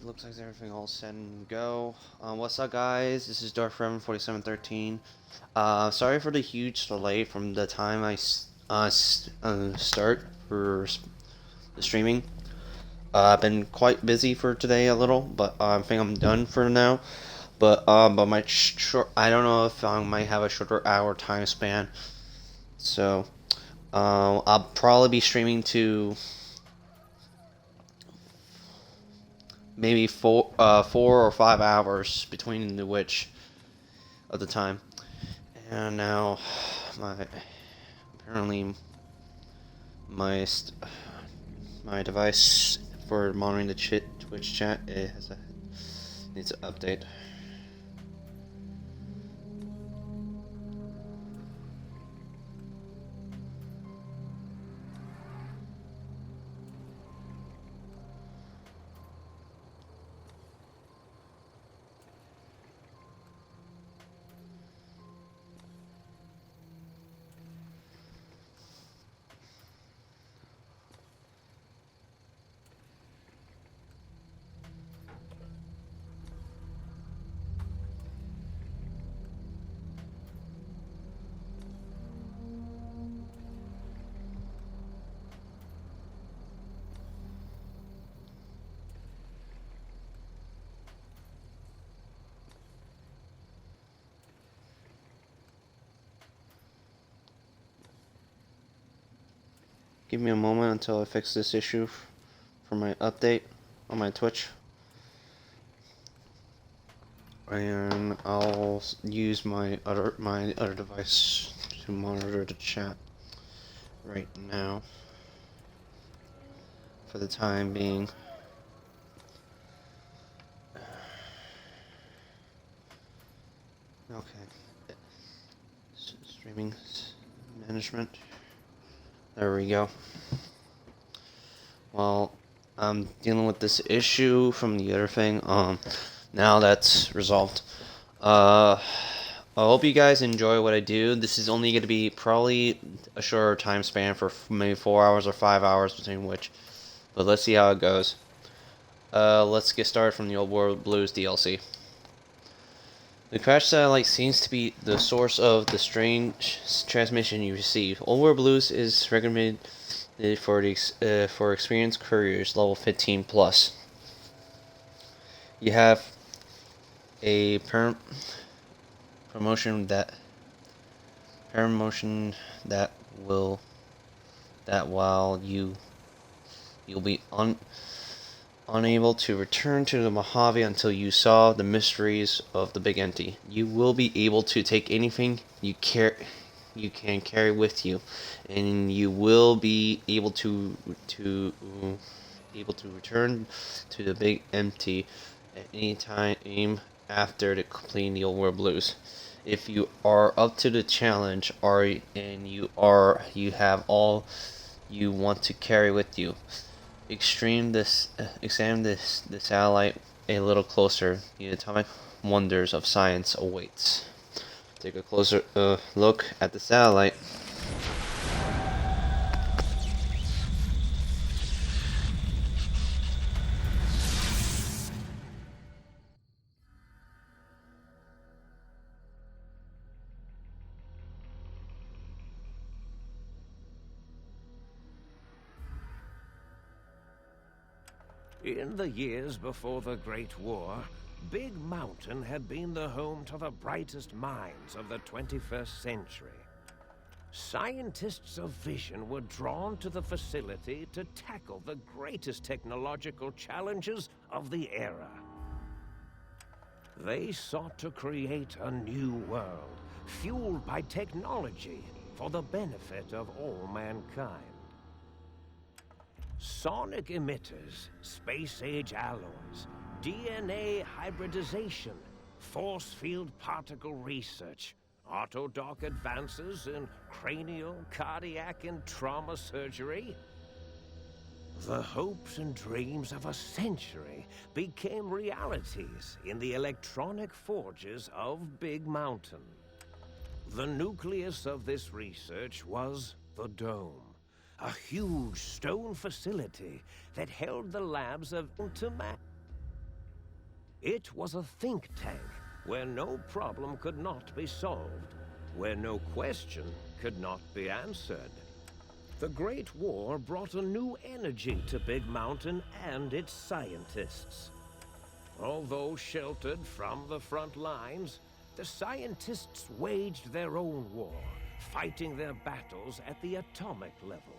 looks like everything all set and go. What's up, guys? This is Dark4713. Sorry for the huge delay from the time I start for the streaming. I've been quite busy for today a little, but I think I'm done for now. But my short, I don't know if I might have a shorter hour time span. So, I'll probably be streaming to maybe 4 or 5 hours between the which of the time. And now, my apparently my device for monitoring the Twitch chat needs an update. Give me a moment until I fix this issue for my update on my Twitch. And I'll use my other device to monitor the chat right now for the time being. Okay. Streaming management. There we go. Well, I'm dealing with this issue from the other thing. Now that's resolved. I hope you guys enjoy what I do. This is only going to be probably a shorter time span for maybe 4 hours or 5 hours between which. But let's see how it goes. Let's get started from the Old World Blues DLC. The crash satellite seems to be the source of the strange transmission you receive. Old World Blues is recommended for experienced couriers level 15 plus. You have a promotion that while you'll be unable to return to the Mojave until you solve the mysteries of the Big Empty. You will be able to take anything you can carry with you, and you will be able to return to the Big Empty at any time after completing the Old World Blues. If you are up to the challenge, and you have all you want to carry with you, examine the satellite a little closer. The atomic wonders of science awaits. Take a closer look at the satellite. In the years before the Great War, Big Mountain had been the home to the brightest minds of the 21st century. Scientists of vision were drawn to the facility to tackle the greatest technological challenges of the era. They sought to create a new world, fueled by technology for the benefit of all mankind. Sonic emitters, space-age alloys, DNA hybridization, force field particle research, autodoc advances in cranial, cardiac, and trauma surgery. The hopes and dreams of a century became realities in the electronic forges of Big Mountain. The nucleus of this research was the Dome. A huge stone facility that held the labs of Ultima. It was a think tank where no problem could not be solved, where no question could not be answered. The Great War brought a new energy to Big Mountain and its scientists. Although sheltered from the front lines, the scientists waged their own war, fighting their battles at the atomic level.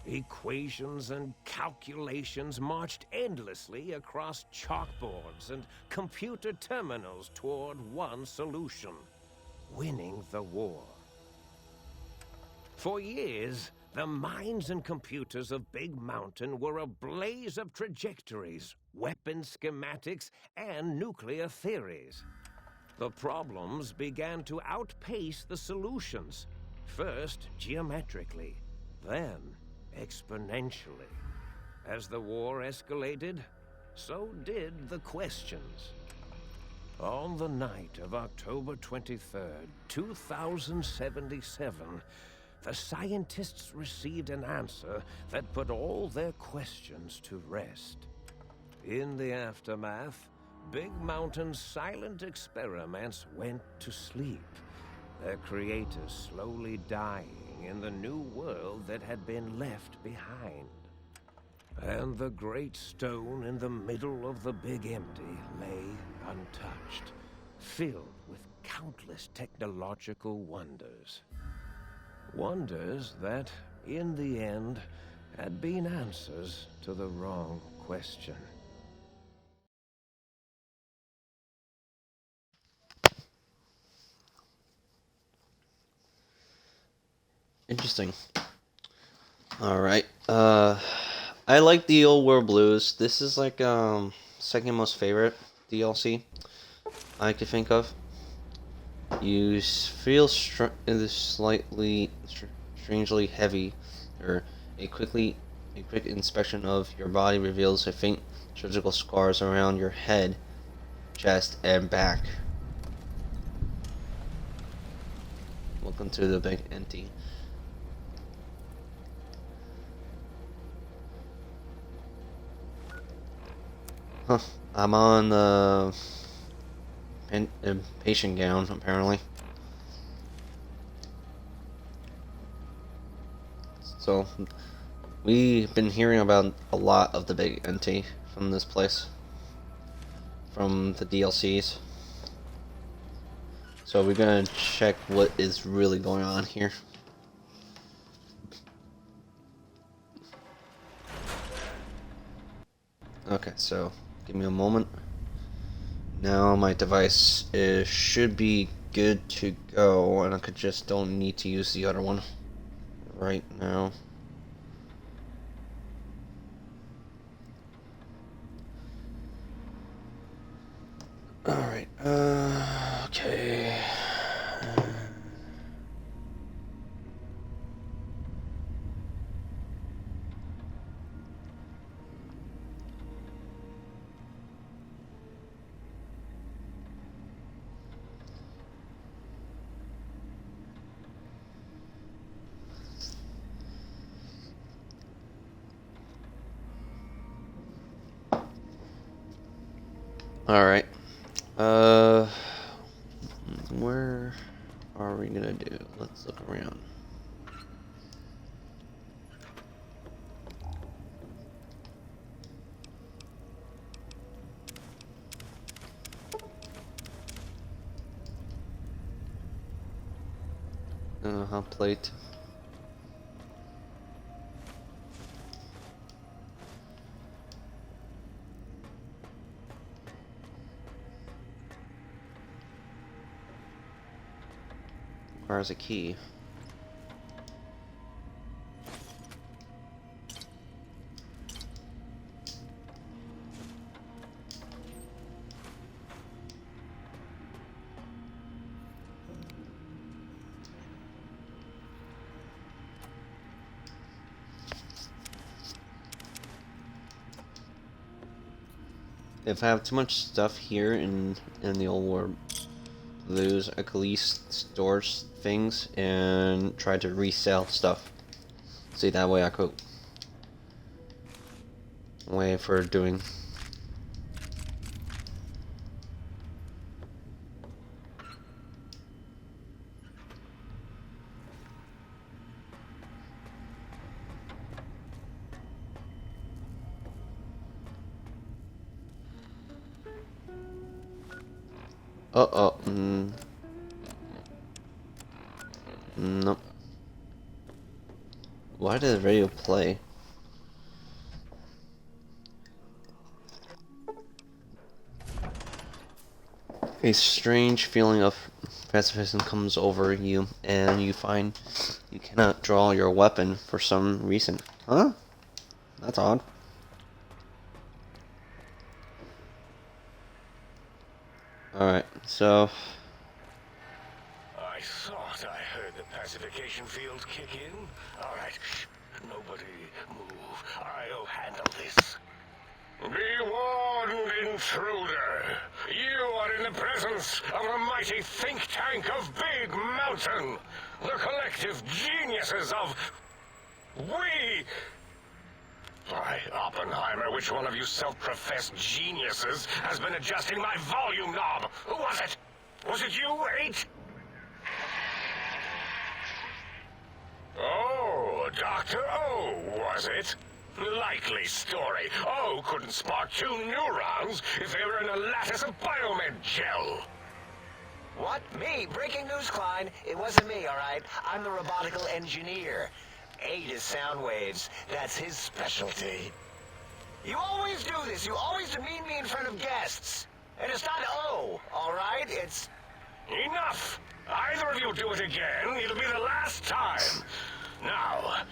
Equations and calculations marched endlessly across chalkboards and computer terminals toward one solution: winning the war. For years, the minds and computers of Big Mountain were a blaze of trajectories, weapon schematics, and nuclear theories. The problems began to outpace the solutions, first geometrically, then exponentially. As the war escalated, so did the questions. On the night of October 23rd, 2077, the scientists received an answer that put all their questions to rest. In the aftermath, Big Mountain's silent experiments went to sleep, their creators slowly dying in the new world that had been left behind. And the great stone in the middle of the Big Empty lay untouched, filled with countless technological wonders. Wonders that, in the end, had been answers to the wrong question. Interesting. Alright. I like the Old World Blues. This is like second most favorite DLC I could think of. You feel slightly strangely heavy, or a quick inspection of your body reveals a faint surgical scars around your head, chest, and back. Welcome to the Big Empty. Huh. I'm on the patient gown, apparently. So, we've been hearing about a lot of the Big Empty from this place, from the DLCs. So we're gonna check what is really going on here. Okay, so give me a moment. Now my device should be good to go, and I just don't need to use the other one right now. Alright, okay. Alright. Where are we gonna do? Let's look around. Hot plate. Requires a key. If I have too much stuff here in the Old World Blues, I could at least store things and try to resell stuff. See, that way I could way for doing Uh-oh. Nope. Why did the radio play? A strange feeling of pacifism comes over you, and you find you cannot draw your weapon for some reason. Huh? That's odd. Alright, so... I thought I heard the pacification field kick in. Alright, nobody move. I'll handle this. Be warned, intruder. You are in the presence of the mighty think tank of Big Mountain. The collective geniuses of... We... By Oppenheimer, which one of you self-professed geniuses has been adjusting my volume knob? Who was it? Was it you, 8? Oh, Dr. O, was it? Likely story. O couldn't spark 2 neurons if they were in a lattice of biomed gel. What? Me? Breaking news, Klein. It wasn't me, all right? I'm the robotical engineer. 8 is sound waves. That's his specialty. You always do this. You always demean me in front of guests. And it's not O, all right? It's... Enough! Either of you do it again, it'll be the last time. Now...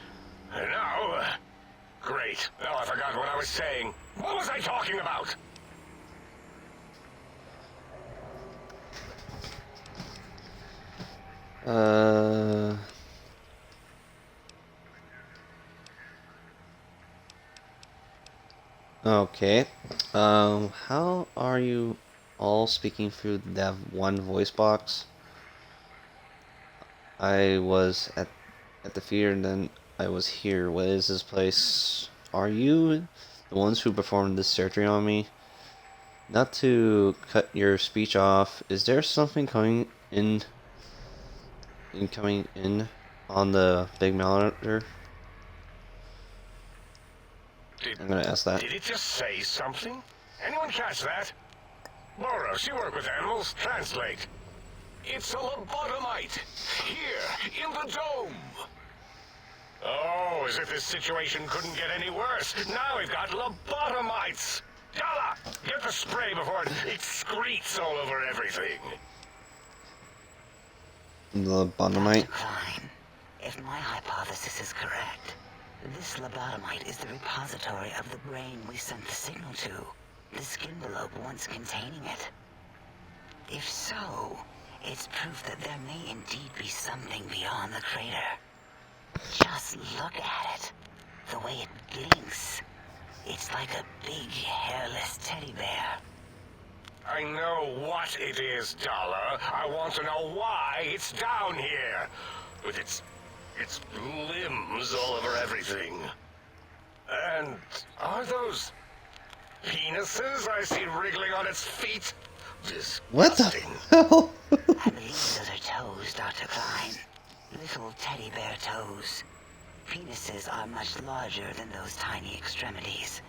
Great. Now I forgot what I was saying. What was I talking about? Okay. How are you all speaking through that one voice box? I was at the theater and then I was here. What is this place? Are you the ones who performed this surgery on me? Not to cut your speech off, is there something coming in on the big monitor? I'm gonna ask that. Did it just say something? Anyone catch that? Boros, you work with animals. Translate. It's a lobotomite. Here, in the dome. Oh, as if this situation couldn't get any worse. Now we've got lobotomites. Dala, get the spray before it excretes all over everything. Lobotomite? Klein, if my hypothesis is correct, this lobotomite is the repository of the brain we sent the signal to, the skin envelope once containing it. If so, it's proof that there may indeed be something beyond the crater. Just look at it. The way it blinks. It's like a big, hairless teddy bear. I know what it is, Dala. I want to know why it's down here. With its limbs all over everything. And are those penises I see wriggling on its feet? What the Disgusting. hell? I believe those are toes, Dr. Klein. Little teddy bear toes. Penises are much larger than those tiny extremities.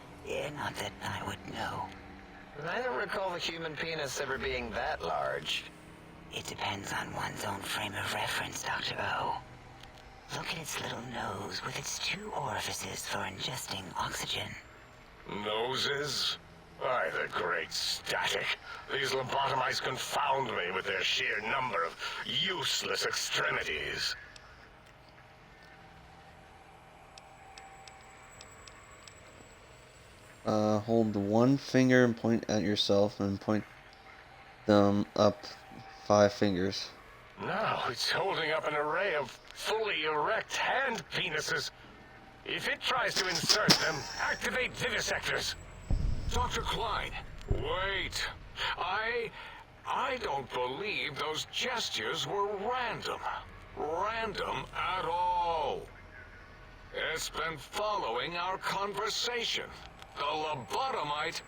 Not that I would know. I don't recall the human penis ever being that large. It depends on one's own frame of reference, Dr. O. Look at its little nose with its 2 orifices for ingesting oxygen. Noses? By the great static. These lobotomites confound me with their sheer number of useless extremities. Hold one finger and point at yourself and point them up 5 fingers. Now it's holding up an array of fully erect hand penises. If it tries to insert them, activate vivisectors. Dr. Klein, wait. I don't believe those gestures were random. Random at all. It's been following our conversation. The lobotomite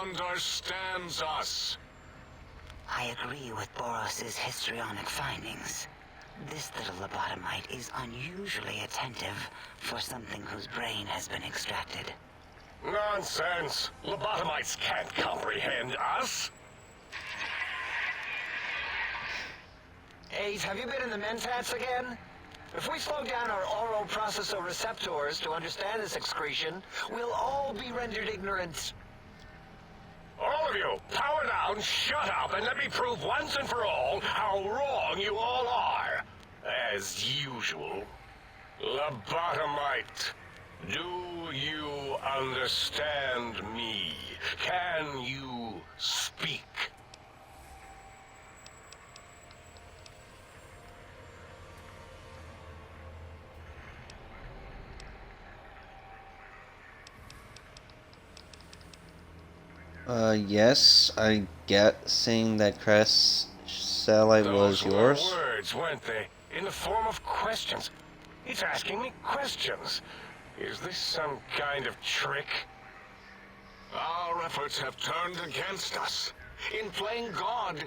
understands us. I agree with Boros's histrionic findings. This little lobotomite is unusually attentive for something whose brain has been extracted. Nonsense. Lobotomites can't comprehend us. Ace, have you been in the Mentats again? If we slow down our oral processoreceptors to understand this excretion, we'll all be rendered ignorant. All of you, power down, shut up, and let me prove once and for all how wrong you all are. As usual. Lobotomite, do you understand me? Can you speak? Yes, I get saying that Crest satellite was Those were yours. words, weren't they? In the form of questions. It's asking me questions. Is this some kind of trick? Our efforts have turned against us. In playing God,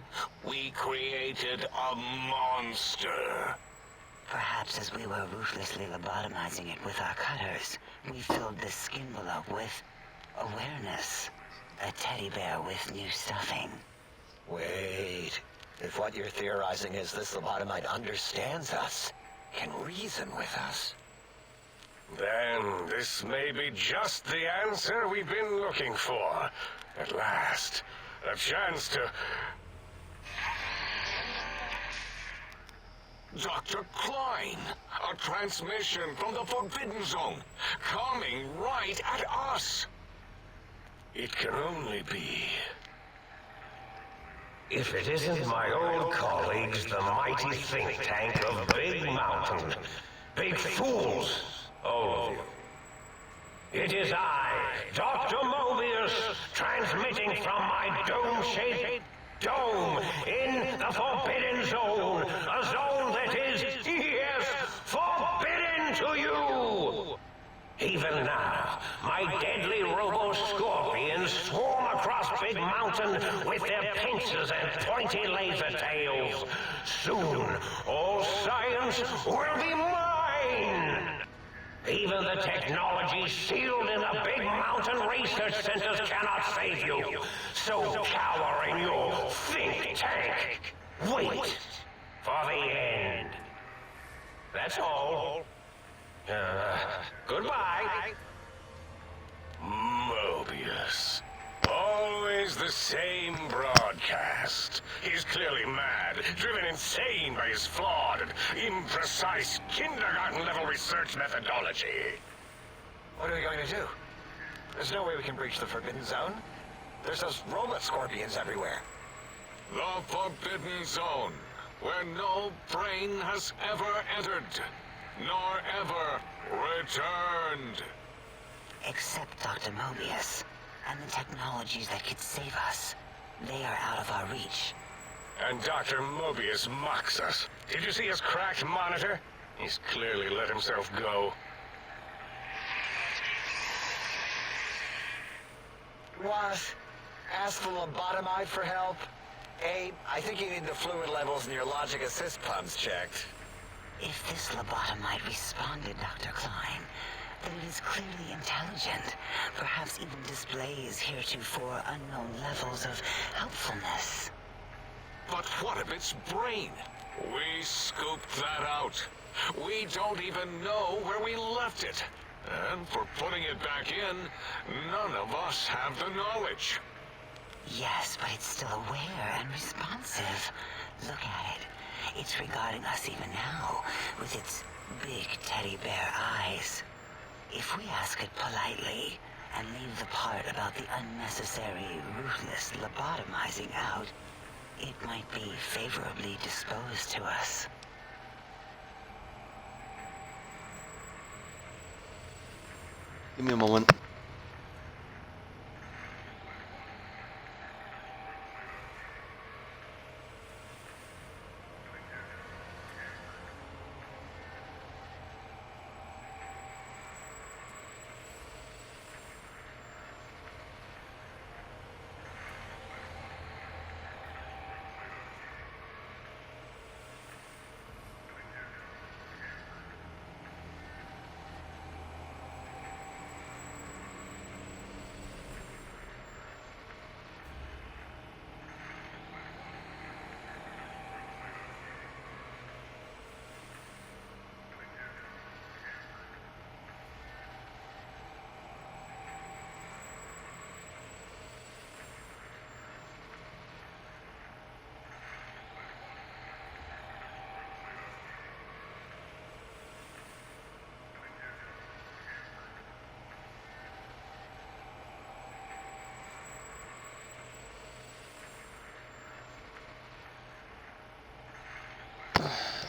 we created a monster. Perhaps as we were ruthlessly lobotomizing it with our cutters, we filled the skin envelope with awareness. A teddy bear with new stuffing. Wait. If what you're theorizing is this lobotomite understands us, can reason with us. Then this may be just the answer we've been looking for. At last, a chance to... Dr. Klein, a transmission from the Forbidden Zone, coming right at us. It can only be... If it isn't my old colleagues, the mighty think tank of Big Mountain. Big fools, all of you. It is I, Dr. Mobius, transmitting from my dome-shaped dome in the Forbidden Zone. A zone that is, yes, forbidden to you! Even now, my deadly robo-scorpions swarm across Big Mountain with their pincers and pointy laser tails. Soon, all science will be mine! Even the technology sealed in the Big Mountain research centers cannot save you. So cower in your think tank. Wait for the end. That's all. Goodbye. Mobius. Always the same broadcast. He's clearly mad, driven insane by his flawed and imprecise kindergarten-level research methodology. What are we going to do? There's no way we can breach the Forbidden Zone. There's those robot scorpions everywhere. The Forbidden Zone, where no brain has ever entered, nor ever returned. Except Dr. Mobius and the technologies that could save us. They are out of our reach. And Dr. Mobius mocks us. Did you see his cracked monitor? He's clearly let himself go. What? Ask the lobotomite for help? Abe, I think you need the fluid levels in your logic assist pumps checked. If this lobotomite responded, Dr. Klein, then it is clearly intelligent, perhaps even displays heretofore unknown levels of helpfulness. But what of its brain? We scooped that out. We don't even know where we left it. And for putting it back in, none of us have the knowledge. Yes, but it's still aware and responsive. Look at it. It's regarding us even now, with its big teddy bear eyes. If we ask it politely, and leave the part about the unnecessary, ruthless lobotomizing out, it might be favorably disposed to us. Give me a moment.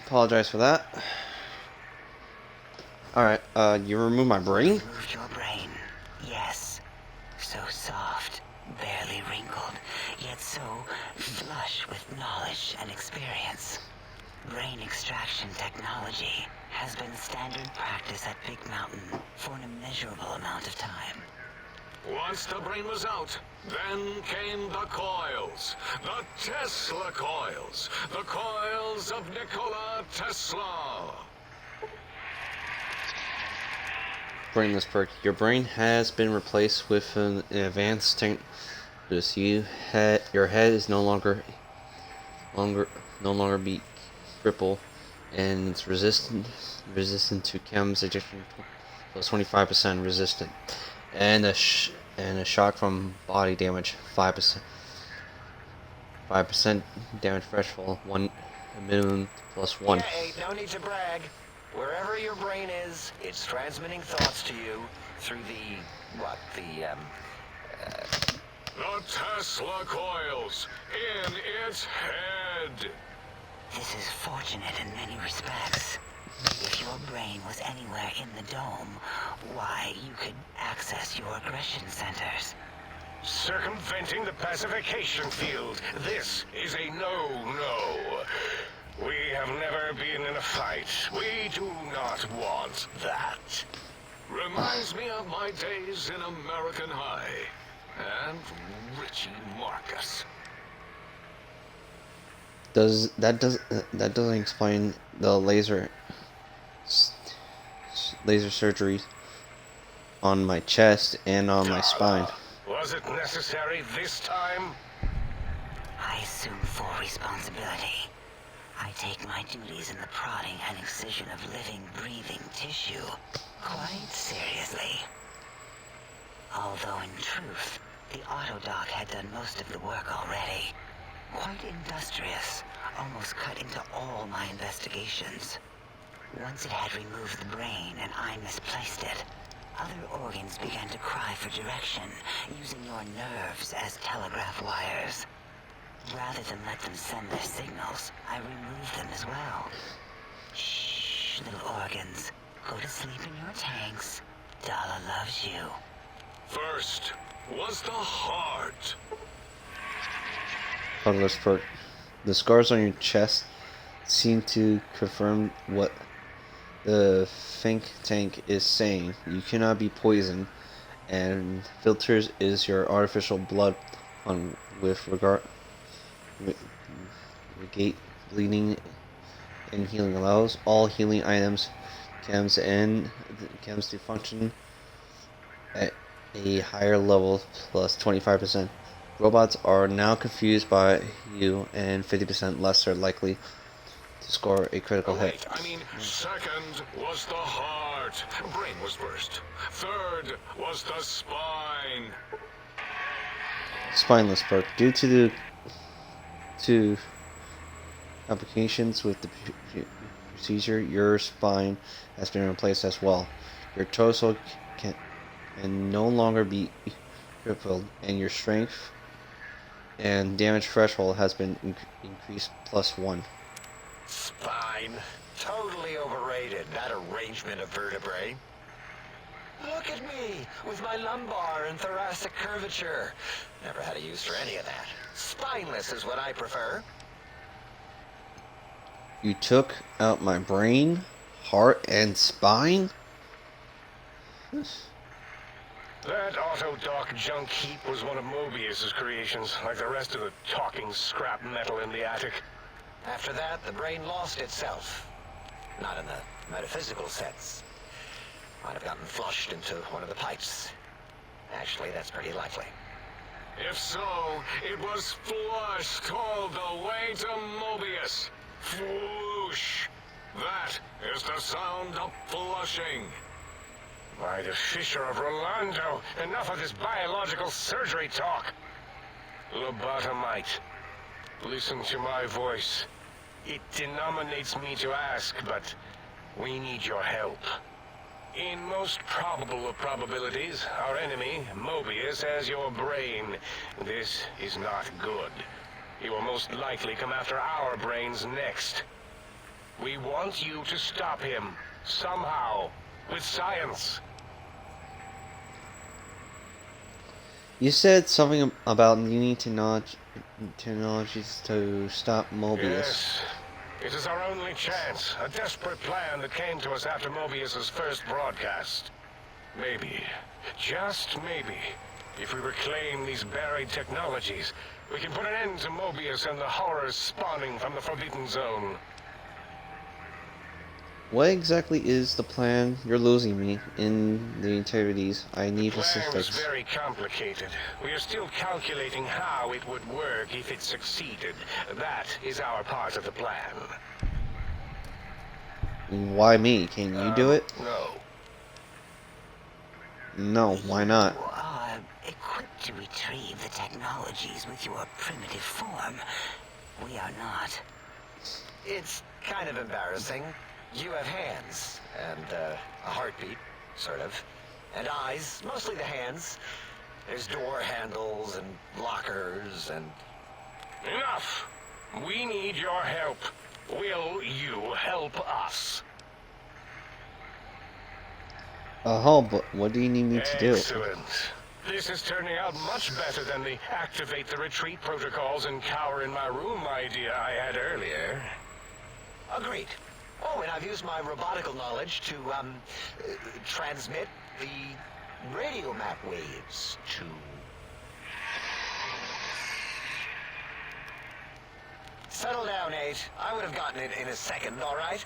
Apologize for that. Alright, you removed my brain? Removed your brain. Yes. So soft, barely wrinkled, yet so flush with knowledge and experience. Brain extraction technology has been standard practice at Big Mountain for an immeasurable amount of time. Once the brain was out, then came the coils. The Tesla coils. The coils of Nikola Tesla. Brainless perk. Your brain has been replaced with an advanced technology. Your head is no longer be crippled, and it's resistant to chems addiction, plus 25% resistant, and a shock from body damage 5%. 5% damage threshold, one minimum plus 1. Hey, no need to brag. Wherever your brain is, it's transmitting thoughts to you through the Tesla coils in its head. This is fortunate in many respects. If your brain was anywhere in the dome, why, you could access your aggression centers. Circumventing the pacification field. This is a no-no. We have never been in a fight. We do not want that. Reminds me of my days in American High. And Richie Marcus. That doesn't explain the laser surgery on my chest and on my spine. Was it necessary this time? I assume full responsibility. I take my duties in the prodding and excision of living, breathing tissue quite seriously. Although in truth, the Autodoc had done most of the work already. Quite industrious, almost cut into all my investigations. Once it had removed the brain and I misplaced it, other organs began to cry for direction, using your nerves as telegraph wires. Rather than let them send their signals, I removed them as well. Shh, little organs. Go to sleep in your tanks. Dala loves you. First was the heart. Colorless perk. The scars on your chest seem to confirm what the think tank is saying. You cannot be poisoned, and filters is your artificial blood on with regard negate bleeding and healing allows all healing items chems to function at a higher level plus 25%. Robots are now confused by you and 50% less are likely to score a critical hit. I mean, second was the heart. Brain was first. Third was the spine. Spineless perk. Due to complications with the procedure, your spine has been replaced as well. Your torso can no longer be crippled, and your strength and damage threshold has been increased plus 1. spine. Totally overrated, that arrangement of vertebrae. Look at me, with my lumbar and thoracic curvature. Never had a use for any of that. Spineless is what I prefer. You took out my brain, heart, and spine? That Autodoc junk heap was one of Mobius's creations, like the rest of the talking scrap metal in the attic. After that, the brain lost itself. Not in the metaphysical sense. Might have gotten flushed into one of the pipes. Actually, that's pretty likely. If so, it was flushed all the way to Mobius. Flush. That is the sound of flushing. By the Fisher of Rolando, enough of this biological surgery talk. Lobotomite, listen to my voice. It denominates me to ask, but we need your help. In most probable of probabilities, our enemy, Mobius, has your brain. This is not good. He will most likely come after our brains next. We want you to stop him. Somehow. With science. You said something about needing technologies to stop Mobius. Yes. It is our only chance. A desperate plan that came to us after Mobius's first broadcast. Maybe, just maybe, if we reclaim these buried technologies, we can put an end to Mobius and the horrors spawning from the Forbidden Zone. What exactly is the plan? You're losing me in the interiorities. I need The plan was specifics. very complicated. We are still calculating how it would work if it succeeded. That is our part of the plan. Why me? Can you do it? No. No, why not? You are equipped to retrieve the technologies with your primitive form. We are not. It's kind of embarrassing. You have hands, and a heartbeat, sort of. And eyes, mostly the hands. There's door handles and lockers and... Enough! We need your help. Will you help us? But what do you need me to do? Excellent. This is turning out much better than the activate the retreat protocols and cower in my room idea I had earlier. Agreed. Oh, and I've used my robotical knowledge to, transmit the radio map waves to... Settle down, 8. I would have gotten it in a second, all right?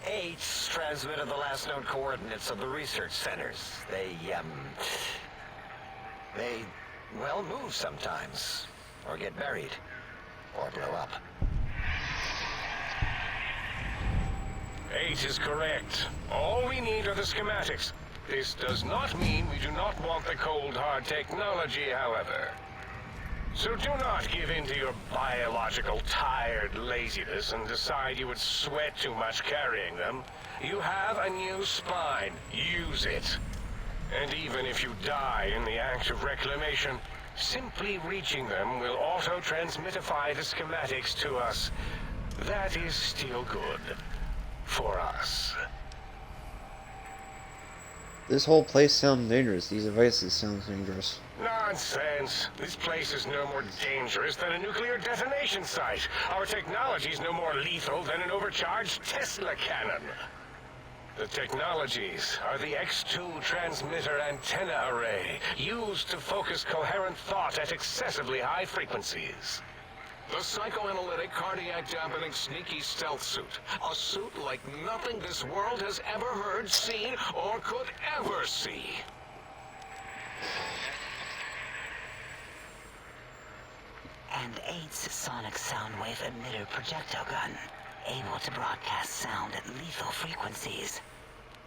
8's transmitted the last known coordinates of the research centers. They, well, move sometimes. Or get buried. Or blow up. 8 is correct. All we need are the schematics. This does not mean we do not want the cold hard technology, however. So do not give in to your biological tired laziness and decide you would sweat too much carrying them. You have a new spine. Use it. And even if you die in the act of reclamation, simply reaching them will auto-transmitify the schematics to us. That is still good. For us. This whole place sounds dangerous. These devices sound dangerous. Nonsense. This place is no more dangerous than a nuclear detonation site. Our technology is no more lethal than an overcharged Tesla cannon. The technologies are the X2 transmitter antenna array, used to focus coherent thought at excessively high frequencies. The psychoanalytic, cardiac dampening, sneaky stealth suit. A suit like nothing this world has ever heard, seen, or could ever see. And 8's sonic soundwave emitter projectile gun, able to broadcast sound at lethal frequencies.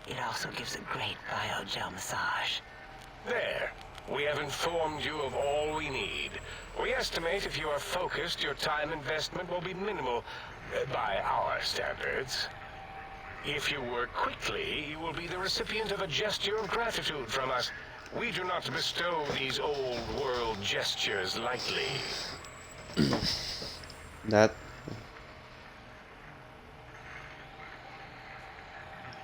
It also gives a great biogel massage. There. We have informed you of all we need. We estimate if you are focused, your time investment will be minimal, by our standards. If you work quickly, you will be the recipient of a gesture of gratitude from us. We do not bestow these old-world gestures lightly.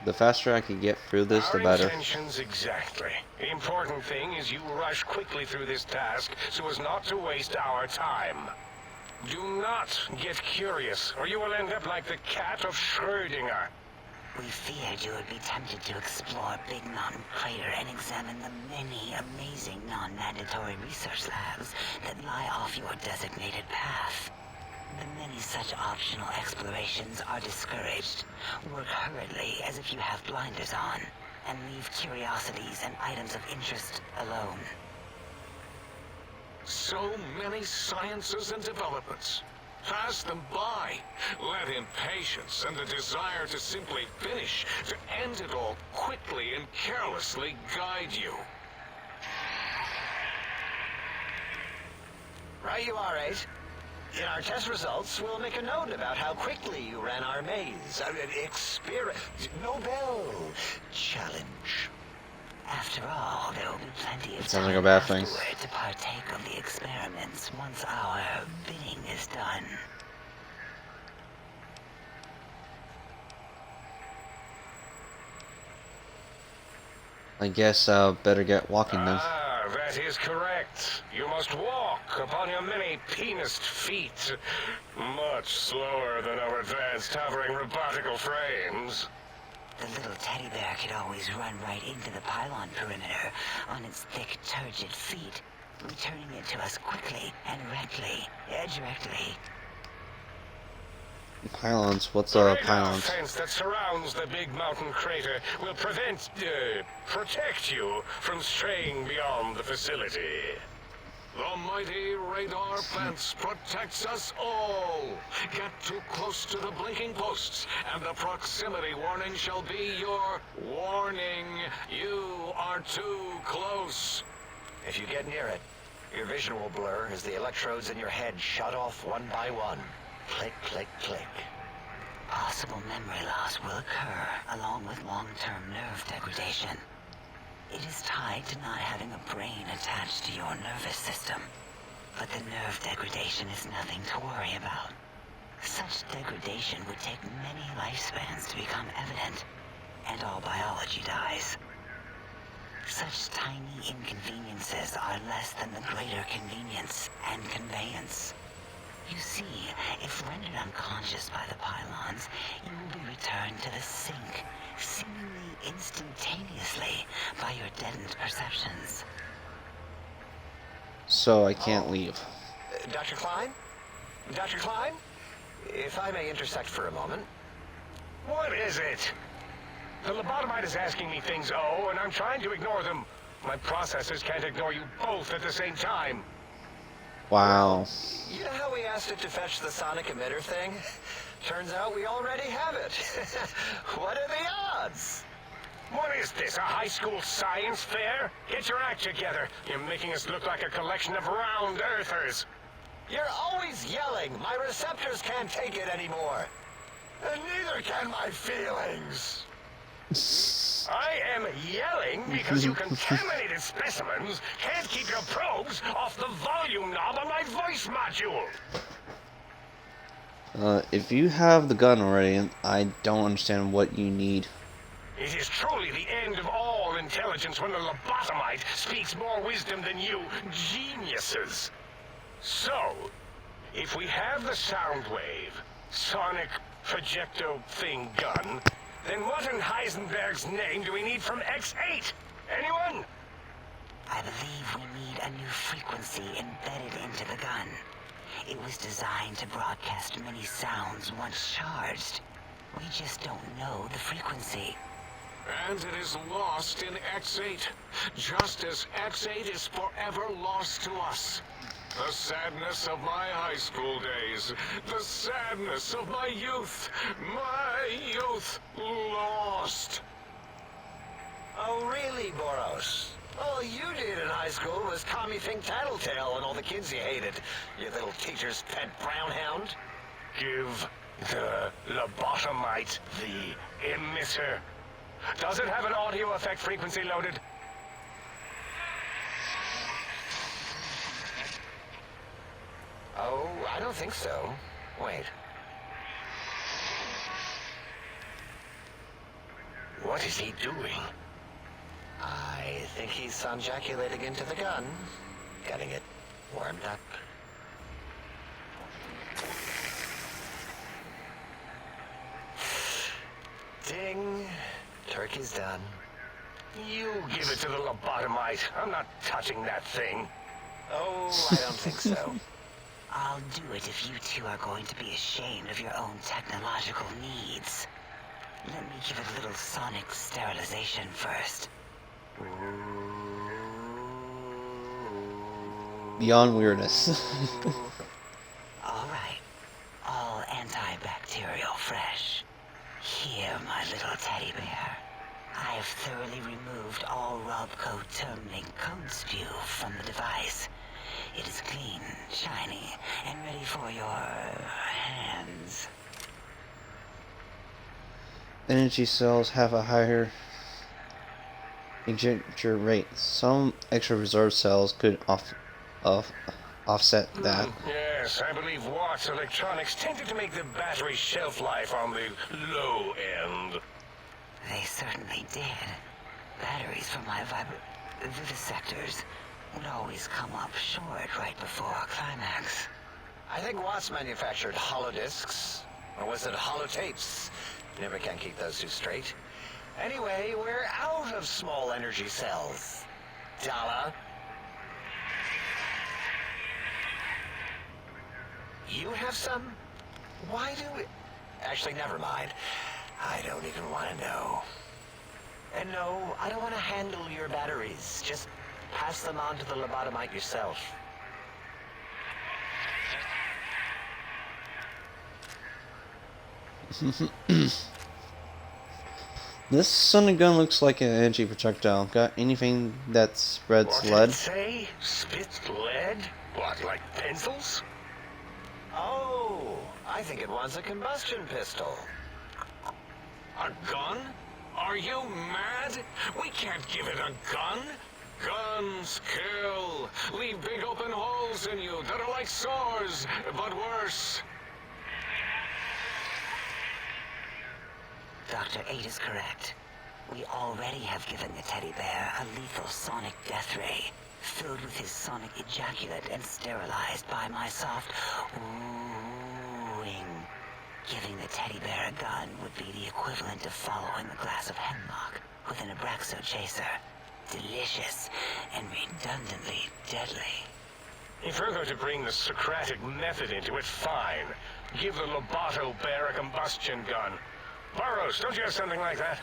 The faster I can get through this, the better. Our intentions exactly. The important thing is you rush quickly through this task so as not to waste our time. Do not get curious, or you will end up like the cat of Schrödinger. We feared you would be tempted to explore Big Mountain Crater and examine the many amazing non-mandatory research labs that lie off your designated path. The many such optional explorations are discouraged. Work hurriedly as if you have blinders on, and leave curiosities and items of interest alone. So many sciences and developments. Pass them by. Let impatience and the desire to simply finish, to end it all quickly and carelessly guide you. Right you are, 8. In our test results, we'll make a note about how quickly you ran our maze. Nobel Challenge. After all, there will be plenty of Sounds like time a bad thing. afterward to partake of the experiments once our bidding is done. I guess better get walking then. Ah, that is correct. You must walk upon your many penised feet. Much slower than our advanced hovering robotical frames. The little teddy bear could always run right into the pylon perimeter on its thick, turgid feet, returning it to us quickly and directly. Pylons? What's The radar pylons? fence that surrounds the big mountain crater will protect you from straying beyond the facility. The mighty radar fence protects us all. Get too close to the blinking posts, and the proximity warning shall be your warning. You are too close. If you get near it, your vision will blur as the electrodes in your head shut off one by one. Click, click, click. Possible memory loss will occur, along with long-term nerve degradation. It is tied to not having a brain attached to your nervous system. But the nerve degradation is nothing to worry about. Such degradation would take many lifespans to become evident, and all biology dies. Such tiny inconveniences are less than the greater convenience and conveyance. You see, if rendered unconscious by the pylons, you will be returned to the sink, seemingly instantaneously by your deadened perceptions. So I can't leave. Dr. Klein? Dr. Klein? If I may intersect for a moment. What is it? The lobotomite is asking me things, and I'm trying to ignore them. My processors can't ignore you both at the same time. Wow. You know how we asked it to fetch the sonic emitter thing? Turns out we already have it. What are the odds? What is this, a high school science fair? Get your act together. You're making us look like a collection of round earthers. You're always yelling. My receptors can't take it anymore. And neither can my feelings. I am yelling because you contaminated specimens can't keep your probes off the volume knob on my voice module. If you have the gun already, I don't understand what you need. It is truly the end of all intelligence when the lobotomite speaks more wisdom than you geniuses. So, if we have the sound wave, sonic projecto thing gun, then what in Heisenberg's name do we need from X8? Anyone? I believe we need a new frequency embedded into the gun. It was designed to broadcast many sounds once charged. We just don't know the frequency. And it is lost in X8, just as X8 is forever lost to us. The sadness of my high school days, the sadness of my youth lost. Oh, really, Boros? All you did in high school was Tommy Think Tattletale and all the kids you hated. You little teacher's pet brown hound. Give the lobotomite the emitter. Does it have an audio effect frequency loaded? Oh, I don't think so. Wait. What is he doing? I think he's sonjaculating into the gun. Getting it warmed up. Ding. Turkey's done. You give it to the lobotomite. I'm not touching that thing. Oh, I don't think so. I'll do it if you two are going to be ashamed of your own technological needs. Let me give it a little sonic sterilization first. Beyond weirdness. All right. All antibacterial fresh. Here, my little teddy bear. I have thoroughly removed all Robco terminate code spew from the device. It is clean, shiny, and ready for your hands. Energy cells have a higher ejector rate. Some extra reserve cells could offset that. Yes, I believe Watts Electronics tended to make the battery shelf life on the low end. They certainly did. batteries for my vivisectors would always come up short right before our climax. I think Watts manufactured holodiscs. Or was it holotapes? Never can keep those two straight. Anyway, we're out of small energy cells. Dala? You have some? Why do we... Actually, never mind. I don't even want to know. And no, I don't want to handle your batteries. Just pass them on to the lobotomite yourself. This sonic gun looks like an energy projectile. Got anything that spreads What did lead? it say? Spits lead? What, like pencils? Oh, I think it wants a combustion pistol. A gun? Are you mad? We can't give it a gun. Guns kill. Leave big open holes in you that are like sores, but worse. Dr. 8 is correct. We already have given the teddy bear a lethal sonic death ray, filled with his sonic ejaculate and sterilized by my soft wooing. Giving the teddy bear a gun would be the equivalent of following a glass of hemlock with an Abraxo chaser. Delicious and redundantly deadly. If you're going to bring the Socratic method into it, fine. Give the Loboto bear a combustion gun. Burroughs, don't you have something like that?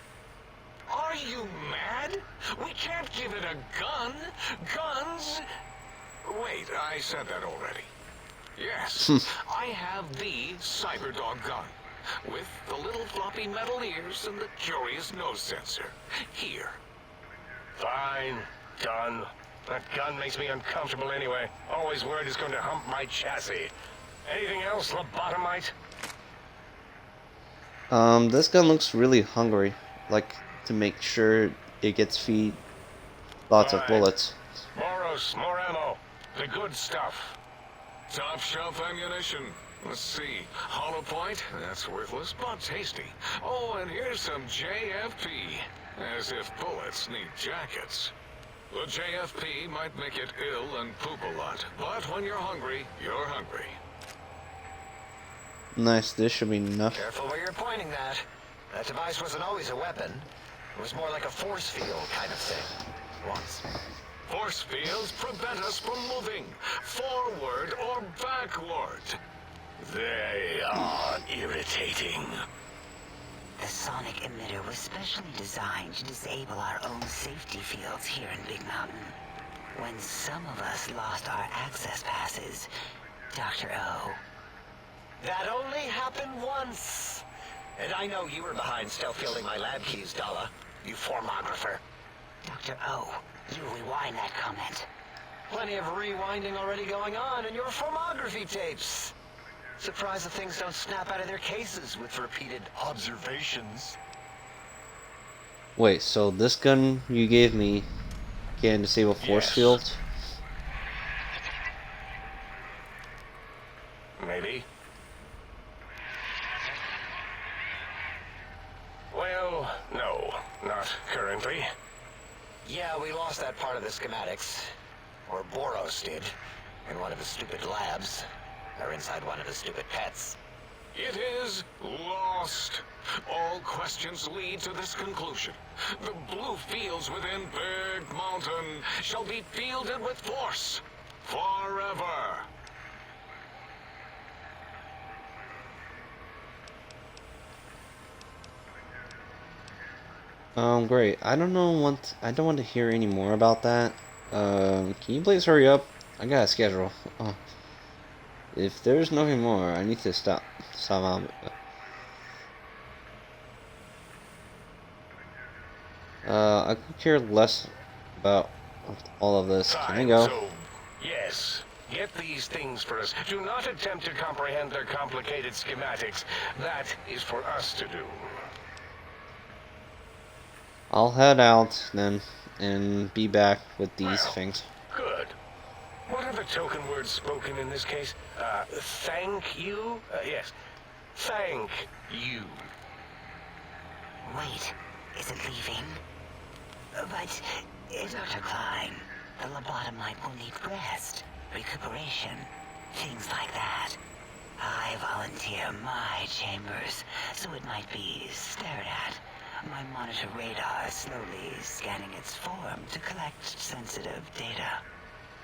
Are you mad? We can't give it a gun. Guns... Wait, I said that already. Yes, I have the Cyberdog gun. With the little floppy metal ears and the curious nose sensor. Here. Fine. Done. That gun makes me uncomfortable anyway. Always worried it's going to hump my chassis. Anything else, lobotomite? This gun looks really hungry. Like, to make sure it gets feed lots of Fine. bullets. Boros, more ammo. The good stuff. Top shelf ammunition. Let's see. Hollow point? That's worthless, but tasty. Oh, and here's some JFP. As if bullets need jackets. The JFP might make it ill and poop a lot, but when you're hungry, you're hungry. Nice, this should be enough. Careful where you're pointing that. That device wasn't always a weapon. It was more like a force field kind of thing. Once. Force fields prevent us from moving, forward or backward. They are irritating. The sonic emitter was specially designed to disable our own safety fields here in Big Mountain. When some of us lost our access passes, Dr. O... That only happened once. And I know you were behind stealth fielding my lab keys, Dala. You formographer. Dr. O, you rewind that comment. Plenty of rewinding already going on in your formography tapes. Surprised the things don't snap out of their cases with repeated observations. Wait, so this gun you gave me can disable force Yes. fields? Maybe. Well, no, not currently. Yeah, we lost that part of the schematics. Or Boros did. In one of his stupid labs. Or inside one of his stupid pets. It is lost. All questions lead to this conclusion. The blue fields within Big Mountain shall be fielded with force. Forever. Great. I don't want to hear any more about that. Can you please hurry up? I got a schedule. If there's nothing more, I need to stop out. I could care less about all of this. Can I Fine, go? so, yes. Get these things for us. Do not attempt to comprehend their complicated schematics. That is for us to do. I'll head out then and be back with these Well. things. Good. What are the token words spoken in this case? Thank you? Yes. Thank you. Wait, is it leaving? But, Dr. Klein, the lobotomite will need rest, recuperation, things like that. I volunteer my chambers, so it might be stared at. My monitor radar is slowly scanning its form to collect sensitive data.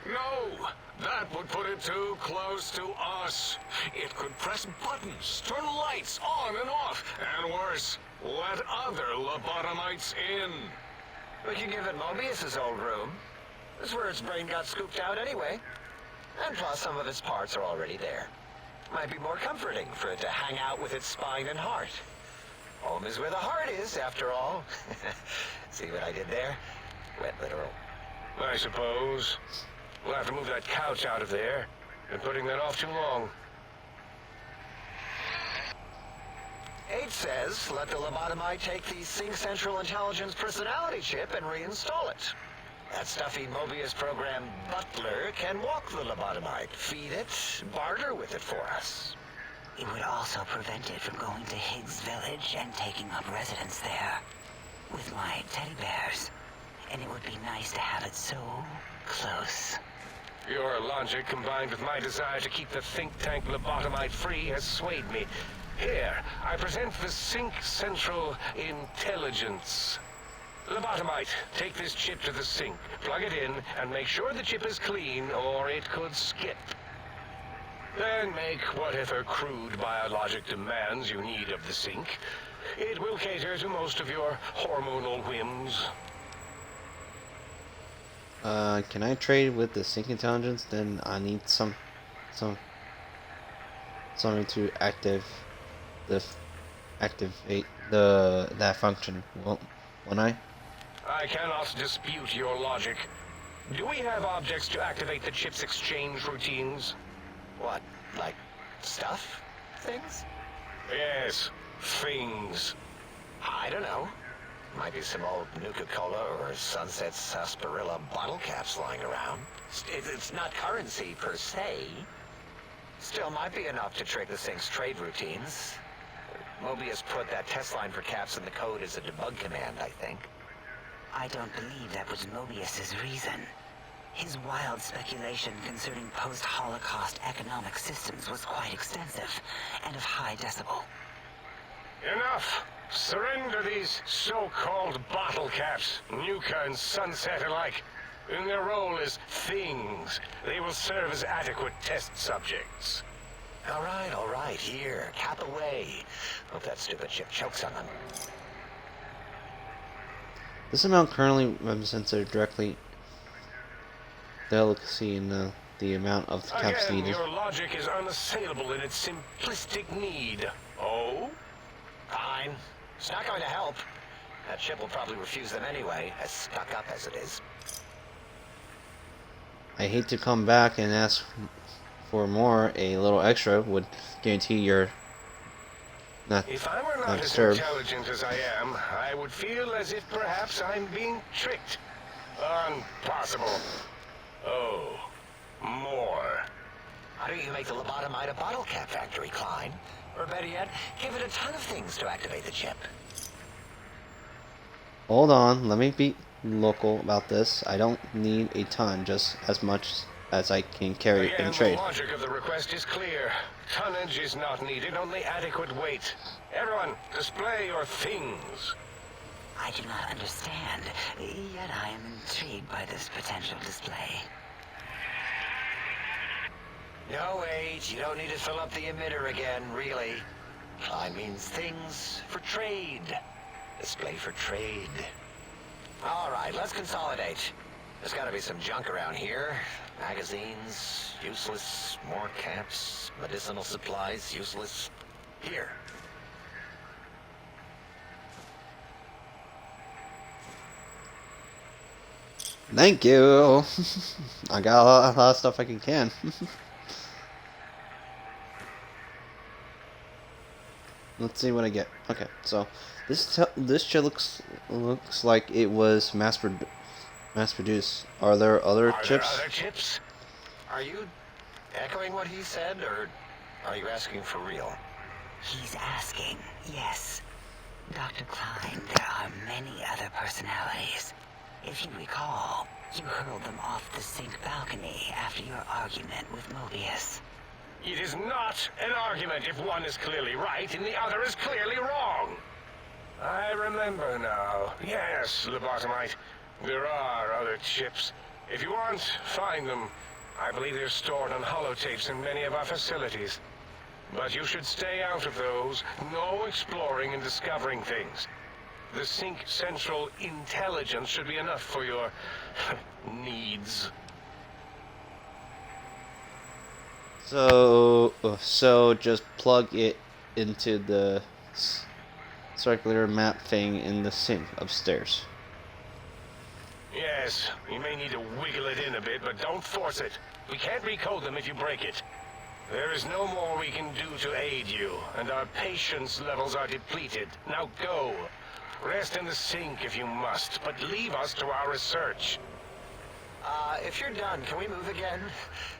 No! That would put it too close to us. It could press buttons, turn lights on and off, and worse, let other lobotomites in. We can give it Mobius's old room. This is where its brain got scooped out anyway. And plus, some of its parts are already there. Might be more comforting for it to hang out with its spine and heart. Home is where the heart is, after all. See what I did there? Wet literal. I suppose. We'll have to move that couch out of there. Been putting that off too long. 8 says, let the lobotomite take the Sync Central Intelligence personality chip and reinstall it. That stuffy Mobius program butler can walk the lobotomite, feed it, barter with it for us. It would also prevent it from going to Higgs Village and taking up residence there with my teddy bears. And it would be nice to have it so close. Your logic, combined with my desire to keep the think tank lobotomite free, has swayed me. Here, I present the Sync Central Intelligence. Lobotomite, take this chip to the sink, plug it in, and make sure the chip is clean, or it could skip. Then make whatever crude biologic demands you need of the sink. It will cater to most of your hormonal whims. Can I trade with the Sync Intelligence? Then I need something to activate that function. Won't I? I cannot dispute your logic. Do we have objects to activate the chip's exchange routines? What, like stuff? Things? Yes, things. I don't know. Might be some old Nuka-Cola or Sunset Sarsaparilla bottle caps lying around. It's not currency per se. Still might be enough to trick the Sync's trade routines. Mobius put that test line for caps in the code as a debug command, I think. I don't believe that was Mobius's reason. His wild speculation concerning post-Holocaust economic systems was quite extensive and of high decibel. Enough! Surrender these so-called bottle caps, Nuka and Sunset alike. In their role as things, they will serve as adequate test subjects. All right, here, cap away. Hope that stupid chip chokes on them. This amount currently represents a directly delicacy in the amount of caps Again, needed. your logic is unassailable in its simplistic need. Oh? Fine. It's not going to help. That chip will probably refuse them anyway, as stuck up as it is. I hate to come back and ask for more. A little extra would guarantee you're not If I were not as disturbed. intelligent as I am, I would feel as if perhaps I'm being tricked. Impossible. Oh, more. Why don't you make the lobotomite a bottle cap factory, Klein? Or better yet, give it a ton of things to activate the chip. Hold on, let me be local about this. I don't need a ton, just as much as I can carry Again, in trade. the logic of the request is clear. Tonnage is not needed, only adequate weight. Everyone, display your things. I do not understand, yet I am intrigued by this potential display. No, wait, you don't need to fill up the emitter again, really. Klein means things for trade. Display for trade. All right, let's consolidate. There's got to be some junk around here. Magazines, useless. More caps, medicinal supplies, useless. Here. Thank you. I got a lot of stuff I can. Let's see what I get. Okay, so this chip looks like it was mass produced. Are there other Are chips? there other chips? Are you echoing what he said, or are you asking for real? He's asking, yes. Dr. Klein, there are many other personalities. If you recall, you hurled them off the sink balcony after your argument with Mobius. It is not an argument if one is clearly right and the other is clearly wrong. I remember now. Yes, Lobotomite. There are other chips. If you want, find them. I believe they're stored on holotapes in many of our facilities. But you should stay out of those. No exploring and discovering things. The Sync Central intelligence should be enough for your needs. So just plug it into the circular map thing in the sink upstairs. Yes, you may need to wiggle it in a bit, but don't force it. We can't recode them if you break it. There is no more we can do to aid you, and our patience levels are depleted. Now go. Rest in the sink if you must, but leave us to our research. If you're done, can we move again?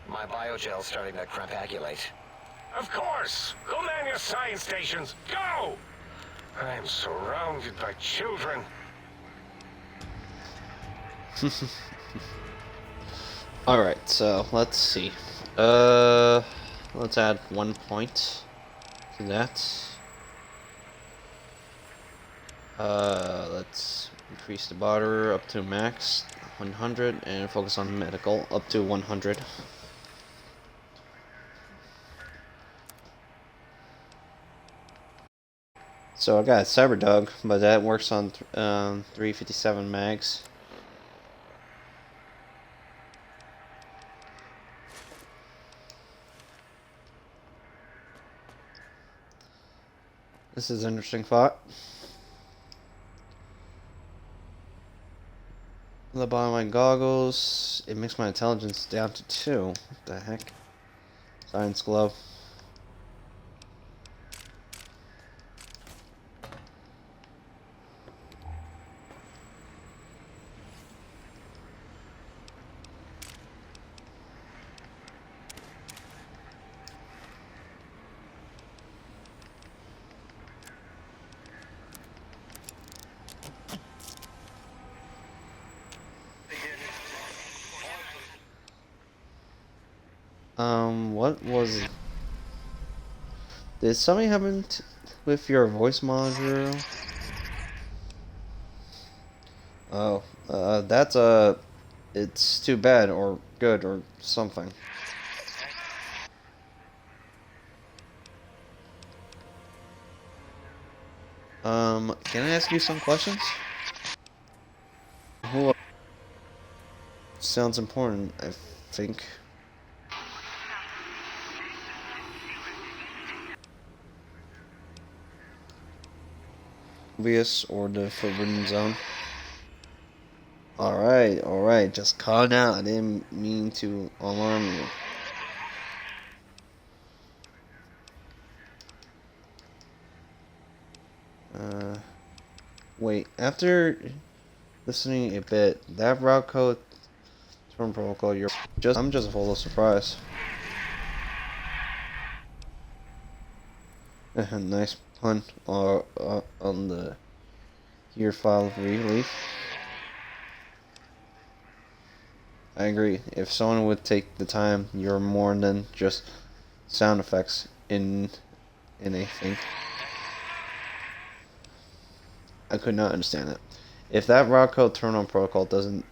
My biogel's starting to crapagulate. Of course! Go man your science stations! Go! I'm surrounded by children. Alright, so let's see. Let's add 1 point to that. Let's increase the barter up to max 100 and focus on medical up to 100. So I got Cyberdog, but that works on 357 mags. This is an interesting thought. The bottom of my goggles, it makes my intelligence down to 2. What the heck? Science glove. What was... Did something happen with your voice module? Oh, that's it's too bad or good or something. Can I ask you some questions? Who sounds important, I think. Mobius or the Forbidden Zone. Alright, just calm down. I didn't mean to alarm you. Wait, after listening a bit, that route code from protocol, I'm just full of surprise. Nice pun on the here file relief. I agree. If someone would take the time, you're more than just sound effects in anything. I could not understand it. If that route code turn on protocol does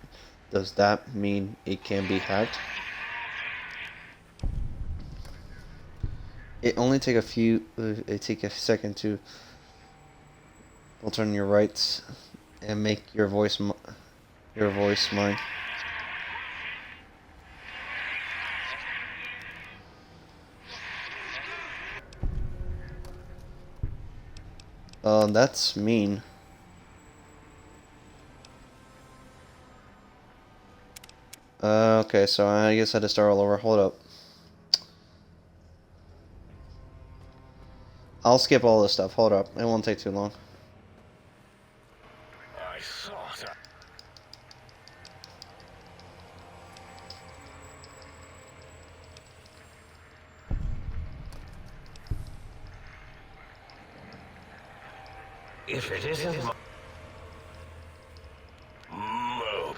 that mean it can be hacked? It only take a second to turn your rights and make your voice mine. That's mean. Okay, so I guess I had to start all over. Hold up. I'll skip all this stuff. Hold up. It won't take too long. I thought... If it isn't Mobius,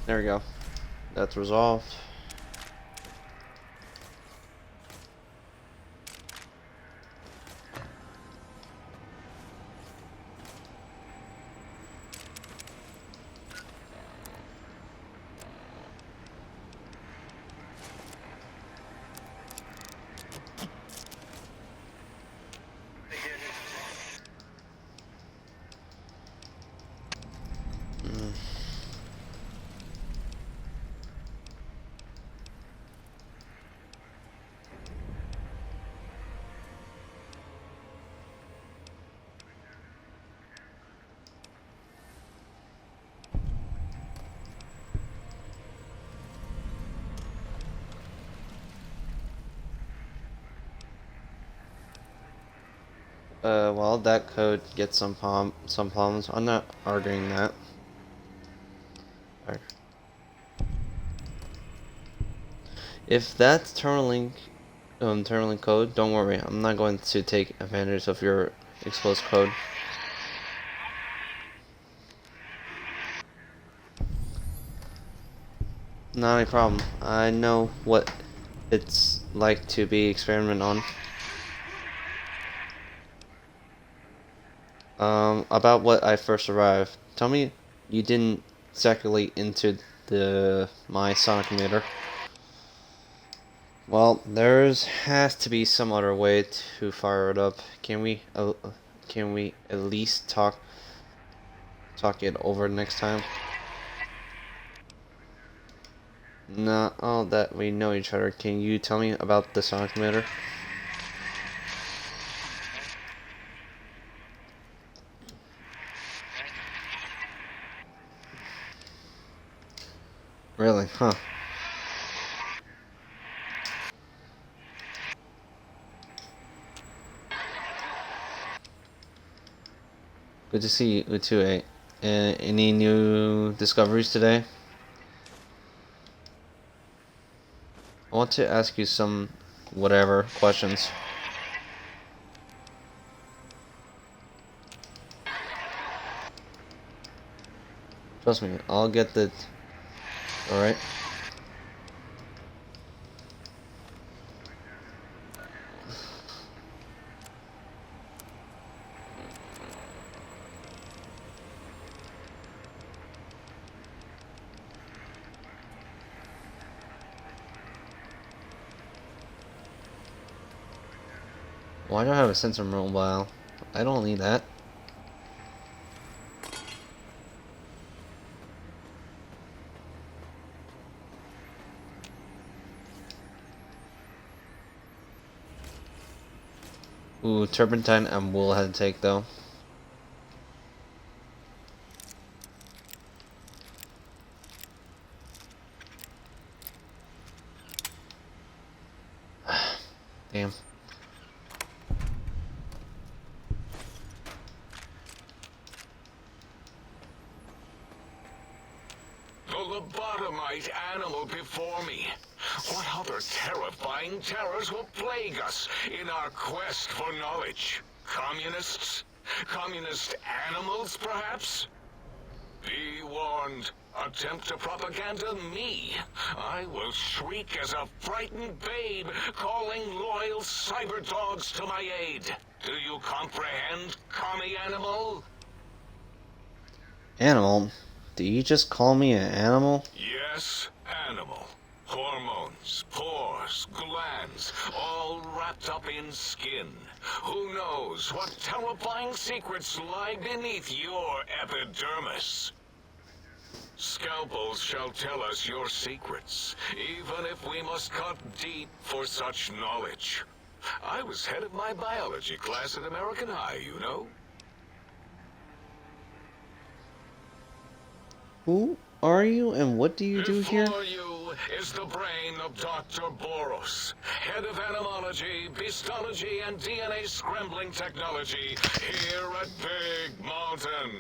There we go. That's resolved. Well, that code gets some problems. I'm not arguing that. Alright. If that's terminal link code, don't worry. I'm not going to take advantage of your exposed code. Not a problem. I know what it's like to be experimented on. About what I first arrived. Tell me you didn't circulate into my sonic emitter. Well, has to be some other way to fire it up. Can we at least talk it over next time? Not all that we know each other. Can you tell me about the sonic emitter? Really? Huh. Good to see you too, any new discoveries today? I want to ask you some whatever questions. Trust me, I'll get the... Alright. Why do I have a sensor mobile? I don't need that. Ooh, turpentine and wool had to take though. Damn. The lobotomite animal before me. What other terrifying terrors will plague us in our quest for knowledge? Communists? Communist animals, perhaps? Be warned. Attempt to propaganda me. I will shriek as a frightened babe, calling loyal cyber dogs to my aid. Do you comprehend, commie animal? Animal? Did you just call me an animal? Yes, animal. Hormones, pores, glands, all wrapped up in skin. Who knows what terrifying secrets lie beneath your epidermis? Scalpels shall tell us your secrets, even if we must cut deep for such knowledge. I was head of my biology class at American High, you know. Who are you and what do you do here? Before you is the brain of Dr. Boros, head of animology, beastology, and DNA scrambling technology here at Big Mountain.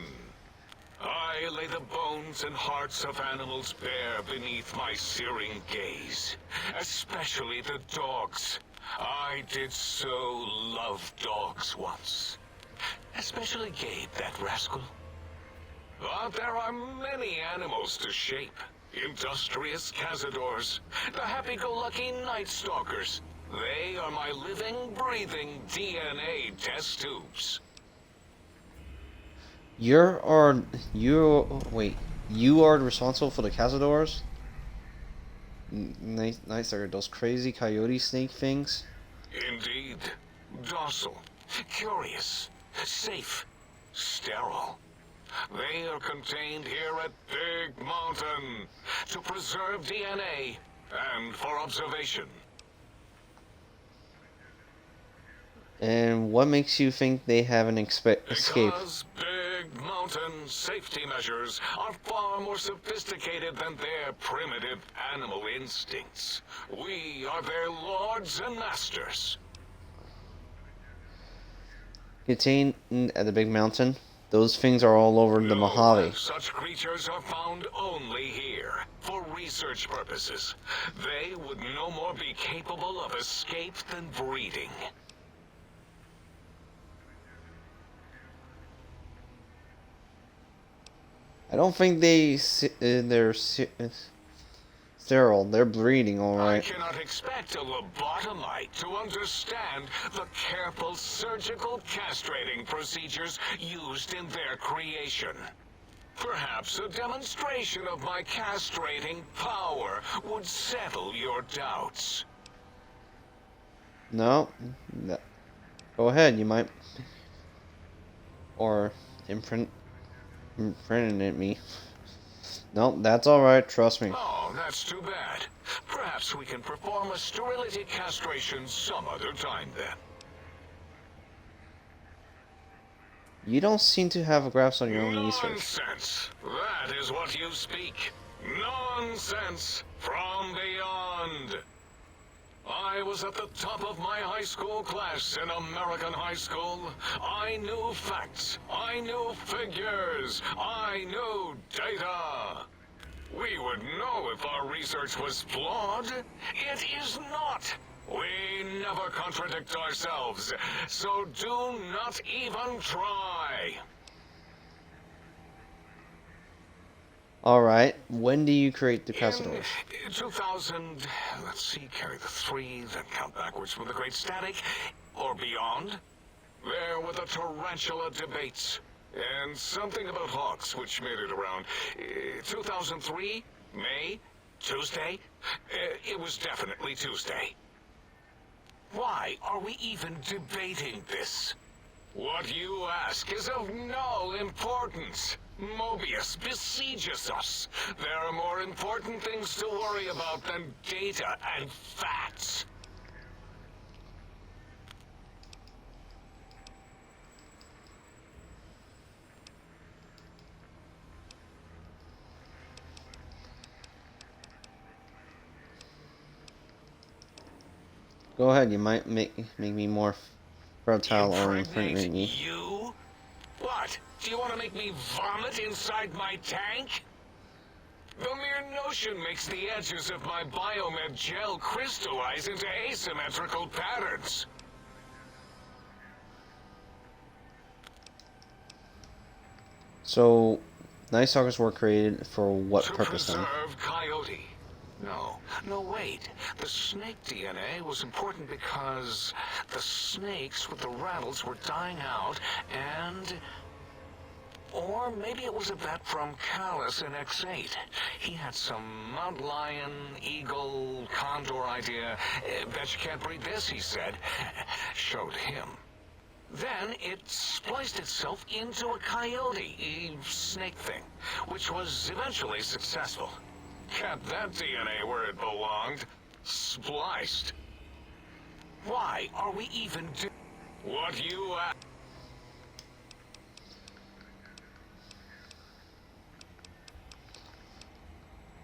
I lay the bones and hearts of animals bare beneath my searing gaze, especially the dogs. I did so love dogs once. Especially Gabe, that rascal. But there are many animals to shape. Industrious cazadors, the happy-go-lucky Night Stalkers. They are my living, breathing DNA test tubes. You are responsible for the cazadors? Nice, are those crazy coyote snake things? Indeed. Docile, curious, safe, sterile. They are contained here at Big Mountain to preserve DNA and for observation. And what makes you think they have an escape? Because Big Mountain safety measures are far more sophisticated than their primitive animal instincts. We are their lords and masters. Contained at the Big Mountain? Those things are all over the Mojave. Such creatures are found only here, for research purposes. They would no more be capable of escape than breeding. I don't think they're sterile. They're breeding, all I right. cannot expect a lobotomite to understand the careful surgical castrating procedures used in their creation. Perhaps a demonstration of my castrating power would settle your doubts. No. Go ahead. You might, or imprinting at me. No, that's all right. Trust me. Oh, that's too bad. Perhaps we can perform a sterility castration some other time then. You don't seem to have a grasp on your own research. Nonsense! That is what you speak. Nonsense from beyond. I was at the top of my high school class in American high school. I knew facts. I knew figures. I knew data. We would know if our research was flawed. It is not. We never contradict ourselves, so do not even try. All right. When do you create the cazadors? In 2000, let's see, carry the 3, then count backwards from the Great Static, or beyond. There were the tarantula debates, and something about hawks, which made it around 2003, May, Tuesday. It was definitely Tuesday. Why are we even debating this? What you ask is of no importance. Mobius besieges us. There are more important things to worry about than data and facts. Go ahead. You might make me more fertile or imprint Impregnate me. you? What? Do you want to make me vomit inside my tank? The mere notion makes the edges of my biomed gel crystallize into asymmetrical patterns. So, Night Stalkers were created for what To purpose then? preserve Coyote. No, wait. The snake DNA was important because the snakes with the rattles were dying out, and... Or maybe it was a vet from Callus in X8. He had some mountain lion, eagle, condor idea. Bet you can't breed this, he said. Showed him. Then it spliced itself into a coyote, snake thing, which was eventually successful. Kept that DNA where it belonged. Spliced. Why are we even what you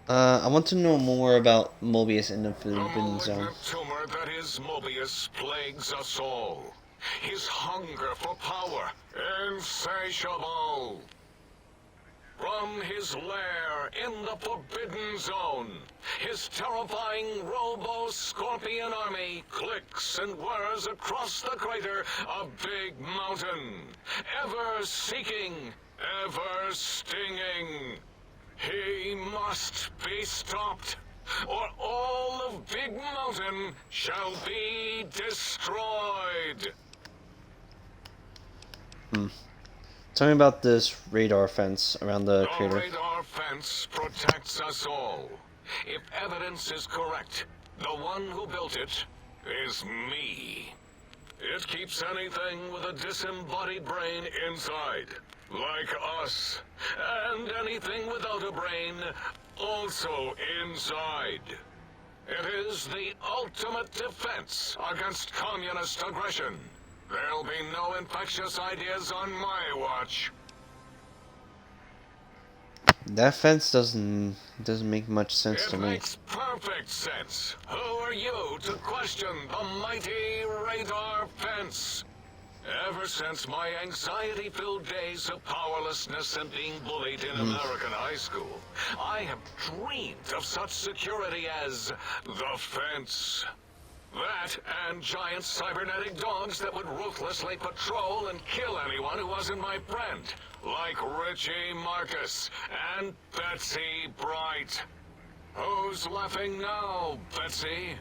I want to know more about Mobius in the The Forbidden Zone. malignant tumor that is Mobius plagues us all. His hunger for power, insatiable. From his lair in the Forbidden Zone, his terrifying Robo-Scorpion army clicks and whirs across the crater of Big Mountain, ever seeking, ever stinging. He must be stopped, or all of Big Mountain shall be destroyed. Tell me about this radar fence around the The crater. radar fence protects us all. If evidence is correct, the one who built it is me. It keeps anything with a disembodied brain inside, like us. And anything without a brain, also inside. It is the ultimate defense against communist aggression. There'll be no infectious ideas on my watch. That fence doesn't make much sense to It me. makes perfect sense. Who are you to question the mighty radar fence? Ever since my anxiety-filled days of powerlessness and being bullied in American high school, I have dreamed of such security as the fence. That and giant cybernetic dogs that would ruthlessly patrol and kill anyone who wasn't my friend, like Richie Marcus and Betsy Bright. Who's laughing now, Betsy?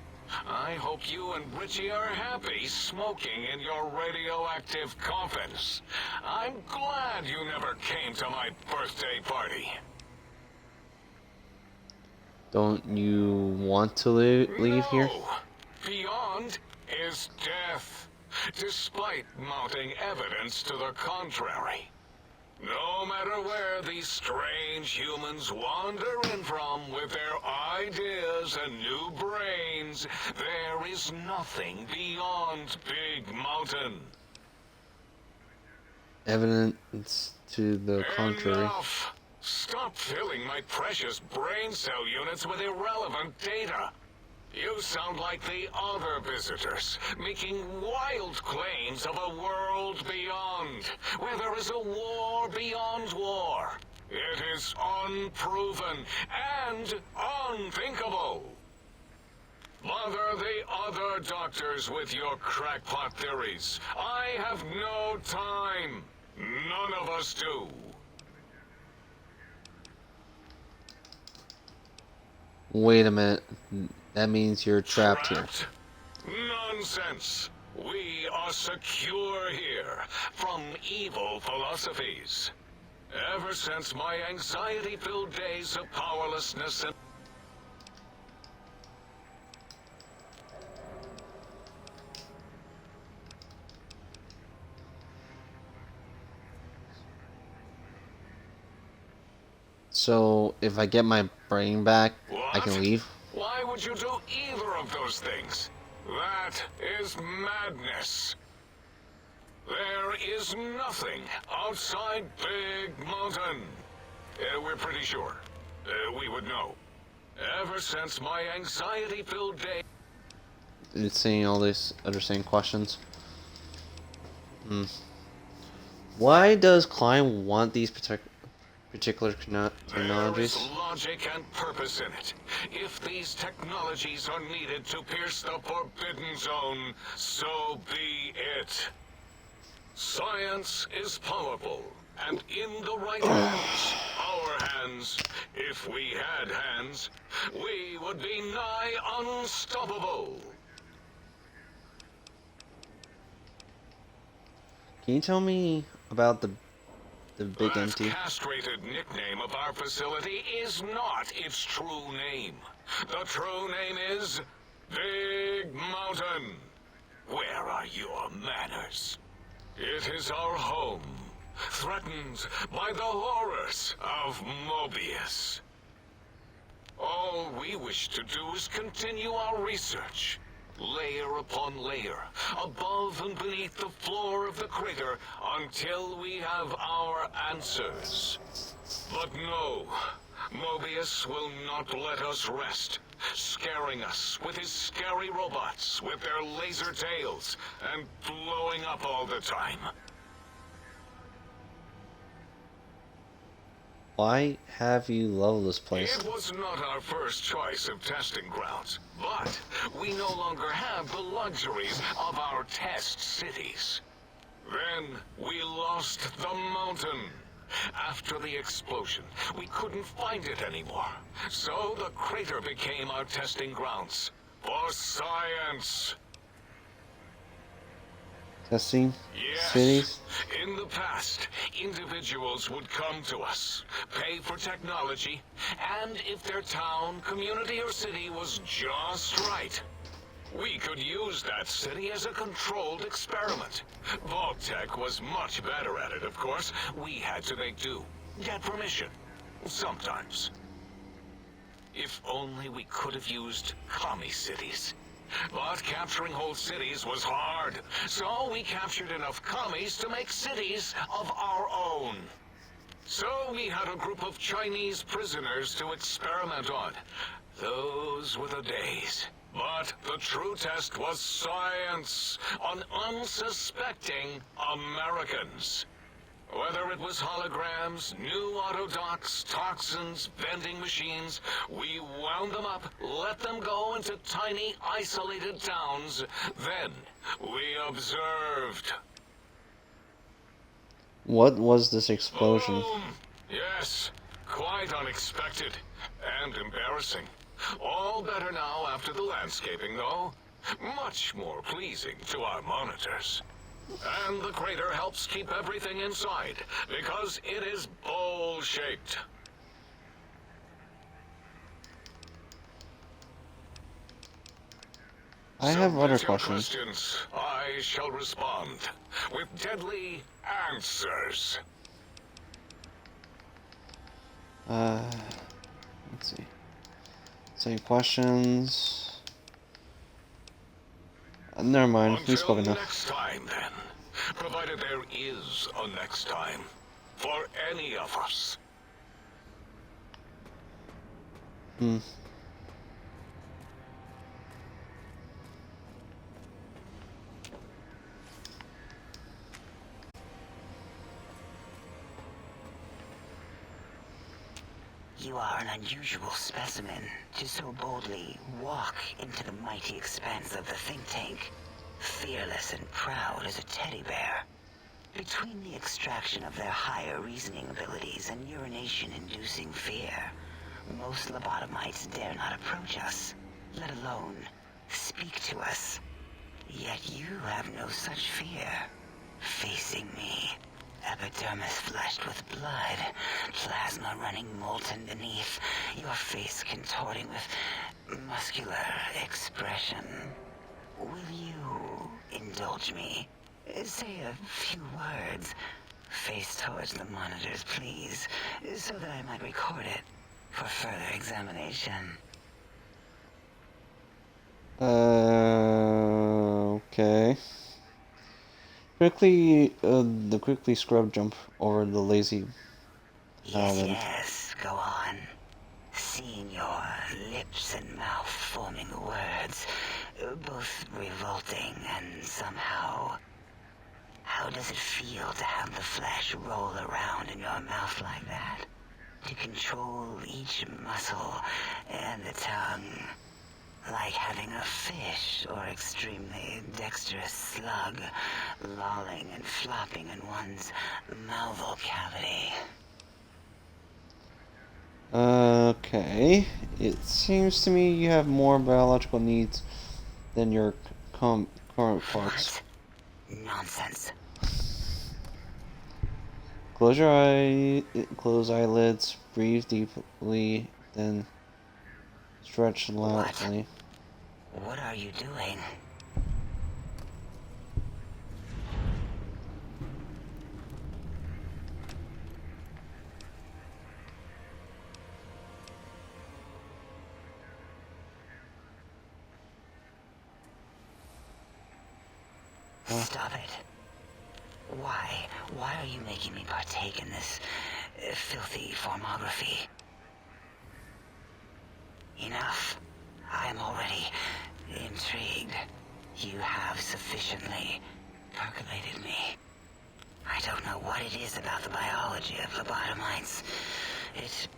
I hope you and Richie are happy smoking in your radioactive coffins. I'm glad you never came to my birthday party. Don't you want to leave here? No. Beyond is death, despite mounting evidence to the contrary. No matter where these strange humans wander in from with their ideas and new brains, there is nothing beyond Big Mountain. Evidence to the contrary. Enough! Stop filling my precious brain cell units with irrelevant data. You sound like the other visitors, making wild claims of a world beyond, where there is a war beyond war. It is unproven and unthinkable. Bother the other doctors with your crackpot theories. I have no time. None of us do. Wait a minute. That means you're trapped here. Nonsense. We are secure here from evil philosophies. Ever since my anxiety-filled days of powerlessness and So if I get my brain back, I can What? leave? Why would you do either of those things? That is madness. There is nothing outside Big Mountain. We're pretty sure. We would know. Ever since my anxiety-filled day... It's saying all these other same questions. Why does Klein want these particular There technologies? is logic and purpose in it. If these technologies are needed to pierce the Forbidden Zone, so be it. Science is powerful, and in the right hands, our hands, if we had hands, we would be nigh unstoppable. Can you tell me about the big That empty? castrated nickname of our facility is not its true name. The true name is Big Mountain. Where are your manners? It is our home, threatened by the horrors of Mobius. All we wish to do is continue our research, layer upon layer, above and beneath the floor of the crater, until we have our answers. But no, Mobius will not let us rest, scaring us with his scary robots with their laser tails and blowing up all the time. Why have you leveled this place? It was not our first choice of testing grounds, but we no longer have the luxuries of our test cities. Then we lost the mountain. After the explosion, we couldn't find it anymore. So the crater became our testing grounds for science. Testing Yes. cities? In the past, individuals would come to us, pay for technology, and if their town, community, or city was just right, we could use that city as a controlled experiment. Vault-Tec was much better at it, of course. We had to make do. Get permission. Sometimes. If only we could have used commie cities. But capturing whole cities was hard, so we captured enough commies to make cities of our own. So we had a group of Chinese prisoners to experiment on. Those were the days. But the true test was science on unsuspecting Americans. Whether it was holograms, new autodocs, toxins, vending machines, we wound them up, let them go into tiny, isolated towns. Then we observed. What was this explosion? Boom! Yes, quite unexpected and embarrassing. All better now after the landscaping, though. Much more pleasing to our monitors. And the crater helps keep everything inside, because it is bowl-shaped. I have other Submit your questions. I shall respond with deadly answers. Let's see. Say questions. Never mind, we spoke Until enough. next time, then. Provided there is a next time. For any of us. You are an unusual specimen to so boldly walk into the mighty expanse of the think tank, fearless and proud as a teddy bear. Between the extraction of their higher reasoning abilities and urination-inducing fear, most lobotomites dare not approach us, let alone speak to us. Yet you have no such fear. Facing me, epidermis flushed with blood, plasma running molten beneath, your face contorting with muscular expression. Will you indulge me? Say a few words. Face towards the monitors, please, so that I might record it for further examination. Okay. The quickly scrub jump over the lazy island. Yes, go on. Seeing your lips and mouth forming words, both revolting and somehow... How does it feel to have the flesh roll around in your mouth like that? To control each muscle and the tongue, like having a fish or extremely dexterous slug lolling and flopping in one's mouthal cavity. Okay. It seems to me you have more biological needs than your current parts. What? Nonsense. Close eyelids, breathe deeply, then stretch loudly. What are you doing? Stop it. Why? Why are you making me partake in this filthy formography? Enough. I am already intrigued. You have sufficiently percolated me. I don't know what it is about the biology of lobotomites. It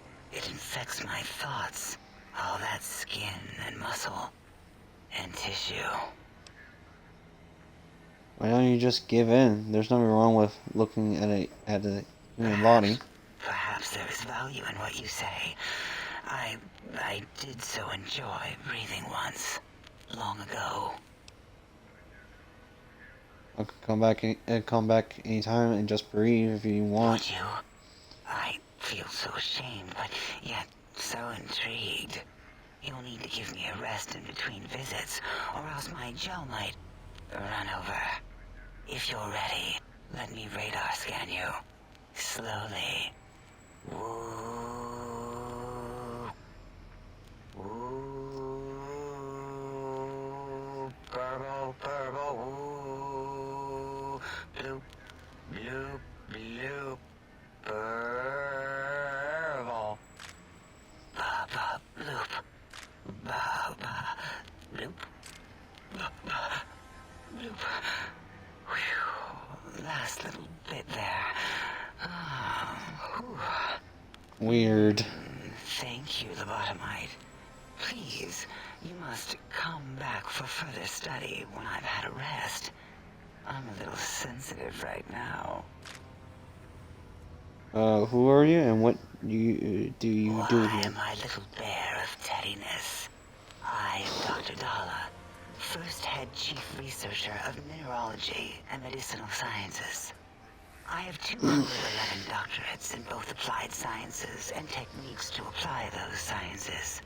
infects my thoughts. All that skin and muscle and tissue. Why don't you just give in? There's nothing wrong with looking at a human body. Perhaps there is value in what you say. I did so enjoy breathing once, long ago. I could come back anytime and just breathe if you want. Would you? I feel so ashamed, but yet so intrigued. You'll need to give me a rest in between visits, or else my gel might run over. If you're ready, let me radar scan you. Slowly. Woo. Woo. Purple, purple, woo. Bloop, bloop, bloop. Purple. Ba, ba, bloop. Ba, ba, bloop. Ba, ba, bloop. Whew. Last little bit there. Whew. Weird. Thank you, Lobotomite. Please, you must come back for further study when I've had a rest. I'm a little sensitive right now. Who are you and what do you do Why, here? my little bear of teddiness. I am Dr. Dala, first head chief researcher of mineralogy and medicinal sciences. I have 211 doctorates in both applied sciences and techniques to apply those sciences.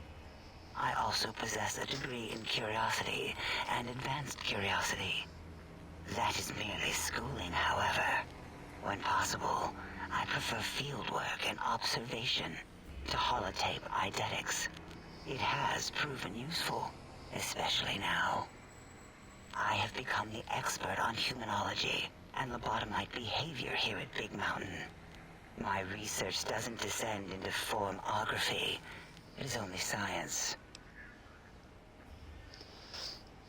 I also possess a degree in curiosity and advanced curiosity. That is merely schooling, however. When possible, I prefer fieldwork and observation to holotape eidetics. It has proven useful, especially now. I have become the expert on humanology and lobotomite behavior here at Big Mountain. My research doesn't descend into formography. It is only science.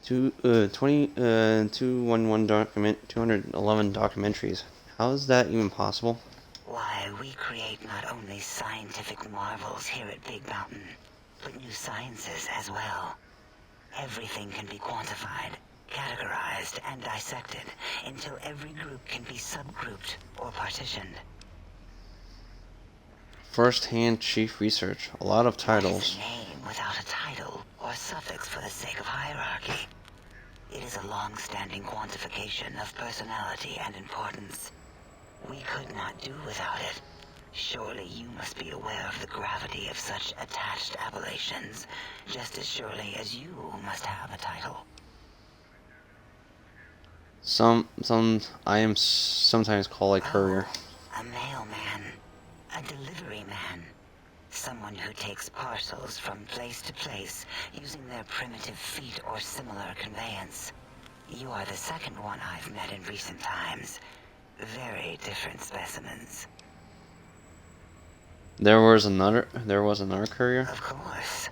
211 document, 211 documentaries. How is that even possible? Why, we create not only scientific marvels here at Big Mountain, but new sciences as well. Everything can be quantified, categorized, and dissected until every group can be subgrouped or partitioned. First-hand chief research. A lot of What is titles. a name without a title or suffix for the sake of hierarchy? It is a long-standing quantification of personality and importance. We could not do without it. Surely you must be aware of the gravity of such attached appellations, just as surely as you must have a title. I am sometimes called a courier. A mailman. A delivery man. Someone who takes parcels from place to place using their primitive feet or similar conveyance. You are the second one I've met in recent times. Very different specimens. There was another courier. Of course.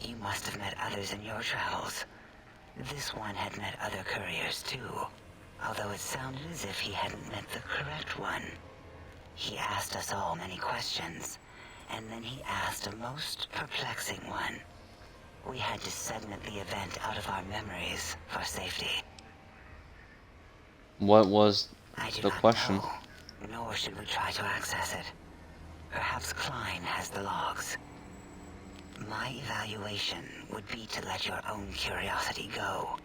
You must have met others in your travels. This one had met other couriers too, although it sounded as if he hadn't met the correct one. He asked us all many questions, and then he asked a most perplexing one. We had to segment the event out of our memories for safety. What was I do the not question? know, nor should we try to access it. Perhaps Klein has the logs. My evaluation would be to let your own curiosity go.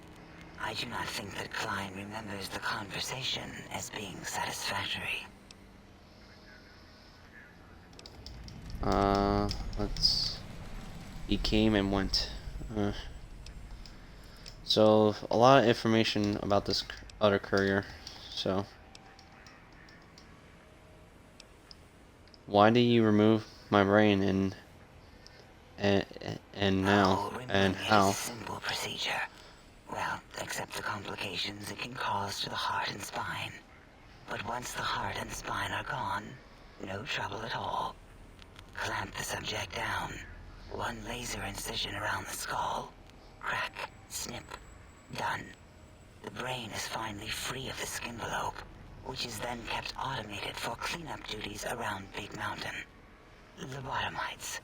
I do not think that Klein remembers the conversation as being satisfactory. He came and went. So, a lot of information about this other courier. So, why did you remove my brain and now Oh, and removing it is how? a simple procedure. Well, except the complications it can cause to the heart and spine. But once the heart and spine are gone, no trouble at all. Clamp the subject down. One laser incision around the skull. Crack, snip, done. The brain is finally free of the skin envelope, which is then kept automated for cleanup duties around Big Mountain. Lobotomites.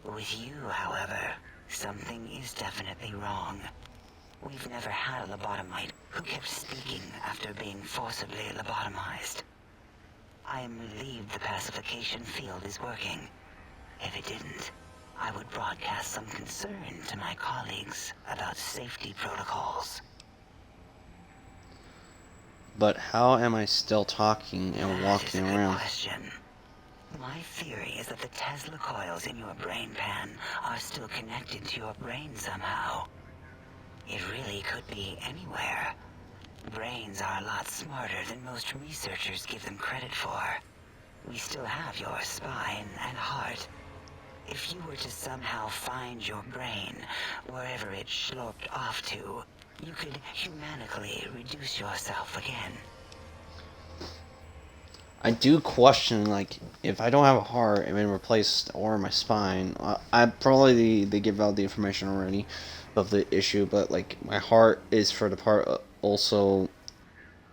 With you, however, something is definitely wrong. We've never had a lobotomite who kept speaking after being forcibly lobotomized. I am relieved the pacification field is working. If it didn't, I would broadcast some concern to my colleagues about safety protocols. But how am I still talking and That is a walking good around? question. My theory is that the Tesla coils in your brain pan are still connected to your brain somehow. It really could be anywhere. Brains are a lot smarter than most researchers give them credit for. We still have your spine and heart. If you were to somehow find your brain, wherever it sloped off to, you could humanically reduce yourself again. I do question, like, if I don't have a heart and been replaced or my spine, I probably they give out the information already of the issue, but like my heart is for the part also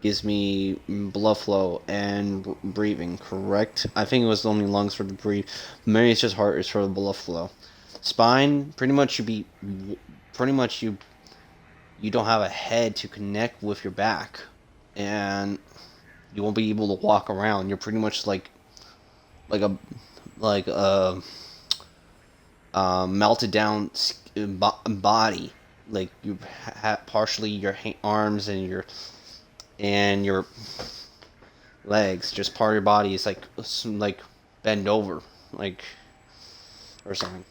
gives me blood flow and breathing, correct? I think it was only lungs for the breathe. Maybe it's just heart is for the blood flow. Spine, pretty much you don't have a head to connect with your back, and you won't be able to walk around. You're pretty much like a like a melted down body. Like you have partially your arms and your legs, just part of your body is like bend over, like or something.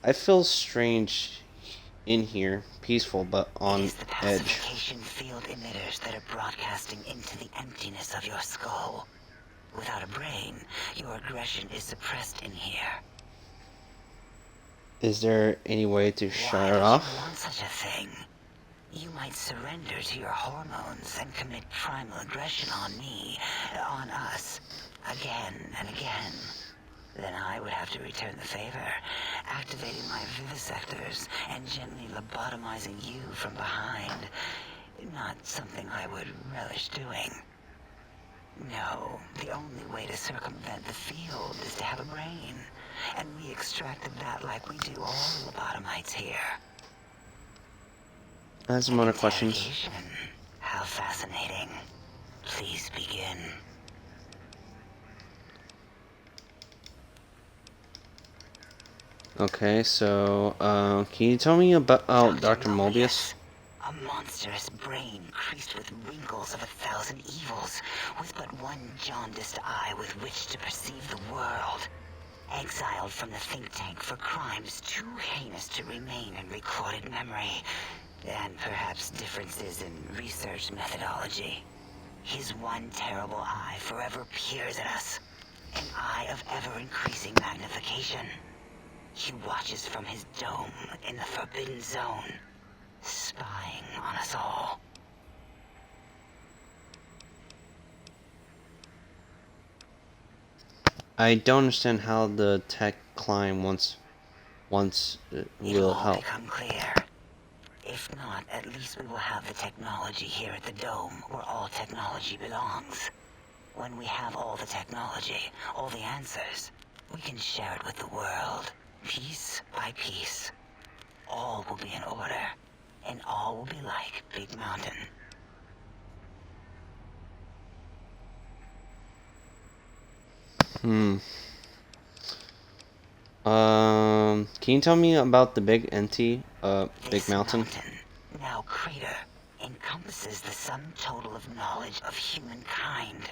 I feel strange in here, peaceful but It on is the edge. pacification field emitters that are broadcasting into the emptiness of your skull. Without a brain, your aggression is suppressed in here. Is there any way to Why shut do it you off? want such a thing? You might surrender to your hormones and commit primal aggression on me, on us, again and again. Then I would have to return the favor, activating my vivisectors and gently lobotomizing you from behind. Not something I would relish doing. No, the only way to circumvent the field is to have a brain. And we extracted that like we do all lobotomites here. I have some other questions. Interrogation. How fascinating. Please begin. Okay, so can you tell me about Dr. Mobius? A monstrous brain creased with wrinkles of 1,000 evils, with but one jaundiced eye with which to perceive the world. Exiled from the think tank for crimes too heinous to remain in recorded memory, and perhaps differences in research methodology. His one terrible eye forever peers at us, an eye of ever-increasing magnification. He watches from his dome in the Forbidden Zone, spying on us all. I don't understand how the tech climb once It'll will all help. become clear. If not, at least we will have the technology here at the Dome, where all technology belongs. When we have all the technology, all the answers, we can share it with the world, piece by piece. All will be in order, and all will be like Big Mountain. Can you tell me about the big NT, Big This Mountain? now crater, encompasses the sum total of knowledge of humankind.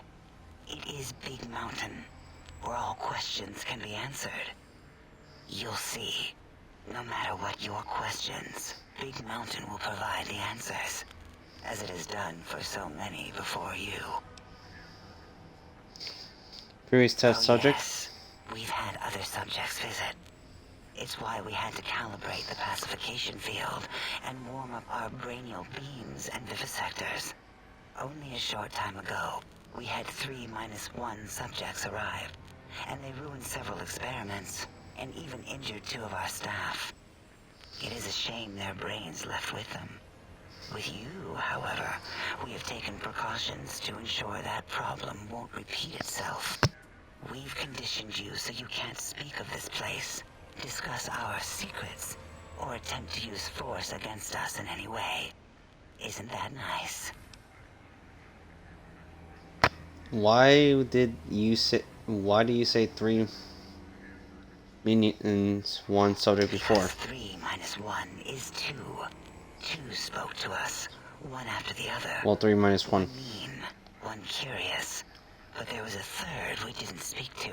It is Big Mountain, where all questions can be answered. You'll see, no matter what your questions, Big Mountain will provide the answers, as it has done for so many before you. Previous test subject? Yes, we've had other subjects visit. It's why we had to calibrate the pacification field and warm up our brainial beams and vivisectors. Only a short time ago, we had 3-1 subjects arrive, and they ruined several experiments, and even injured 2 of our staff. It is a shame their brains left with them. With you, however, we have taken precautions to ensure that problem won't repeat itself. We've conditioned you so you can't speak of this place, discuss our secrets, or attempt to use force against us in any way. Isn't that nice? Why do you say 3 minions, 1 subject before? Because 3 minus 1 is 2. 2 spoke to us, one after the other. Well, 3 minus 1. One mean, one curious. But there was a third we didn't speak to.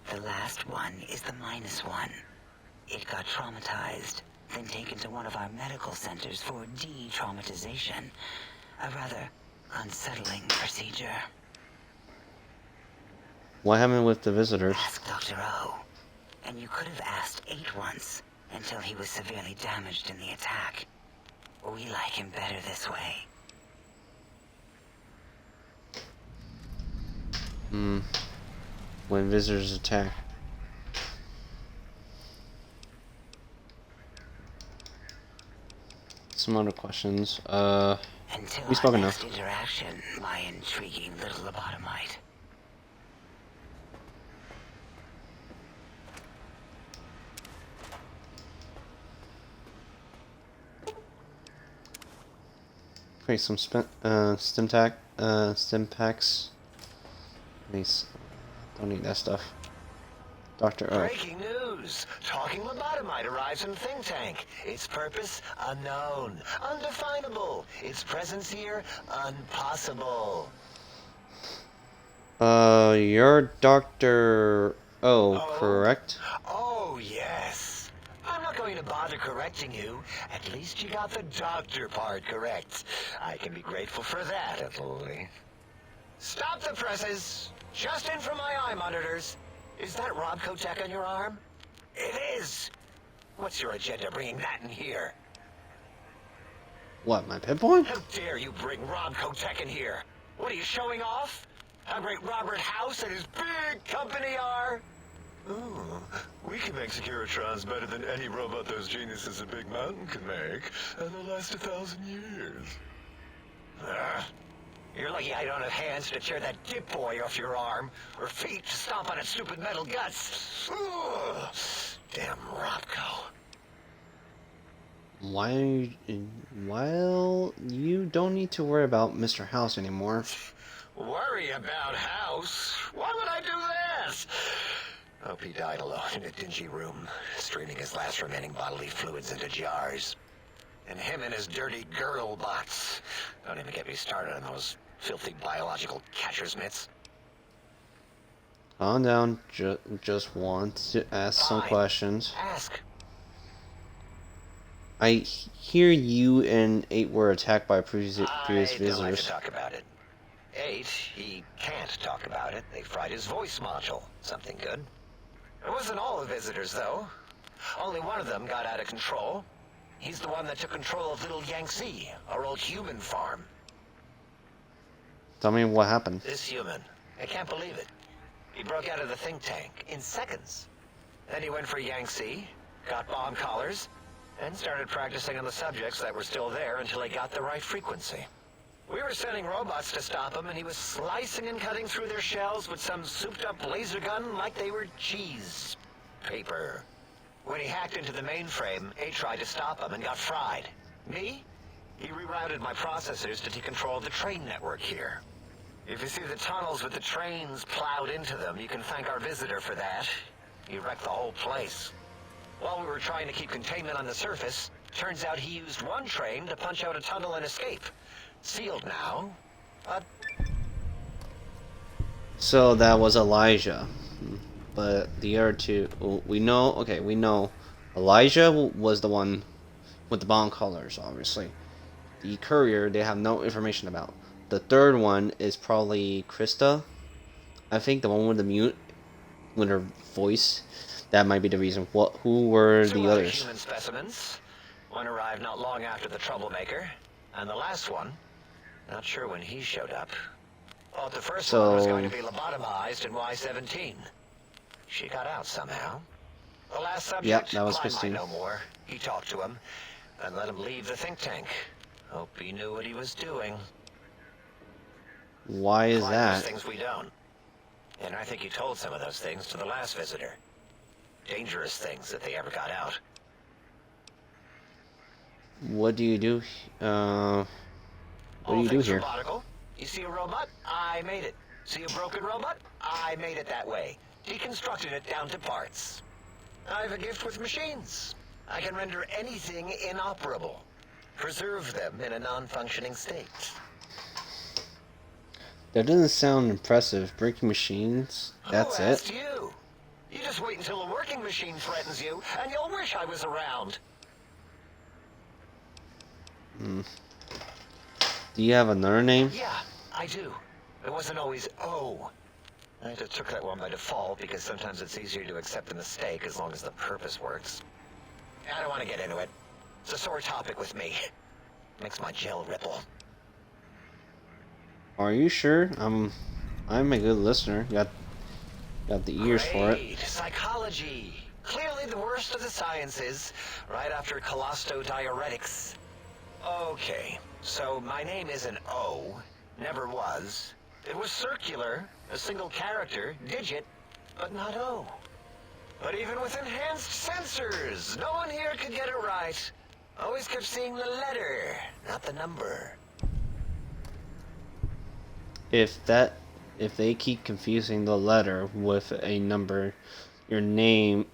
The last one is the minus 1. It got traumatized, then taken to one of our medical centers for de-traumatization. A rather unsettling procedure. What happened with the visitors? Ask Dr. O. And you could have asked 8 once, until he was severely damaged in the attack. We like him better this way. When visitors attack. Some other questions. Until we spoke our enough. next interaction, my intriguing little lobotomite. Create some stim packs. Nice. Don't need that stuff. Dr. O. Breaking news! Talking lobotomite arrives in Think Tank. Its purpose, unknown. Undefinable. Its presence here, impossible. You're Dr. O, correct? Oh, yes. I'm not going to bother correcting you. At least you got the doctor part correct. I can be grateful for that, at least. Stop the presses! Just in from my eye monitors. Is that Rob Kotek on your arm? It is! What's your agenda bringing that in here? What, my pit boy? How dare you bring Rob Kotek in here? What are you showing off? How great Robert House and his big company are? Ooh, we can make Securitrons better than any robot those geniuses at Big Mountain can make, and they'll last 1,000 years. You're lucky I don't have hands to tear that dip boy off your arm, or feet to stomp on its stupid metal guts. Ugh. Damn Robco. Why? Well, you don't need to worry about Mr. House anymore. Worry about House? Why would I do this? Hope he died alone in a dingy room, streaming his last remaining bodily fluids into jars. And him and his dirty girl bots. Don't even get me started on those filthy biological catcher's mitts. Calm down. Just want to ask some Fine. questions. Ask. I hear you and 8 were attacked by previous I don't like to visitors. talk about it. 8, he can't talk about it. They fried his voice module. Something good. It wasn't all the visitors, though. Only one of them got out of control. He's the one that took control of Little Yangtze, our old human farm. Tell me what happened. This human, I can't believe it. He broke out of the think tank in seconds. Then he went for Yangtze, got bomb collars, and started practicing on the subjects that were still there until he got the right frequency. We were sending robots to stop him, and he was slicing and cutting through their shells with some souped-up laser gun like they were cheese paper. When he hacked into the mainframe, A tried to stop him and got fried. Me? He rerouted my processors to take control of the train network here. If you see the tunnels with the trains plowed into them, you can thank our visitor for that. He wrecked the whole place. While we were trying to keep containment on the surface, turns out he used one train to punch out a tunnel and escape. Sealed now, but... So that was Elijah. But the other 2, we know Elijah was the one with the bomb colors, obviously. The courier, they have no information about. The third one is probably Krista. I think the one with the mute, with her voice. That might be the reason. Who were 2 the other others? human specimens. One arrived not long after the troublemaker. And the last one, not sure when he showed up. Thought the first one was going to be lobotomized in Y-17. She got out somehow. The last subject, Yep, that was Klein Christine. might know more. He talked to him, and let him leave the think tank. Hope he knew what he was doing. Why is Klein knows that? things we don't. And I think you told some of those things to the last visitor. Dangerous things if they ever got out. What do you do? What do you do here? Robotical. You see a robot? I made it. See a broken robot? I made it that way. Deconstructed it down to parts. I have a gift with machines. I can render anything inoperable. Preserve them in a non-functioning state. That doesn't sound impressive. Breaking machines? That's Who it? asked you? You just wait until a working machine threatens you, and you'll wish I was around. Do you have another name? Yeah, I do. It wasn't always O. I just took that one by default because sometimes it's easier to accept the mistake as long as the purpose works. I don't want to get into it. It's a sore topic with me. Makes my gel ripple. Are you sure? I'm a good listener. Got the ears for it. Great. Psychology. Clearly the worst of the sciences, right after cholestodiuretics. Okay, so my name isn't O. Never was. It was circular, a single character, digit, but not O. But even with enhanced sensors, no one here could get it right. Always kept seeing the letter, not the number. If they keep confusing the letter with a number, your name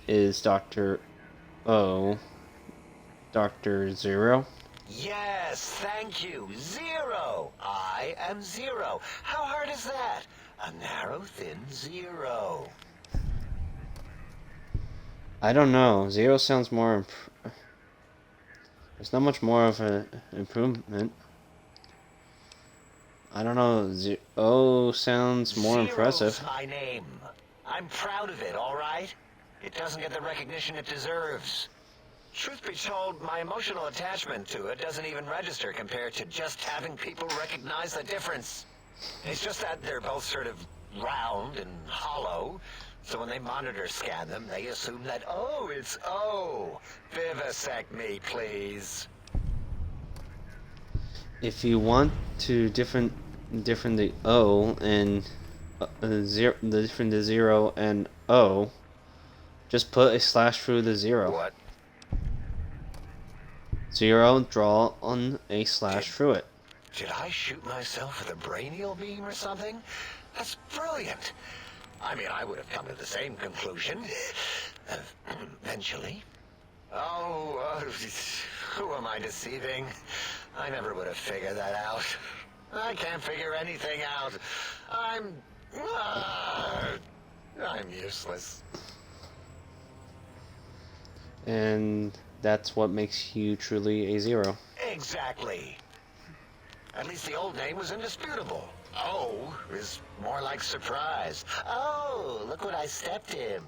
is Dr. O. Dr. Zero? Yes, thank you. Zero. I am Zero. How hard is that? A narrow, thin zero. I don't know. Zero sounds more. There's not much more of an improvement. I don't know. O sounds more Zero's impressive. my name. I'm proud of it, all right? It doesn't get the recognition it deserves. Truth be told, my emotional attachment to it doesn't even register compared to just having people recognize the difference. It's just that they're both sort of round and hollow, so when they monitor scan them, they assume that, oh, it's O. Vivisect me, please. If you want to different the O and the zero and O, just put a slash through the zero. What? Zero, draw on a slash through it. Did I shoot myself with a brainial beam or something? That's brilliant. I mean, I would have come to the same conclusion. Eventually. Oh, who am I deceiving? I never would have figured that out. I can't figure anything out. I'm useless. And that's what makes you truly a zero. Exactly. At least the old name was indisputable. O is more like surprise. Oh, look what I stepped in.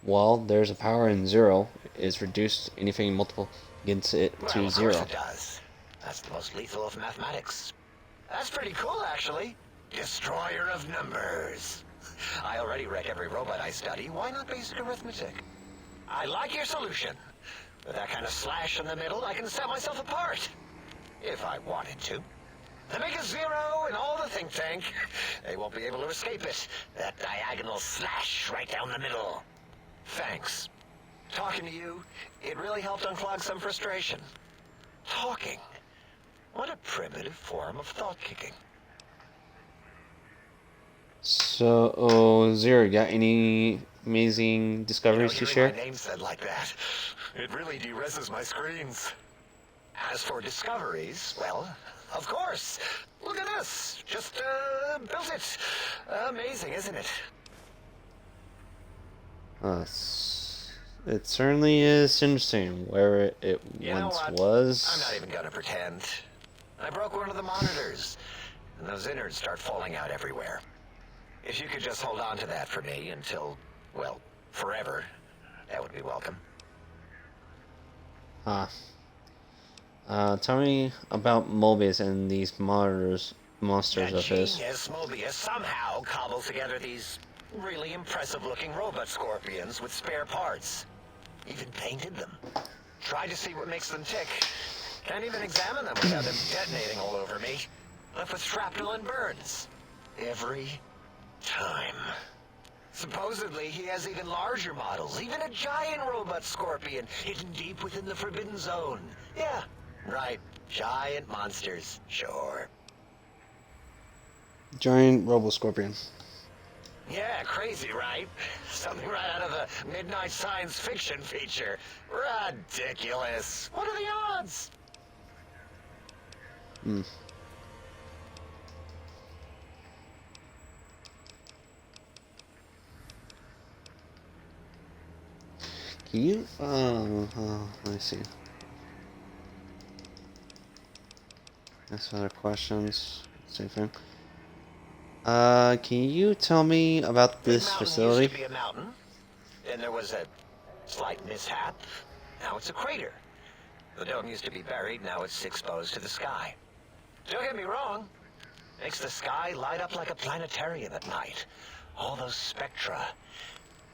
Well, there's a power in zero. Is reduced anything multiple against it to Of zero. course it does. That's the most lethal of mathematics. That's pretty cool, actually. Destroyer of numbers. I already wreck every robot I study. Why not basic arithmetic? I like your solution. With that kind of slash in the middle, I can set myself apart. If I wanted to. Then make a zero in all the think tank. They won't be able to escape it. That diagonal slash right down the middle. Thanks. Talking to you, it really helped unclog some frustration. Talking. What a primitive form of thought kicking. So, Zero, got any amazing discoveries to share? My name said like that. It really de-reses my screens. As for discoveries, well, of course. Look at this. Just, built it. Amazing, isn't it? It certainly is interesting where it You know once what? was. I'm not even gonna pretend. I broke one of the monitors, and those innards start falling out everywhere. If you could just hold on to that for me until, well, forever, that would be welcome. Tell me about Mobius and these monsters That of his. genius Mobius somehow cobbled together these really impressive-looking robot scorpions with spare parts. Even painted them. Tried to see what makes them tick. Can't even examine them without them detonating all over me. Left with shrapnel and burns. Every time. Supposedly, he has even larger models, even a giant robot scorpion hidden deep within the Forbidden Zone. Yeah, right. Giant monsters, sure. Giant Robo-Scorpion. Yeah, crazy, right? Something right out of a midnight science fiction feature. Ridiculous. What are the odds? Hmm. Can you, let me see. That's other questions. Same thing. Can you tell me about Big this Mountain facility? used to be a mountain. Then there was a slight mishap. Now it's a crater. The dome used to be buried, now it's exposed to the sky. Don't get me wrong. Makes the sky light up like a planetarium at night. All those spectra.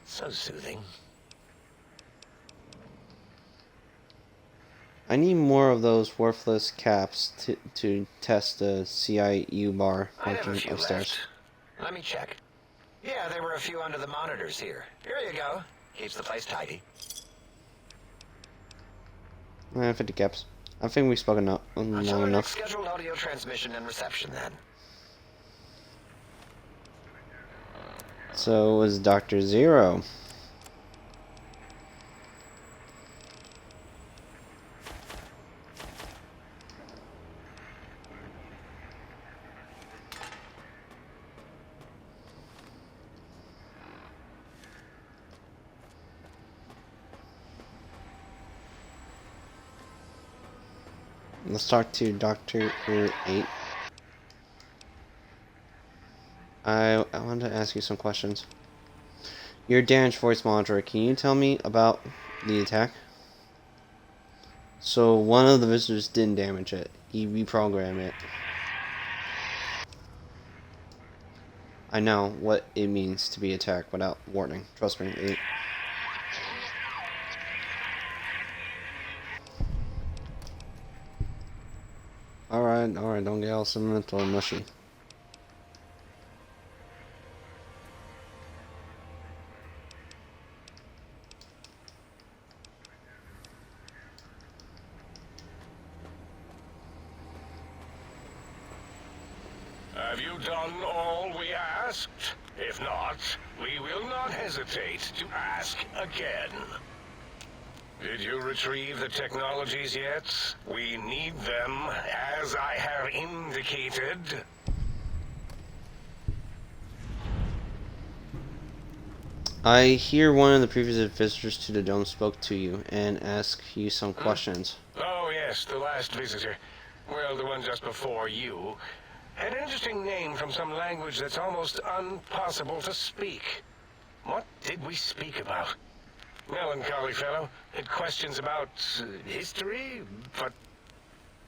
So soothing. I need more of those worthless caps to test the CIU bar I have a function few upstairs. left. Let me check. Yeah, there were a few under the monitors here. Here you go. Keeps the place tidy. 50 caps. I think we've spoken up Until long our enough. next scheduled audio transmission and reception then. So it was Dr. Zero. Let's talk to Dr. 8. I want to ask you some questions. Your damaged voice monitor, can you tell me about the attack? So one of the visitors didn't damage it. He reprogrammed it. I know what it means to be attacked without warning. Trust me. Alright, don't get all sentimental and mushy. Have you done all we asked? If not, we will not hesitate to ask again. Did you retrieve the technologies yet? We need them, as I have indicated. I hear one of the previous visitors to the dome spoke to you and asked you some questions. Oh yes, the last visitor. Well, the one just before you. Had an interesting name from some language that's almost impossible to speak. What did we speak about? Melancholy fellow. Had questions about history, but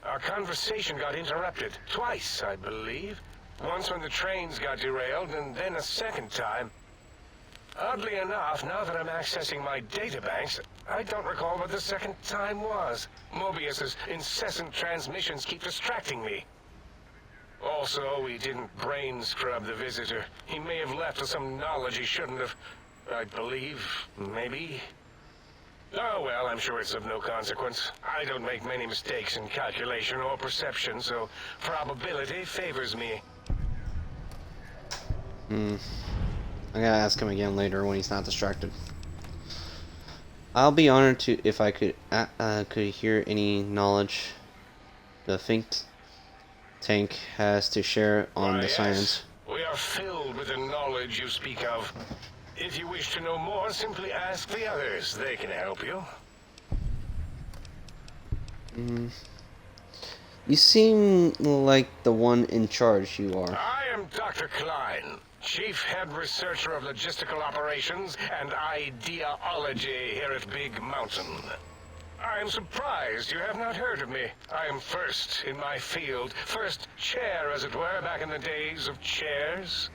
our conversation got interrupted twice, I believe. Once when the trains got derailed, and then a second time. Oddly enough, now that I'm accessing my databanks, I don't recall what the second time was. Mobius's incessant transmissions keep distracting me. Also, we didn't brain scrub the visitor. He may have left us some knowledge he shouldn't have. I believe, maybe. Oh well, I'm sure it's of no consequence. I don't make many mistakes in calculation or perception, so probability favors me. I gotta ask him again later when he's not distracted. I'll be honored to if I could hear any knowledge the think tank has to share on Why, the yes. science. We are filled with the knowledge you speak of. If you wish to know more, simply ask the others. They can help you. You seem like the one in charge you are. I am Dr. Klein, Chief Head Researcher of Logistical Operations and Ideology here at Big Mountain. I am surprised you have not heard of me. I am first in my field, first chair, as it were, back in the days of chairs.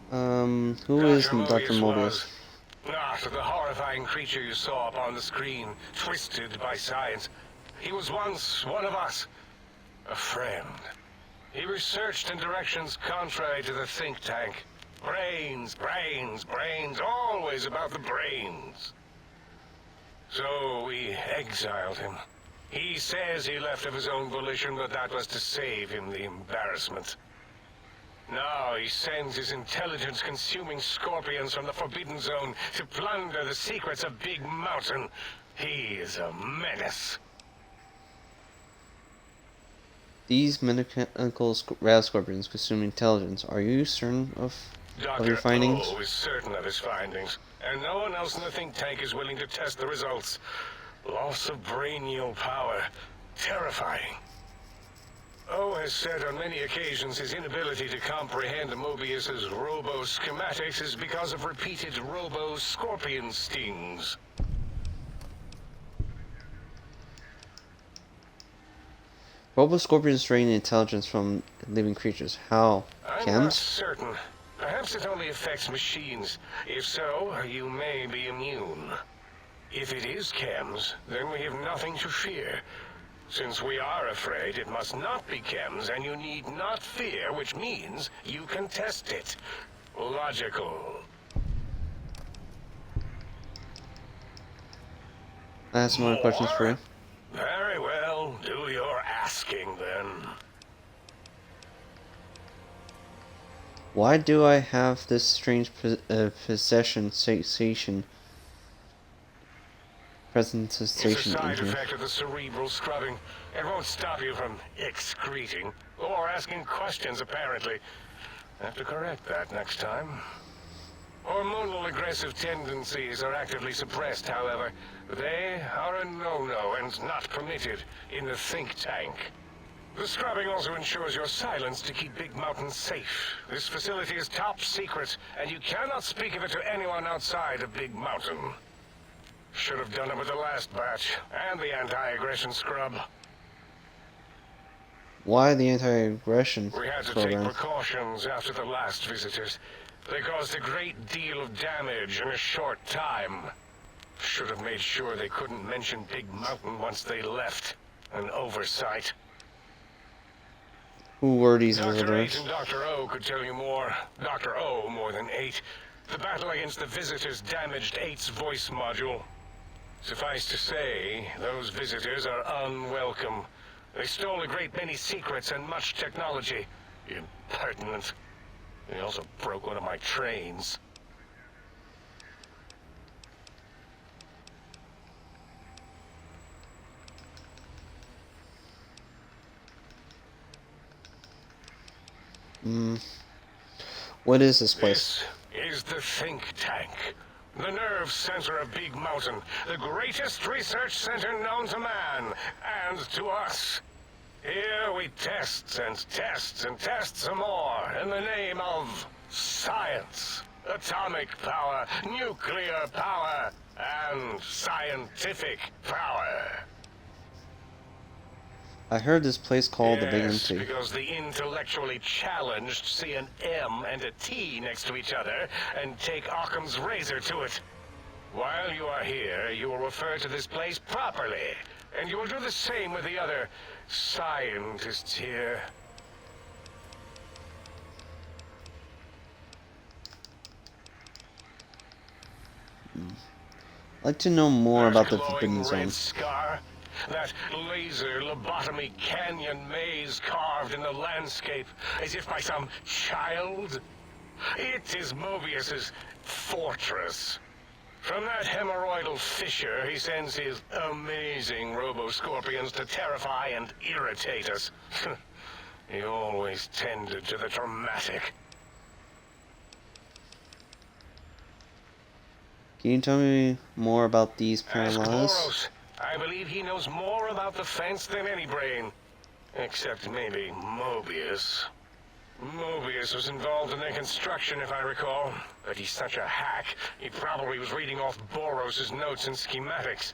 Who is Dr. Mobius? Was not the horrifying creature you saw upon the screen, twisted by science. He was once one of us, a friend. He researched in directions contrary to the think tank. Brains, brains, brains, always about the brains. So we exiled him. He says he left of his own volition, but that was to save him the embarrassment. Now he sends his intelligence-consuming scorpions from the Forbidden Zone to plunder the secrets of Big Mountain. He is a menace. These mechanical rattle scorpions consume intelligence. Are you certain of your findings? Dr. O is certain of his findings, and no one else in the think tank is willing to test the results. Loss of brainial power. Terrifying. O has said on many occasions his inability to comprehend Mobius's robo-schematics is because of repeated robo-scorpion stings. Robo-scorpions drain intelligence from living creatures. How? I'm not Chems? certain. Perhaps it only affects machines. If so, you may be immune. If it is chems, then we have nothing to fear. Since we are afraid, it must not be chems, and you need not fear, which means you can test it. Logical. I have some more questions for you. Very well. Do your asking, then. Why do I have this strange possession sensation? It's a Presentation in side here. effect of the cerebral scrubbing. It won't stop you from excreting or asking questions, apparently. Have to correct that next time. Hormonal aggressive tendencies are actively suppressed, however. They are a no-no and not permitted in the think tank. The scrubbing also ensures your silence to keep Big Mountain safe. This facility is top secret, and you cannot speak of it to anyone outside of Big Mountain. Should have done it with the last batch, and the anti-aggression scrub. Why the anti-aggression We had to program? take precautions after the last visitors. They caused a great deal of damage in a short time. Should have made sure they couldn't mention Big Mountain once they left. An oversight. Who were these Dr. 8 visitors? and Dr. O could tell you more. Dr. O more than 8. The battle against the visitors damaged 8's voice module. Suffice to say, those visitors are unwelcome. They stole a great many secrets and much technology. Impertinent. They also broke one of my trains. What is this place? This is the think tank. The nerve center of Big Mountain. The greatest research center known to man, and to us. Here we test and test and test some more in the name of science. Atomic power, nuclear power, and scientific power. I heard this place called the Big Yes, Empty. because the intellectually challenged see an M and a T next to each other and take Occam's razor to it. While you are here, you will refer to this place properly, and you will do the same with the other scientists here. I'd like to know more about the Glowing Forbidden red Zone. scar, that laser lobotomy canyon maze carved in the landscape as if by some child. It is Mobius's fortress. From that hemorrhoidal fissure, he sends his amazing robo-scorpions to terrify and irritate us. He always tended to the dramatic. Can you tell me more about these Ask paralyzed? Boros. I believe he knows more about the fence than any brain. Except maybe Mobius. Mobius was involved in their construction, if I recall. But he's such a hack, he probably was reading off Boros' notes and schematics.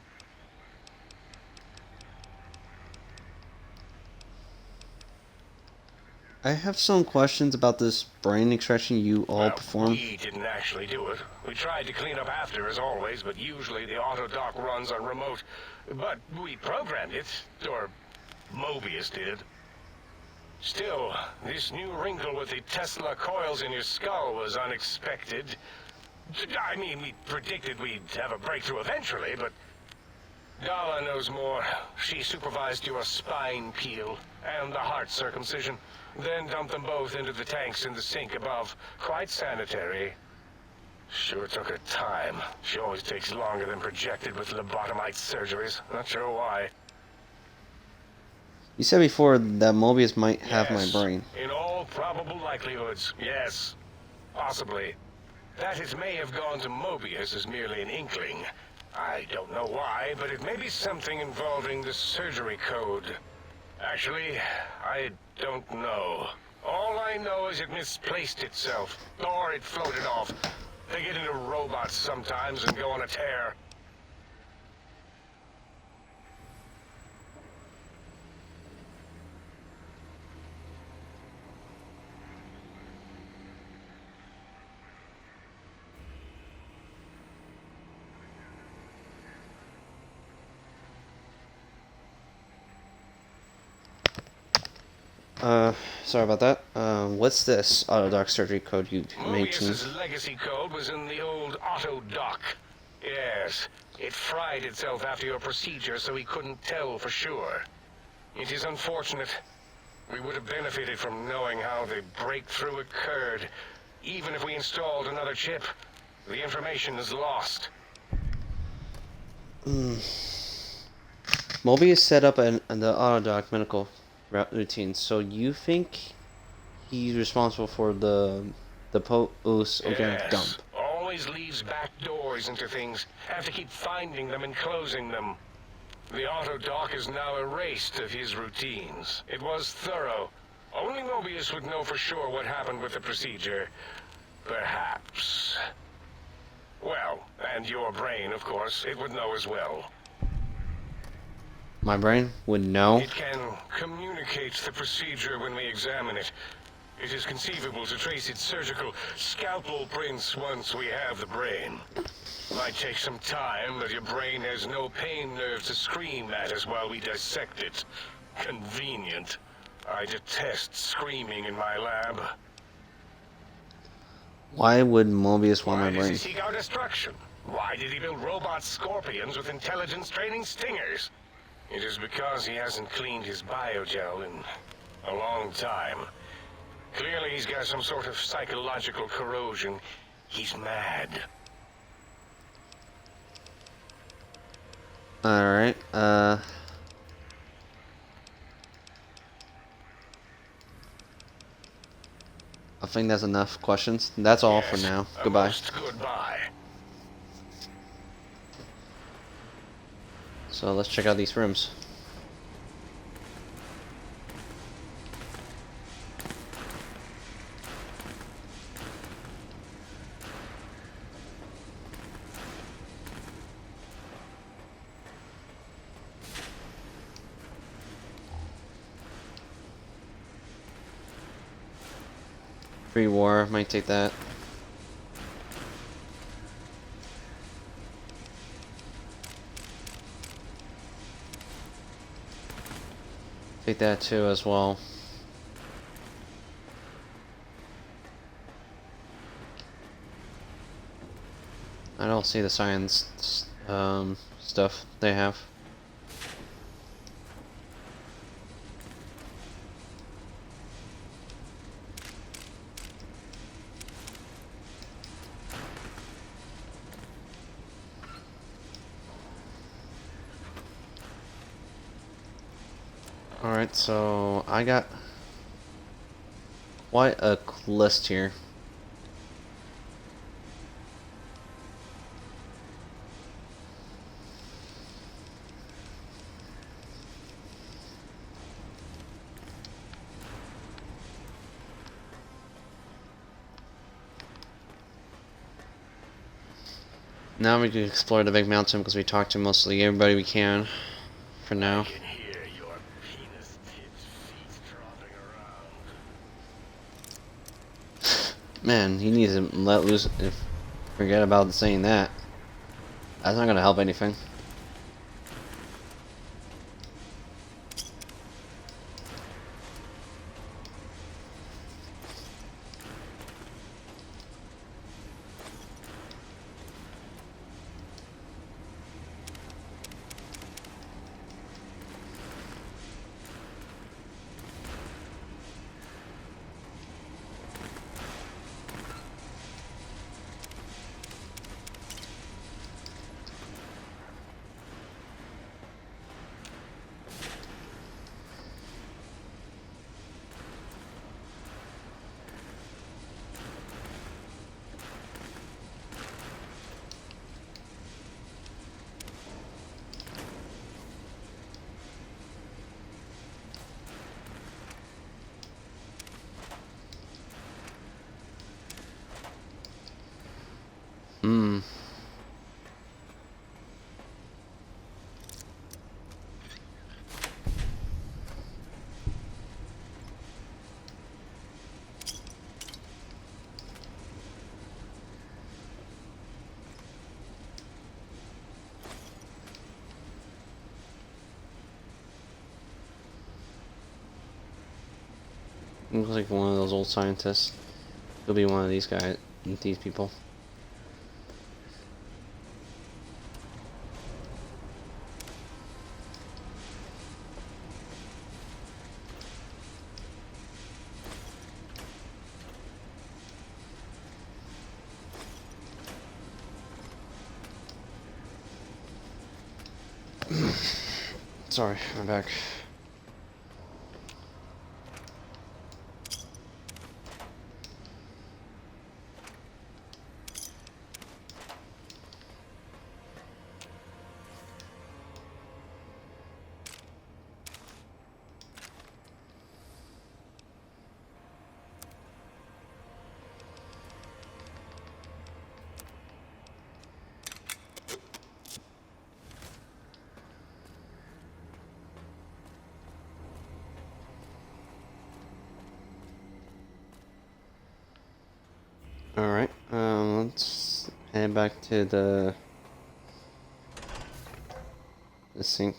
I have some questions about this brain extraction you all Well, performed. we didn't actually do it. We tried to clean up after, as always, but usually the auto-dock runs on remote. But we programmed it, or Mobius did. Still, this new wrinkle with the Tesla coils in your skull was unexpected. I mean, we predicted we'd have a breakthrough eventually, but Dala knows more. She supervised your spine peel and the heart circumcision, then dumped them both into the tanks in the sink above. Quite sanitary. Sure took her time. She always takes longer than projected with lobotomite surgeries. Not sure why. You said before that Mobius might have my Yes, brain. in all probable likelihoods, yes. Possibly. That it may have gone to Mobius is merely an inkling. I don't know why, but it may be something involving the surgery code. Actually, I don't know. All I know is it misplaced itself, or it floated off. They get into robots sometimes and go on a tear. Sorry about that. What's this Autodoc surgery code you mentioned? Mobius's legacy code was in the old auto dock. Yes, it fried itself after your procedure, so he couldn't tell for sure. It is unfortunate. We would have benefited from knowing how the breakthrough occurred. Even if we installed another chip, the information is lost. Mobius set up the Autodoc medical routine, so you think he's responsible for the post-organic dump? Always leaves back doors into things. Have to keep finding them and closing them. The auto dock is now erased of his routines. It was thorough. Only Mobius would know for sure what happened with the procedure. Perhaps. Well, and your brain, of course, it would know as well. My brain would know. It can communicate the procedure when we examine it. It is conceivable to trace its surgical scalpel prints once we have the brain. Might take some time, but your brain has no pain nerves to scream at us while we dissect it. Convenient. I detest screaming in my lab. Why would Mobius want Why my does brain? he seek our destruction? Why did he build robot scorpions with intelligence training stingers? It is because he hasn't cleaned his biogel in a long time. Clearly he's got some sort of psychological corrosion. He's mad. Alright, I think that's enough questions. That's all for Yes, now. a Goodbye. most goodbye. So let's check out these rooms. Free war, might take that. Take that too as well. I don't see the science stuff they have. Alright, so I got quite a list here. Now we can explore the big mountain because we talked to mostly everybody we can for now. I can hear your penis-tipped feet trotting around. Man, he needs to let loose. Forget about saying that. That's not gonna help anything. Looks like one of those old scientists. He'll be one of these guys, these people. Sorry, I'm back. Alright, let's head back to the sink.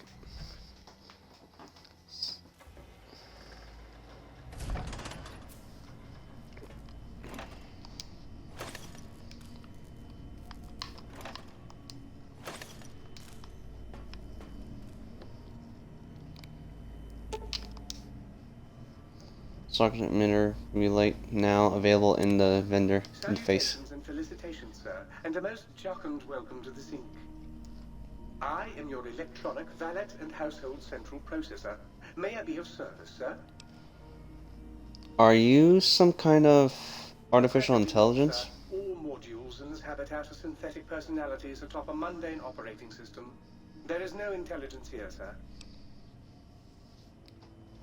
Socket emitter relay now available in the vendor interface. Salutations and felicitations, sir, and a most jocund welcome to the sink. I am your electronic valet and household central processor. May I be of service, sir? Are you some kind of artificial intelligence? Sir, all modules in this habitat are synthetic personalities atop a mundane operating system. There is no intelligence here, sir.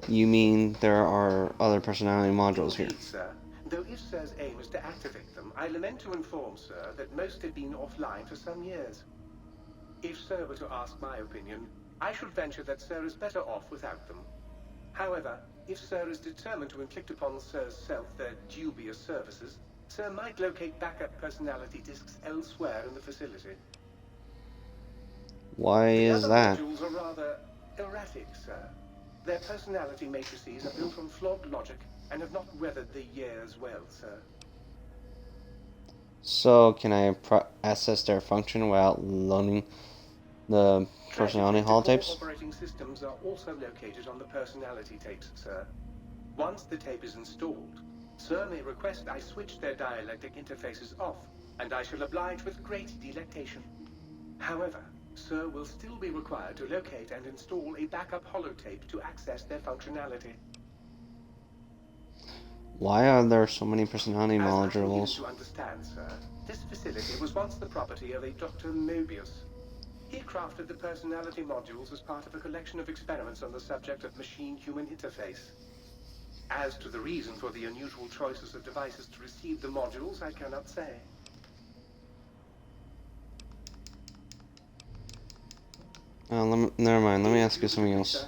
You mean there are other personality modules here? Indeed, sir. Though if Sir's aim is to activate them, I lament to inform Sir that most have been offline for some years. If Sir were to ask my opinion, I should venture that Sir is better off without them. However, if Sir is determined to inflict upon Sir's self their dubious services, Sir might locate backup personality disks elsewhere in the facility. Why is The that? other modules are rather erratic, Sir. Their personality matrices are built on flawed logic and have not weathered the years well, sir. So, can I access their function without loading the personality holotapes? Operating systems are also located on the personality tapes, sir. Once the tape is installed, Sir may request I switch their dialectic interfaces off, and I shall oblige with great delectation. However, Sir will still be required to locate and install a backup holotape to access their functionality. Why are there so many personality As I shall modules? give you to understand, sir, this facility was once the property of a Dr. Mobius. He crafted the personality modules as part of a collection of experiments on the subject of machine-human interface. As to the reason for the unusual choices of devices to receive the modules, I cannot say. Never mind, let me ask you something else.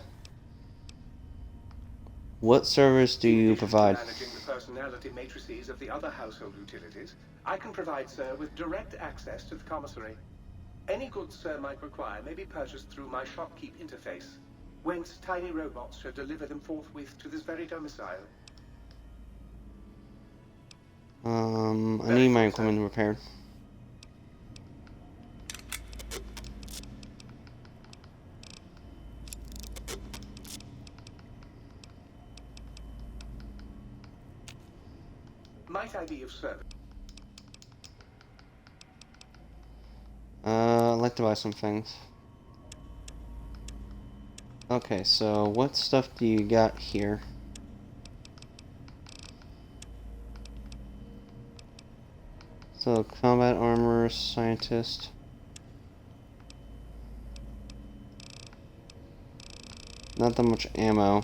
What service do you provide? Managing the personality matrices of the other household utilities, I can provide Sir with direct access to the commissary. Any goods Sir might require may be purchased through my shopkeep interface, whence tiny robots shall deliver them forthwith to this very domicile. I need my equipment repaired. Might I be of service? I'd like to buy some things. Okay, so what stuff do you got here? So, combat armor, scientist. Not that much ammo.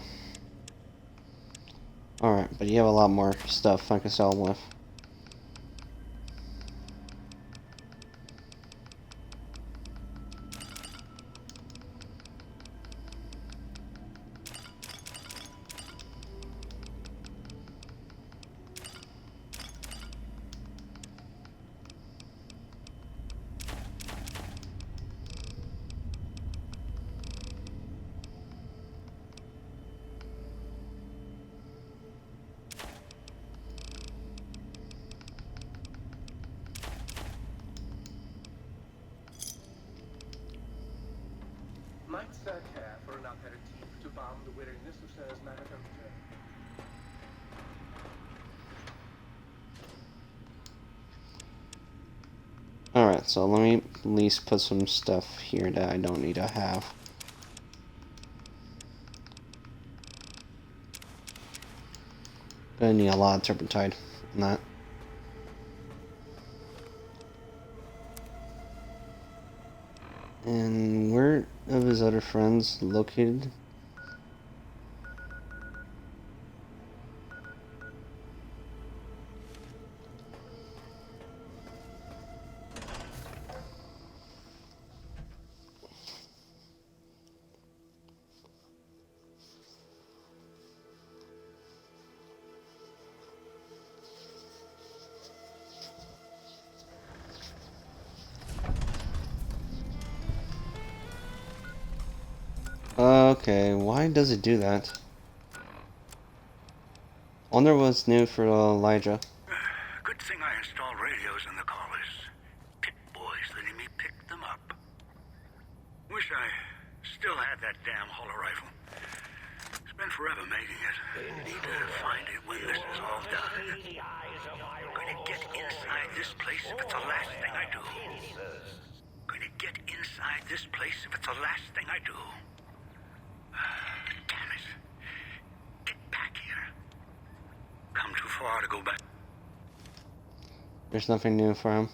Alright, but you have a lot more stuff I can sell them with. Might Sir care for an aperitif to balm the weariness of Sir's marathon journey? Alright, so let me at least put some stuff here that I don't need to have. Gonna need a lot of turpentine on that. And where are his other friends located? Okay, why does it do that? Wonder what's new for Elijah. Good thing I installed radios in the collars. Pit boys letting me pick them up. Wish I still had that damn holo rifle. It's been forever making it. Need to find it when this is all done. Gonna get inside this place if it's the last thing I do. Gonna get inside this place if it's the last thing I do. Damn it. Get back here. Come too far to go back. There's nothing new for him.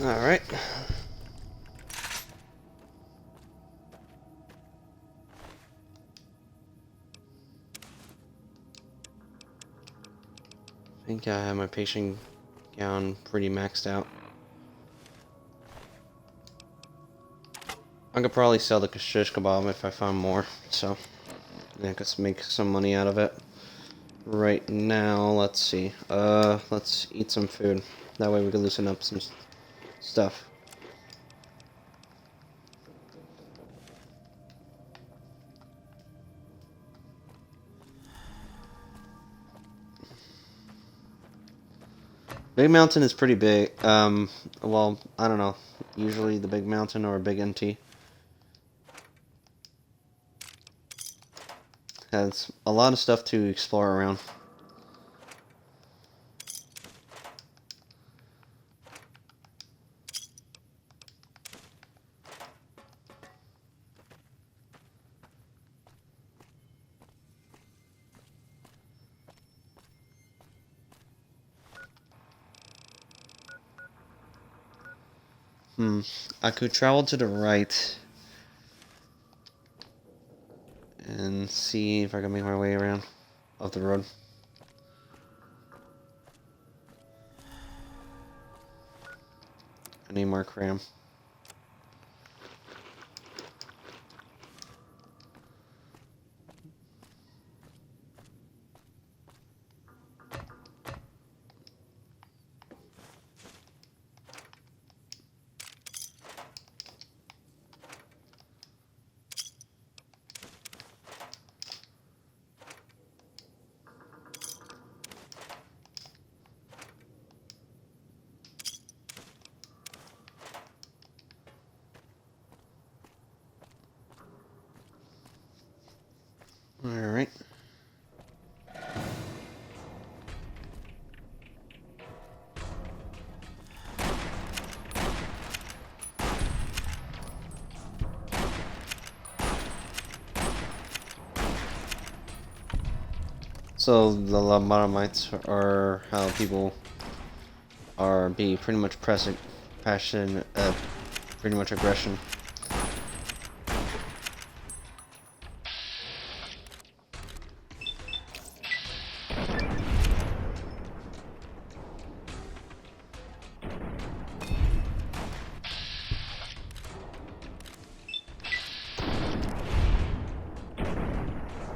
Alright. I think I have my patient gown pretty maxed out. I could probably sell the shish kebab if I found more, so I could make some money out of it. Right now, let's see. Let's eat some food. That way we can loosen up some stuff. Big Mountain is pretty big. Well, I don't know. Usually the Big Mountain or Big NT has a lot of stuff to explore around. I could travel to the right and see if I can make my way around off the road. I need more cram. Alright. So the lobotomites are how people are be pretty much passion, pretty much aggression.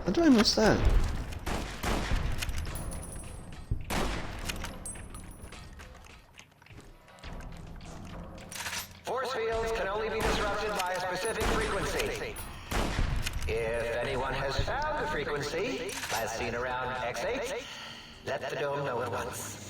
How do I miss that? Force fields can only be disrupted by a specific frequency. If anyone has found the frequency, as seen around X8, let the dome know at once.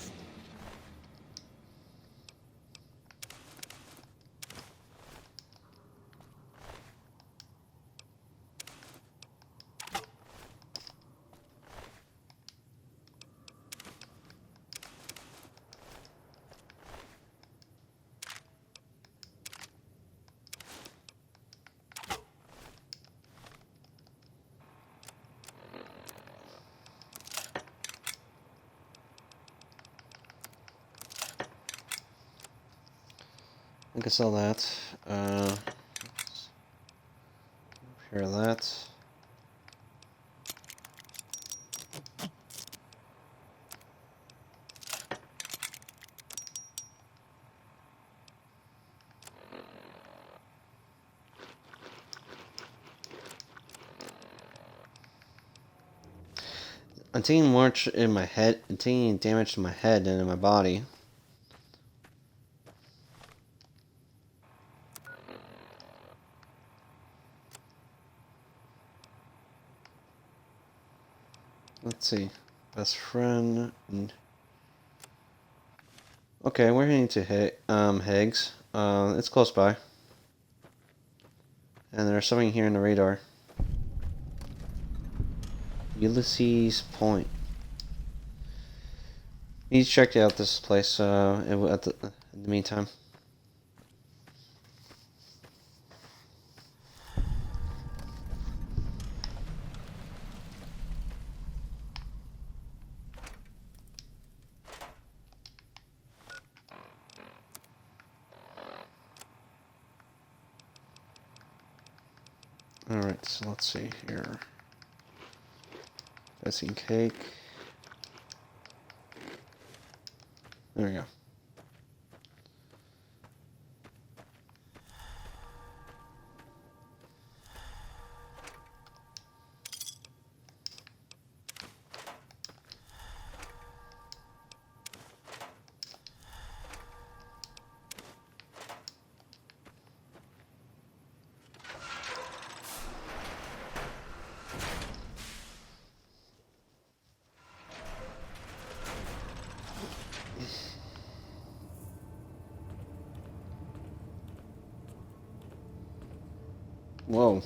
I can sell that. Repair that. I'm taking more in my head. I'm taking damage to my head than in my body. Let's see. Best friend. And okay, we're heading to Higgs. It's close by. And there's something here in the radar. Ulysses Point. Need to check out this place in the meantime. Alright, so let's see here. Icing cake. There we go. Whoa.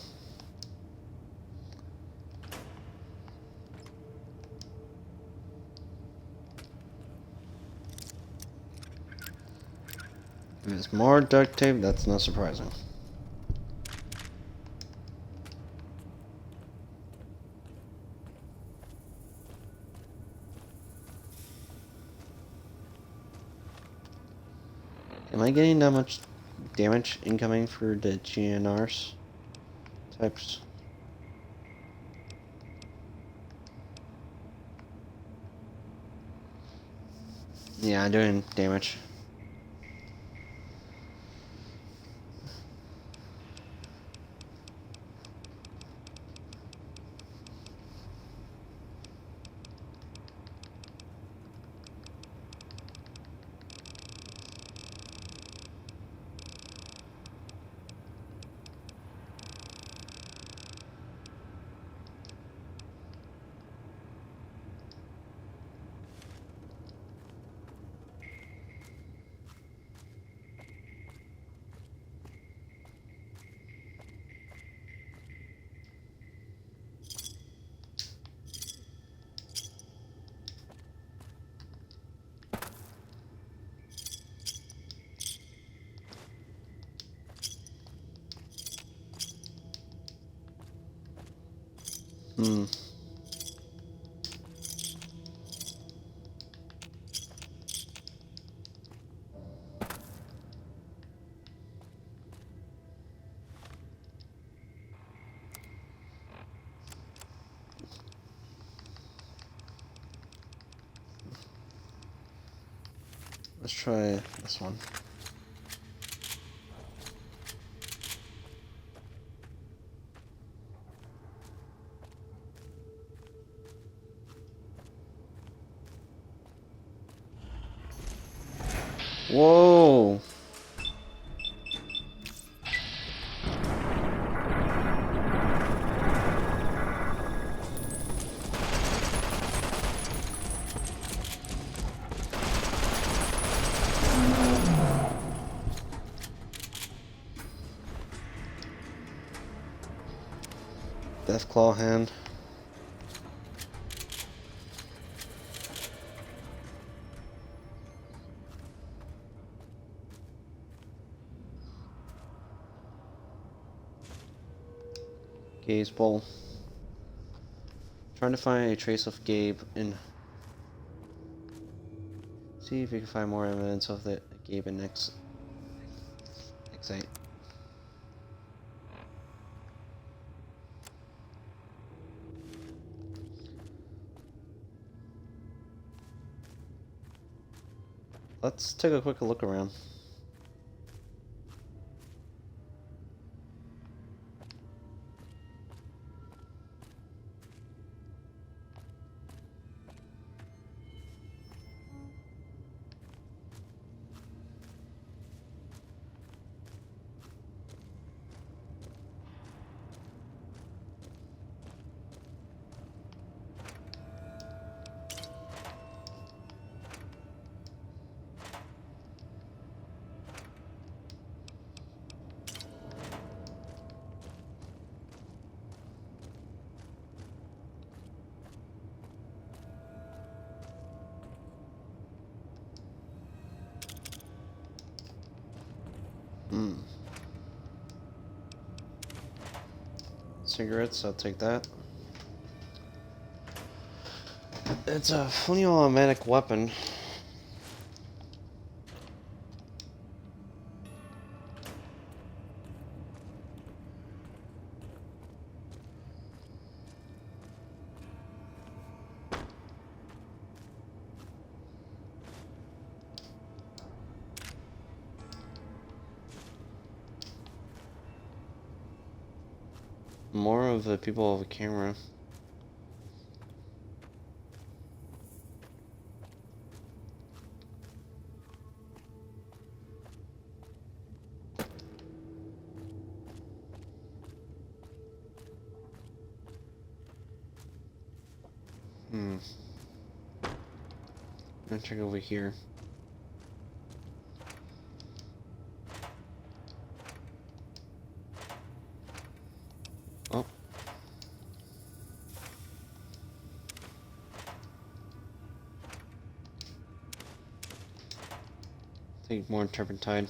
There's more duct tape, that's not surprising. Am I getting that much damage incoming for the GNRs types? Yeah, I'm doing damage. Hmm. Let's try this one. Whoa! Deathclaw hand. Gabe's bowl. Trying to find a trace of Gabe and see if you can find more evidence of the Gabe and Excite. Let's take a quick look around. Cigarettes, I'll take that. It's a fully automatic weapon. More of the people of a camera. I'm gonna check over here. Oh. Take more turpentine.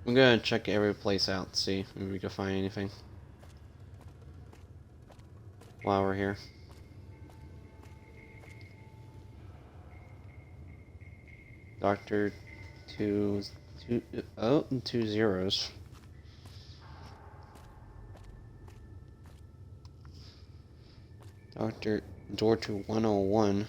I'm gonna check every place out, see if we can find anything while we're here. Doctor, two zeros. Doctor, door to 101.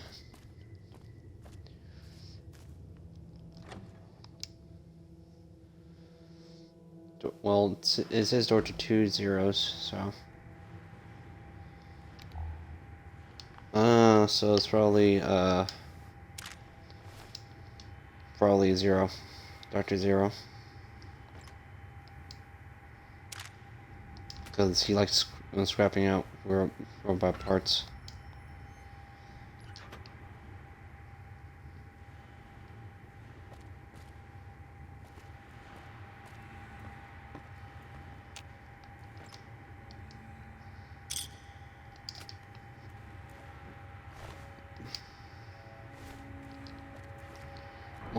Well, it says door to 2 zeros, so. So it's probably zero. Doctor Zero. Because he likes scrapping out robot parts.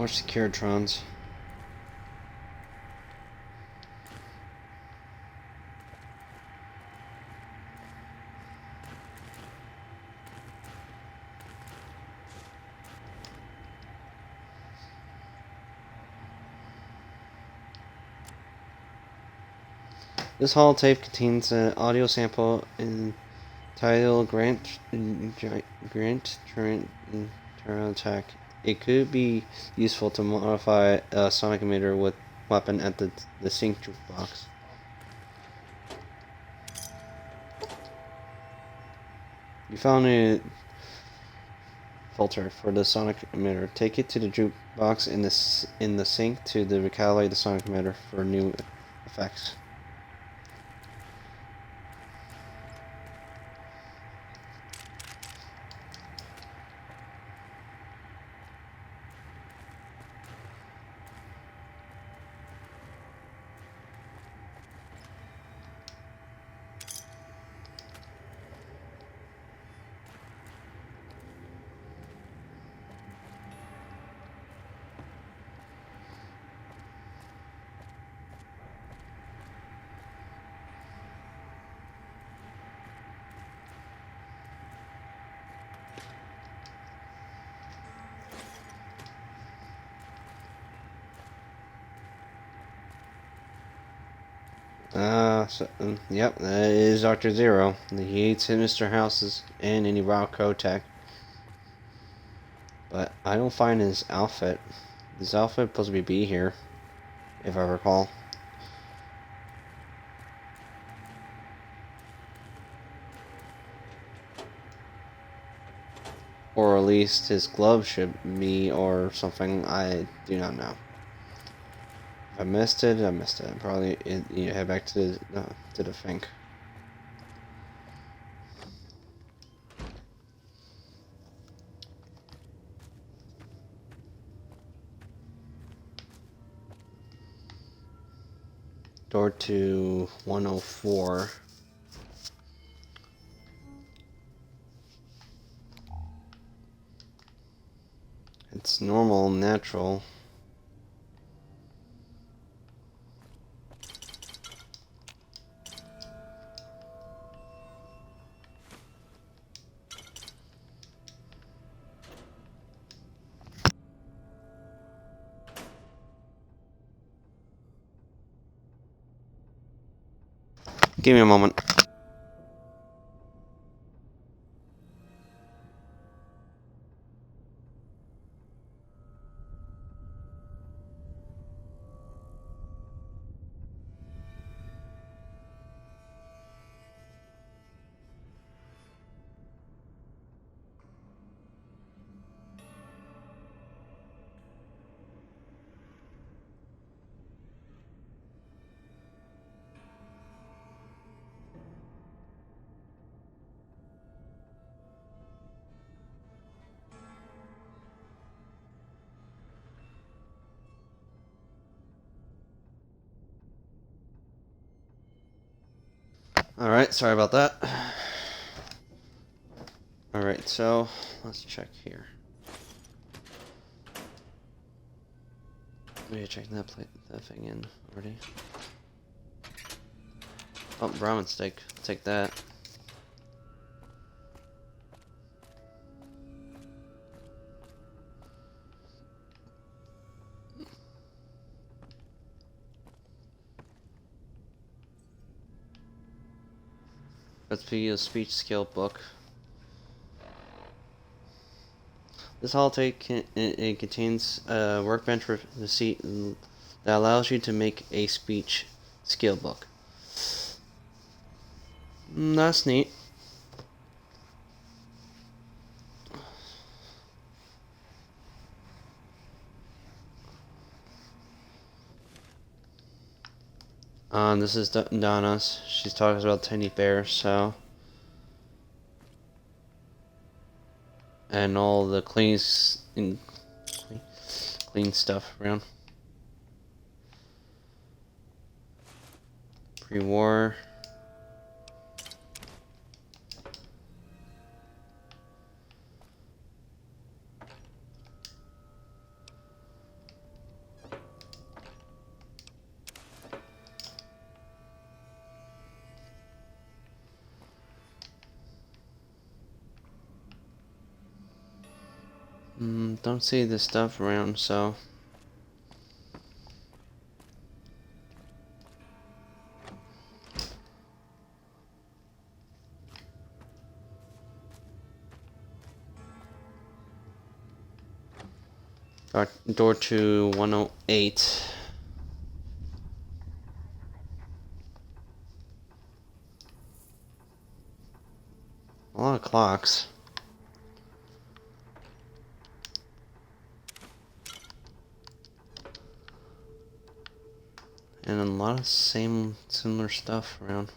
More Securitrons. This holotape contains an audio sample entitled Grant Turn Attack. It could be useful to modify a sonic emitter with weapon at the sync jukebox. You found a filter for the sonic emitter. Take it to the jukebox in the sync to recalibrate the sonic emitter for new effects. Yep, that is Dr. Zero. He hates Mr. Houses and any raw Kotek. But I don't find his outfit. His outfit supposed to be here, if I recall. Or at least his glove should be, or something. I do not know. If I missed it, I missed it. Probably head back to the Fink. Door to 104. It's normal, natural. Give me a moment. Alright, sorry about that. Alright, so let's check here. Maybe check that thing in already. Oh, Brahmin steak. Take that. Let's be a speech skill book. This holotape it contains a workbench receipt that allows you to make a speech skill book. That's neat. This is Donna. She's talking about Tiny Bear, so. And all the clean stuff around. Pre-war. don't see this stuff around, so... Door to 108. A lot of clocks. And a lot of similar stuff around.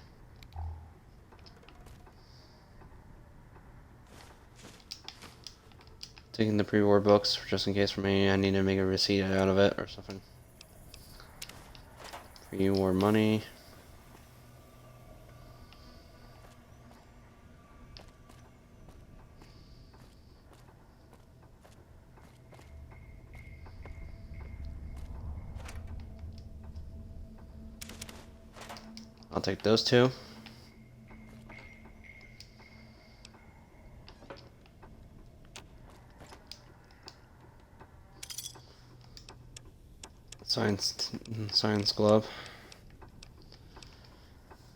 Taking the pre-war books just in case for me. I need to make a receipt out of it or something. Pre-war money. I'll take those two. Science glove.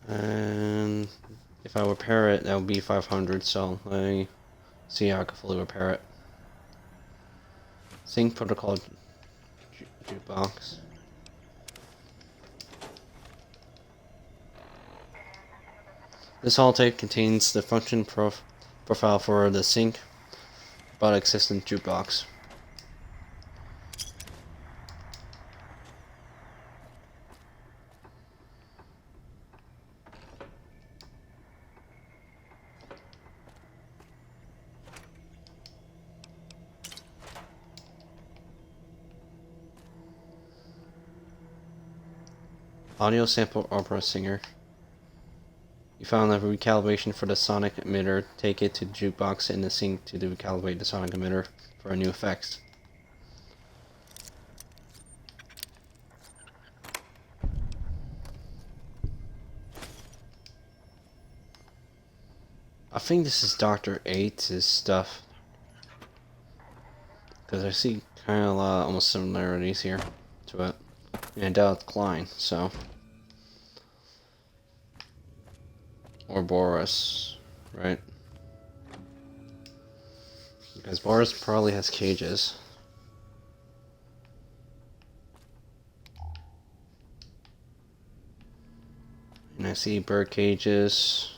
And if I repair it, that would be 500, so let me see how I can fully repair it. Sync protocol jukebox. This holotape contains the function profile for the sync robotic system jukebox. Audio sample opera singer. You found the recalibration for the sonic emitter. Take it to the jukebox and the sync to recalibrate the sonic emitter for new effects. I think this is Dr. 8's stuff. Because I see kind of a lot of almost similarities here to it. And I doubt it's Klein, so. Or Boris, right? Because Boris probably has cages. And I see bird cages.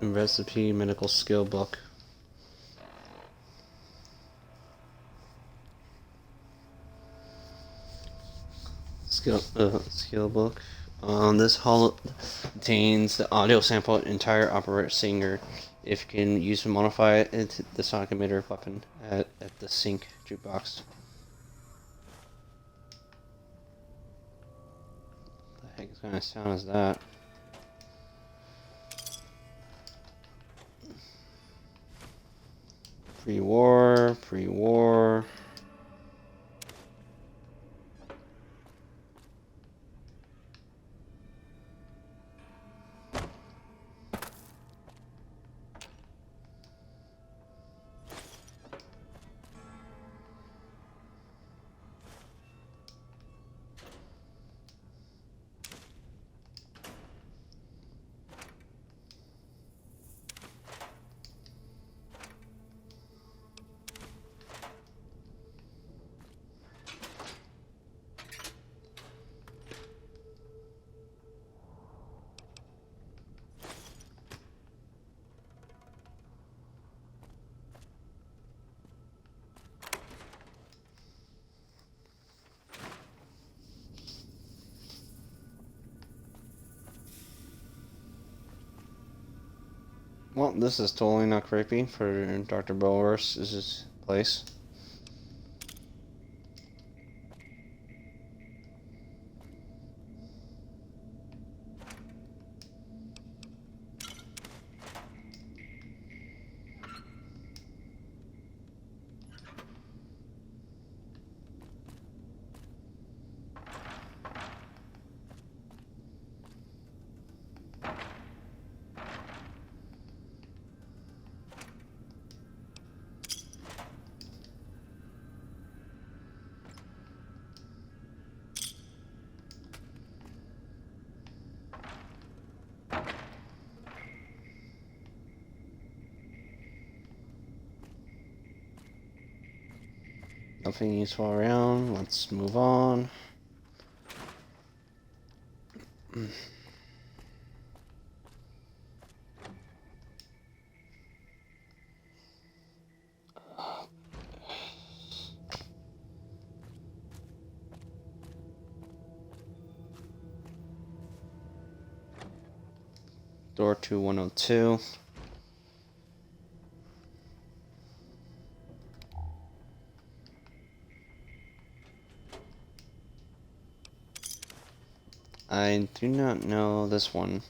Recipe medical skill book. Skill book. This holo contains the audio sample entire opera singer. If you can use to modify it into the sonic emitter weapon at the sync jukebox. What the heck kind of sound is that? Pre-war. Well, this is totally not creepy for Dr. Boris' place. Nothing useful around. Let's move on. Door to 102. I do not know this one.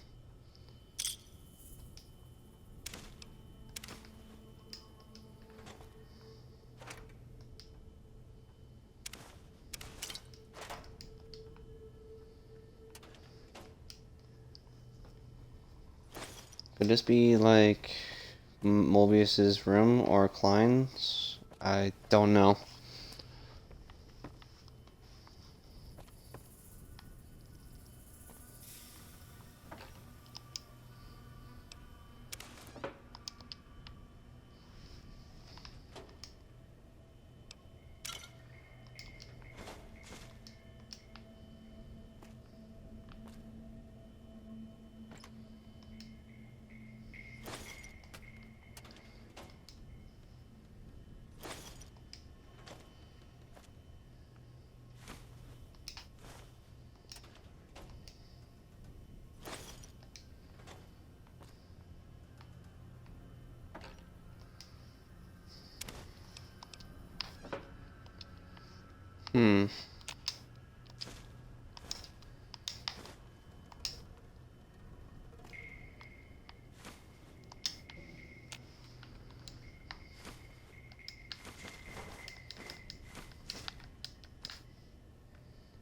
Could this be like Mobius's room or Klein's? I don't know.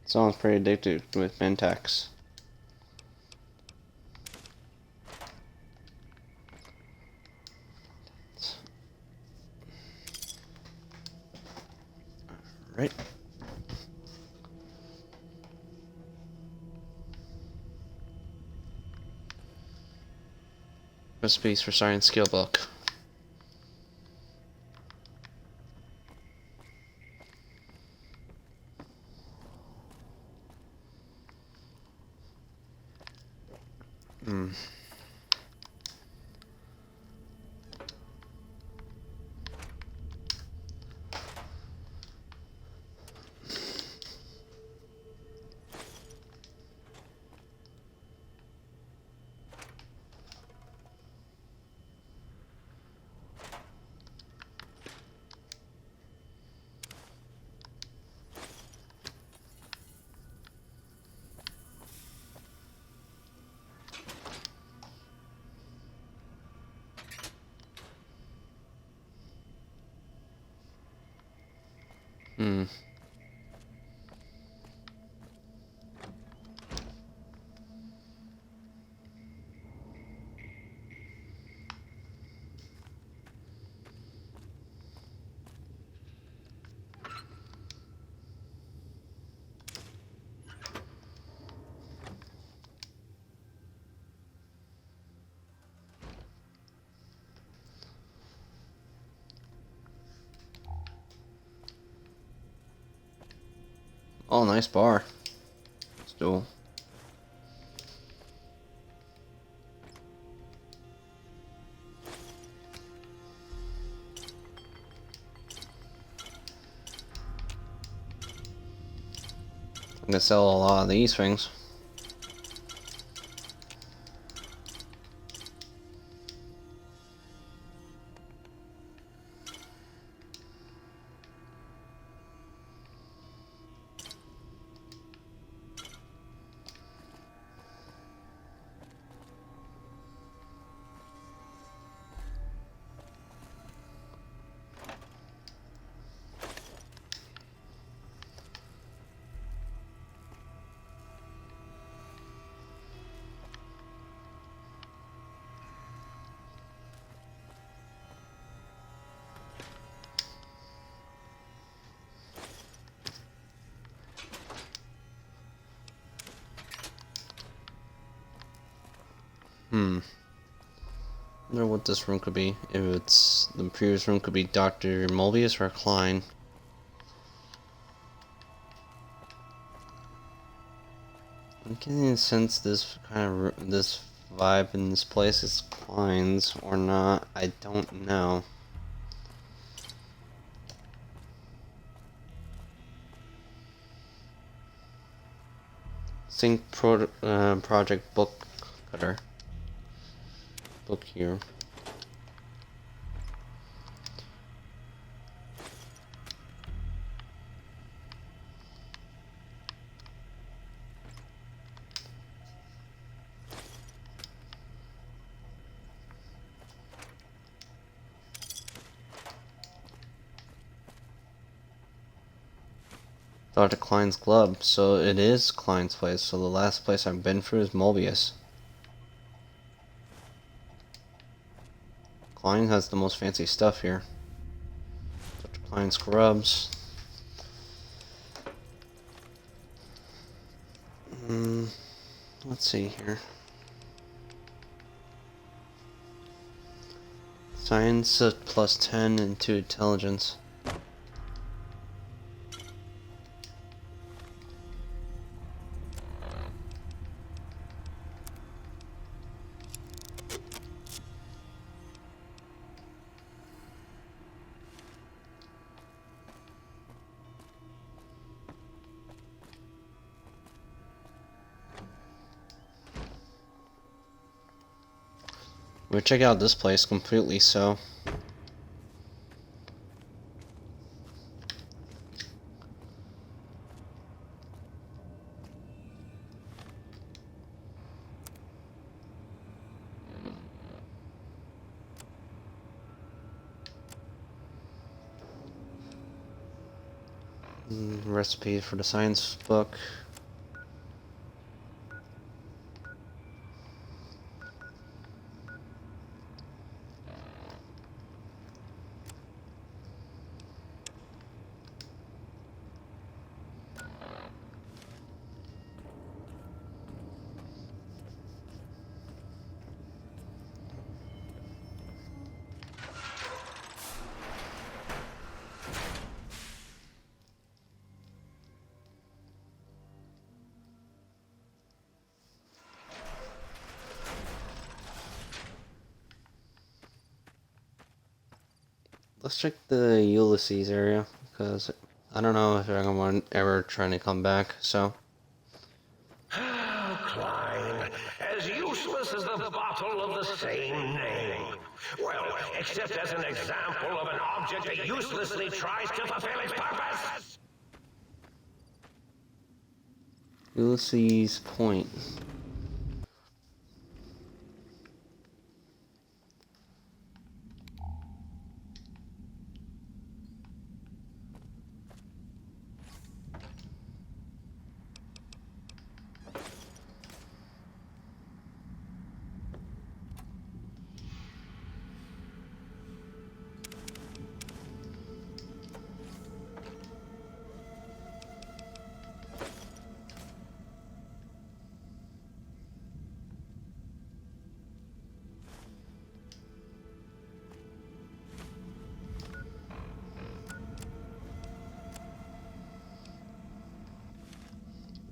Sounds pretty addictive with Mentex. Right. Recipes for Science Skill Book. Oh, nice bar. Stool. I'm gonna sell a lot of these things. I wonder what this room could be. If it's the previous room, could be Dr. Mobius or Klein. getting a sense this this vibe in this place is Klein's or not. I don't know. Sync project book cutter. Book here. Dr. Klein's club, so it is Klein's place, so the last place I've been through is Mobius. Klein has the most fancy stuff here. Dr. Klein's scrubs. Let's see here. Science plus 10 and 2 intelligence. We'll check out this place completely, so. Recipe for the science book. Let's check the Ulysses area, because I don't know if I'm ever trying to come back, so. Klein, as useless as the bottle of the same name. Well, except as an example of an object that uselessly tries to fulfill its purpose. Ulysses Point.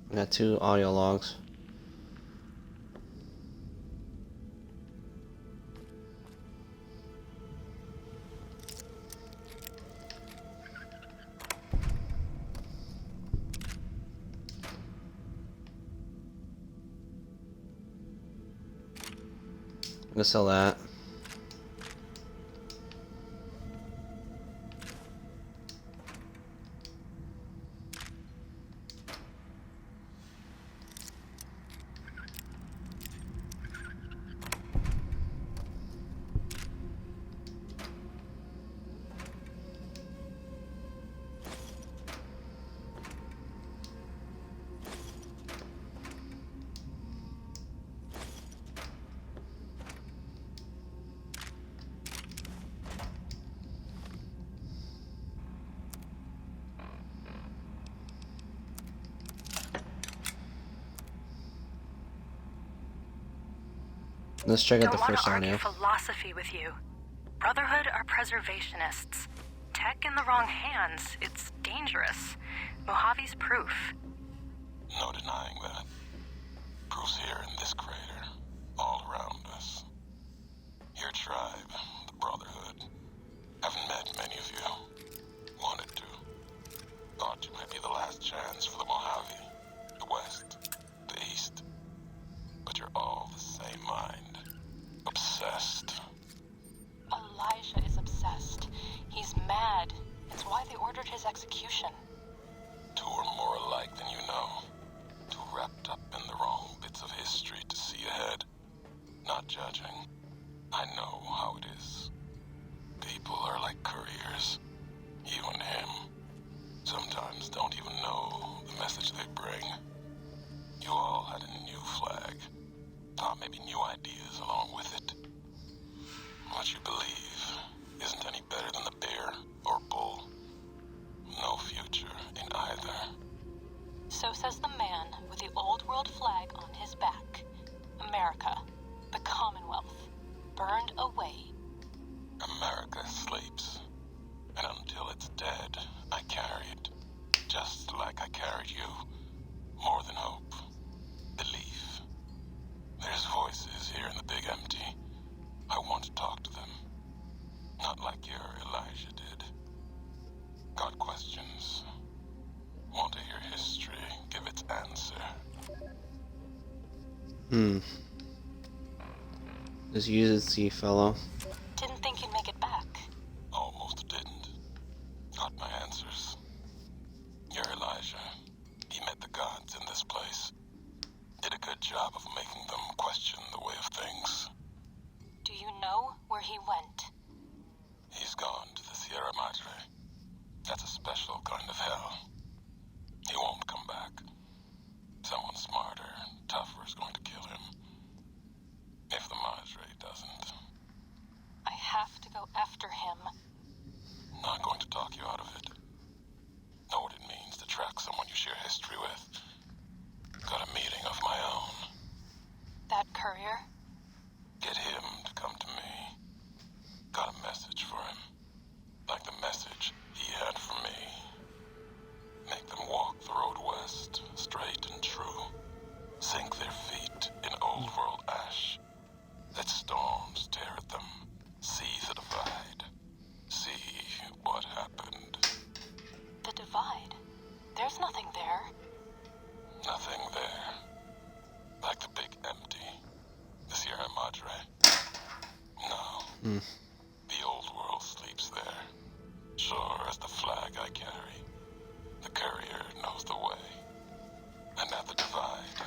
I got 2 audio logs. I'm gonna sell that. Let's check out the first audio. Don't want to argue philosophy with you. Brotherhood are preservationists. Tech in the wrong hands, it's dangerous. Mojave's proof. No denying that. moves here in this crater, all around us. Your tribe, the Brotherhood, haven't met many of you. Wanted to. Thought you might be the last chance for the Mojave, the West, the East. But you're all the same mind. Obsessed. Elijah is obsessed. He's mad. It's why they ordered his execution. Two are more alike than you know. Too wrapped up in the wrong bits of history to see ahead. Not judging. I know how it is. People are like couriers. You and him. Sometimes don't even know the message they bring. You all had a new flag. Thought maybe new ideas along with it. What you believe isn't any better than the bear or bull. No future in either. So says the man with the old world flag on his back. America, the Commonwealth, burned away. America sleeps. And until it's dead, I carry it. Just like I carried you. More than hope. Belief. There's voices here in the big empty. I want to talk to them. Not like your Elijah did. Got questions. Want to hear history give its answer. This UC fellow. Didn't think you'd make it back. Almost didn't. Got my answers. Your Elijah. He met the gods in this place. Did a good job of making them question the way of things. Do you know where he went? He's gone to the Sierra Madre. That's a special kind of hell. He won't come back. Someone smarter and tougher is going to kill him. If the Madre doesn't. I have to go after him. Not going to talk you out of it. Know what it means to track someone you share history with. Got a meeting of my own. That courier? Get him to come to me. Got a message for him. Like the message he had for me. Make them walk the road west, straight and true. Sink their feet in old world ash. Let storms tear at them. See the divide. See what happened. The divide? There's nothing there. Nothing there. Like the big empty. The Sierra Madre. No. The old world sleeps there. Sure as the flag I carry. The courier knows the way. And at the divide,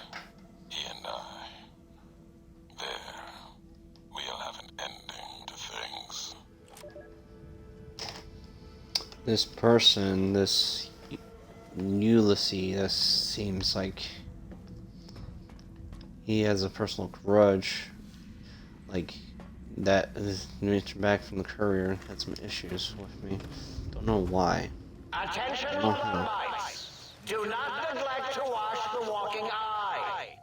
he and I. There, we'll have an ending to things. This person, this Ulysses, this seems like he has a personal grudge. Like, that is back from the courier had some issues with me. Don't know why. Attention, Don't know. mice. Do not neglect to wash the walking eye.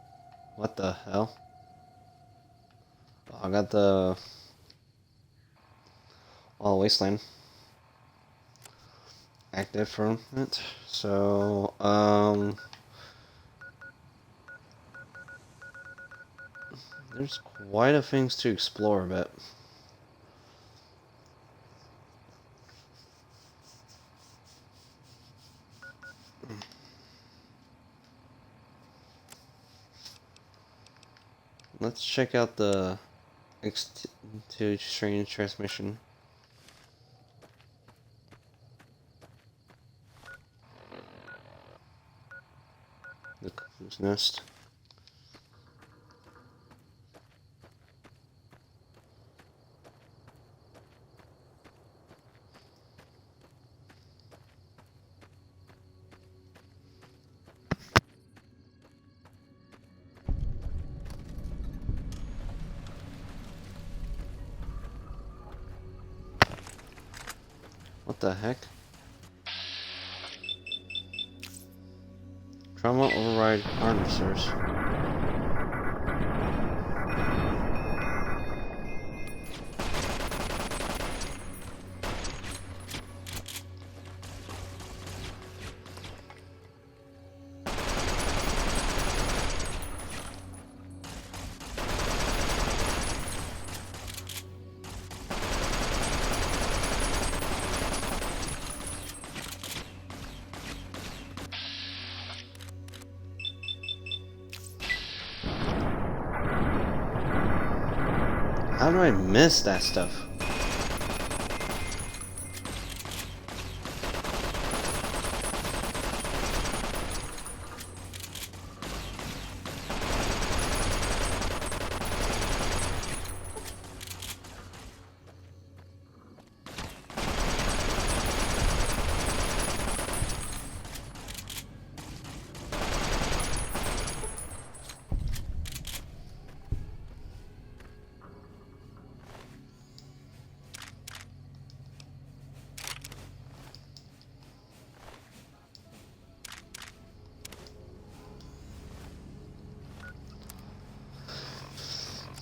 What the hell? Oh, I got the Wasteland active from it. So, there's quite a things to explore a bit. Let's check out the X2 strange transmission. The Cuckoo's Nest. What the heck? Trauma override harnessers. How do I miss that stuff?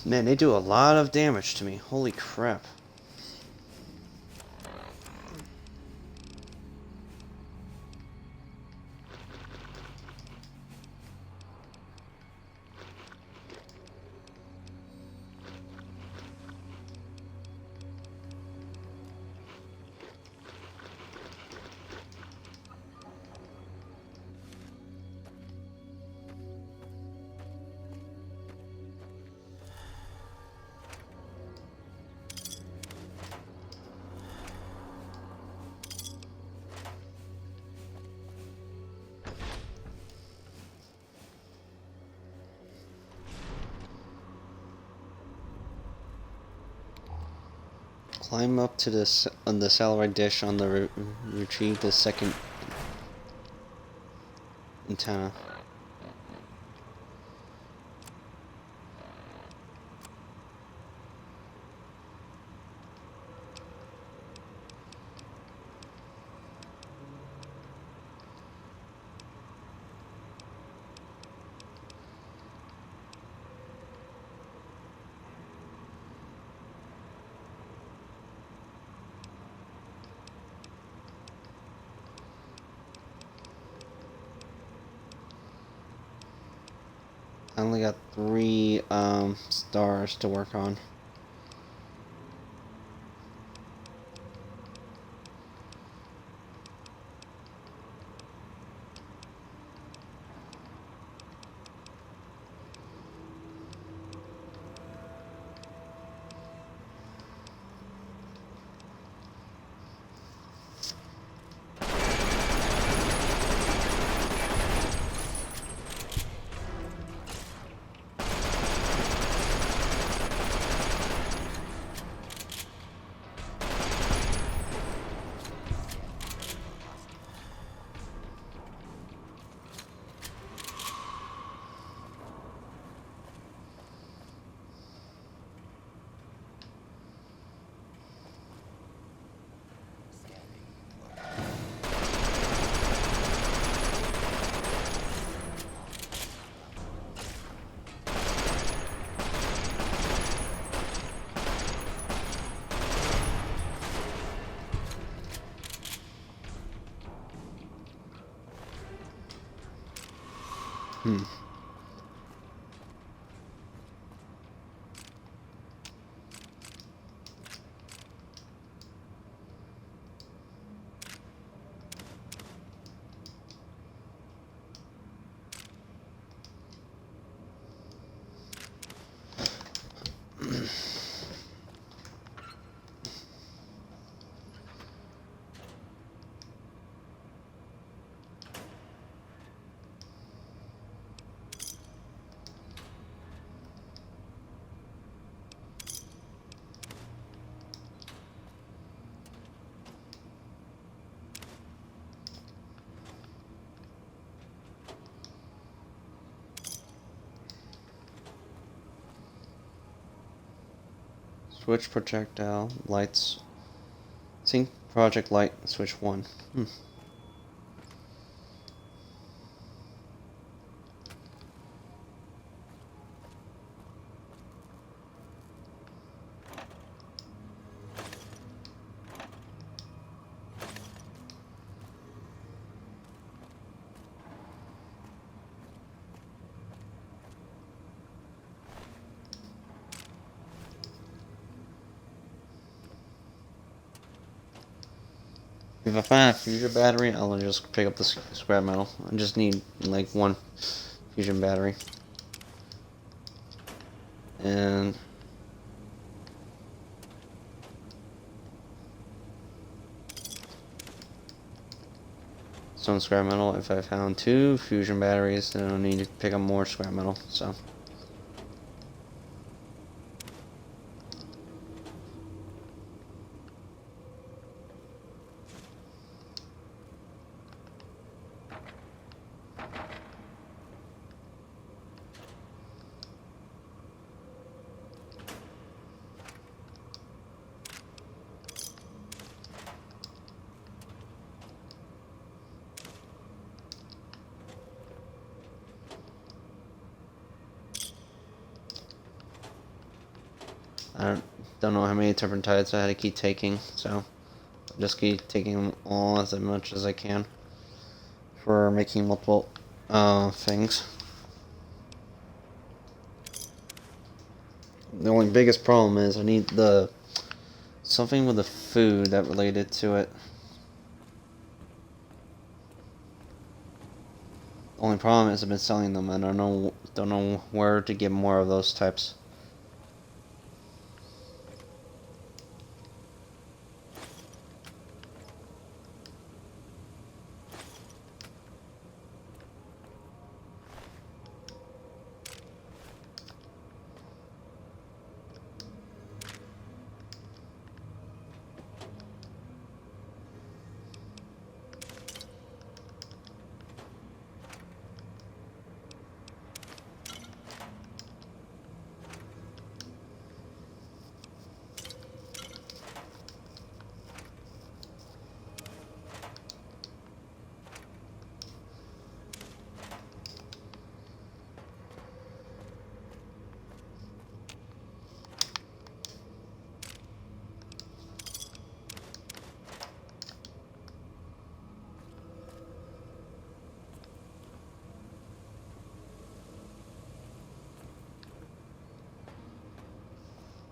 Man, they do a lot of damage to me. Holy crap. Climb up to this on the satellite dish on the retrieve the second antenna. I only got 3 stars to work on. Switch projectile lights. Sync project light switch 1. If I find a fusion battery, I'll just pick up the scrap metal. I just need like 1 fusion battery. And redstone scrap metal. If I found 2 fusion batteries, then I'll need to pick up more scrap metal. So. I don't know how many turpentides I had to keep taking, so I'll just keep taking them all as much as I can for making multiple things. The only biggest problem is I need something with the food that related to it. The only problem is I've been selling them and I don't know where to get more of those types.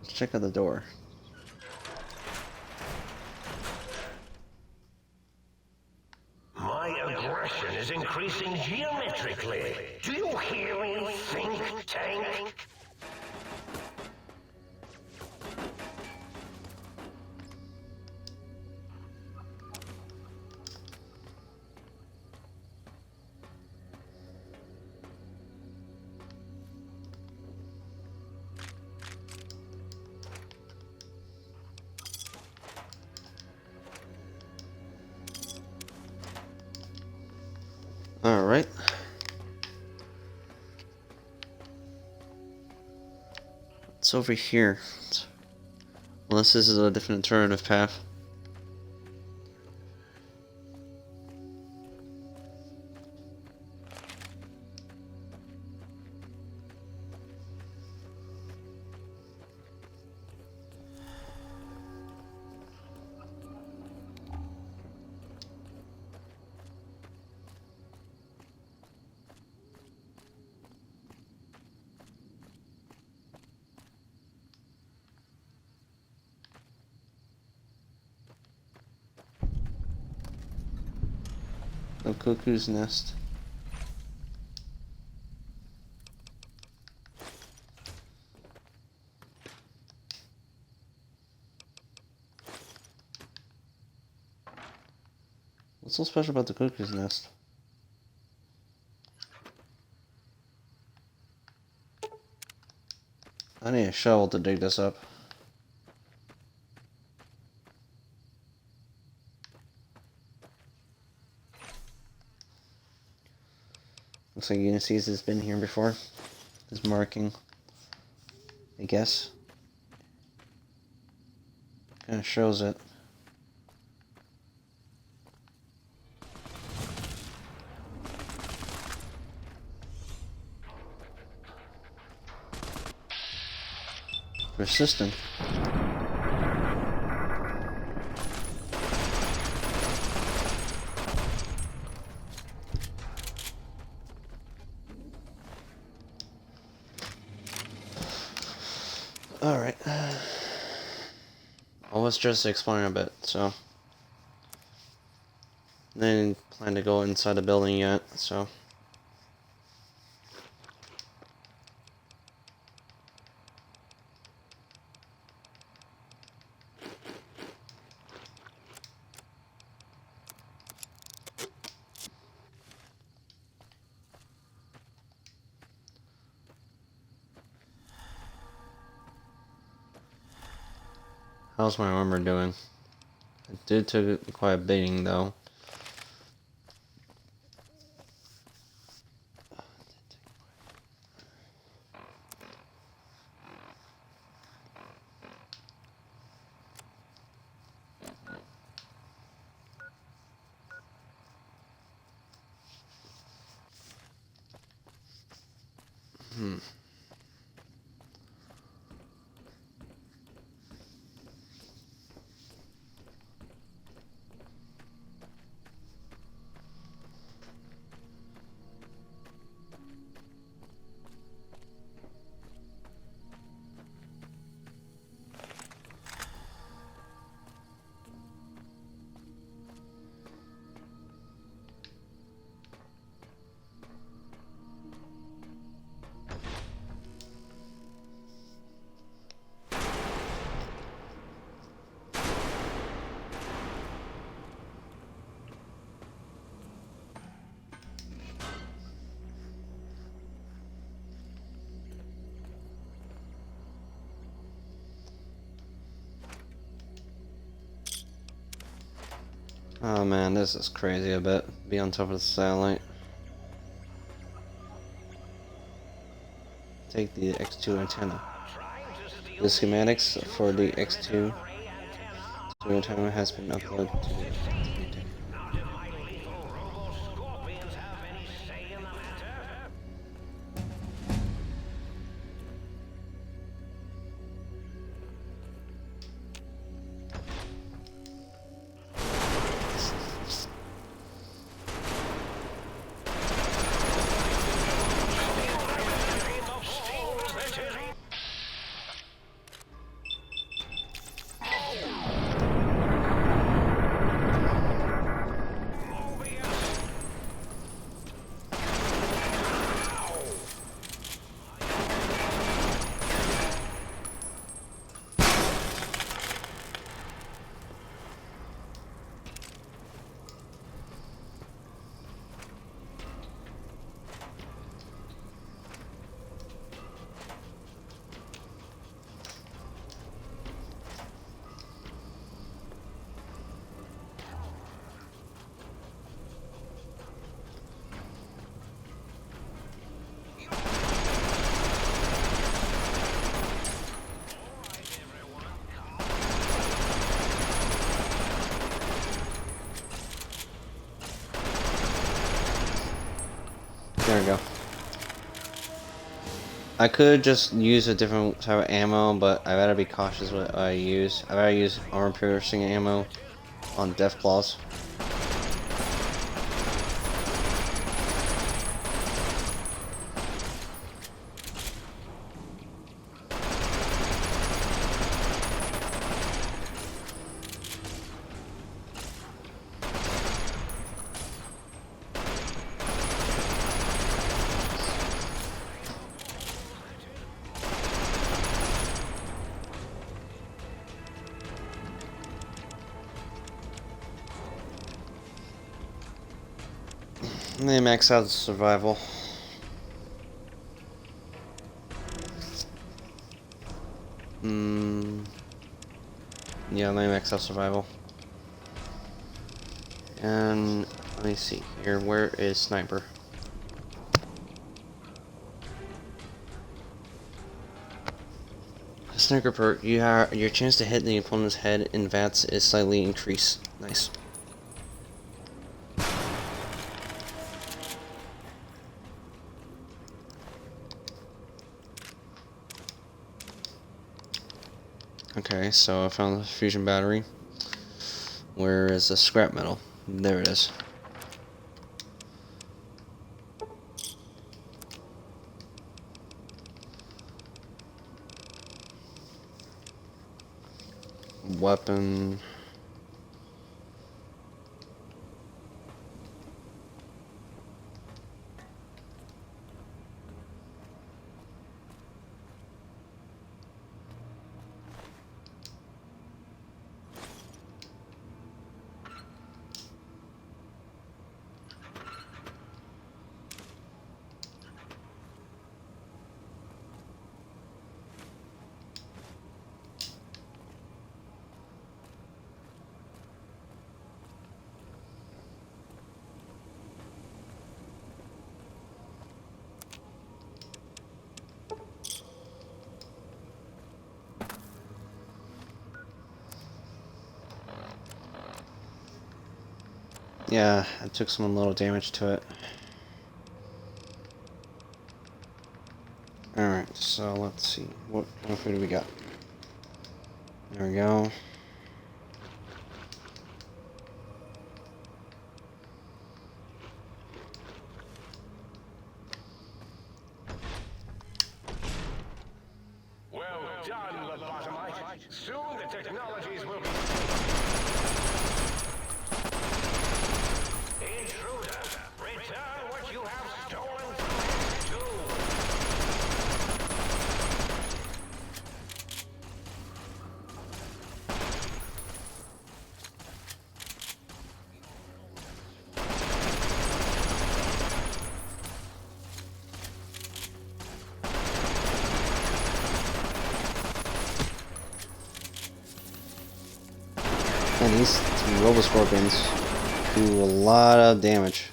Let's check out the door. My aggression is increasing geometrically. Do you hear me, think tank? Alright. It's over here. Unless this is a different alternative path. No cuckoo's nest. What's so special about the cuckoo's nest? I need a shovel to dig this up. Looks like Ulysses has been here before. This marking, I guess. Kind of shows it. Persistent. Alright. I was just exploring a bit, so. Didn't plan to go inside the building yet, so. How's my armor doing? It did took quite a beating though. Oh man, this is crazy a bit. Be on top of the satellite. Take the X2 antenna. The schematics for the X2 antenna has been uploaded to the There we go. I could just use a different type of ammo, but I better be cautious what I use. I better use armor piercing ammo on Death Claws. And then max out survival. Yeah, let me max out survival. And let me see here. Where is sniper? Sniper perk. Your chance to hit the opponent's head in VATS is slightly increased. Nice. Okay, so I found the fusion battery. Where is the scrap metal? There it is. Weapon. Yeah, I took some little damage to it. Alright, so let's see. What food do we got? There we go. Well done, Lobotomite. Soon the technologies will be... Intruder, return what you have stolen from S2. And these Roboscorpions do a lot of damage.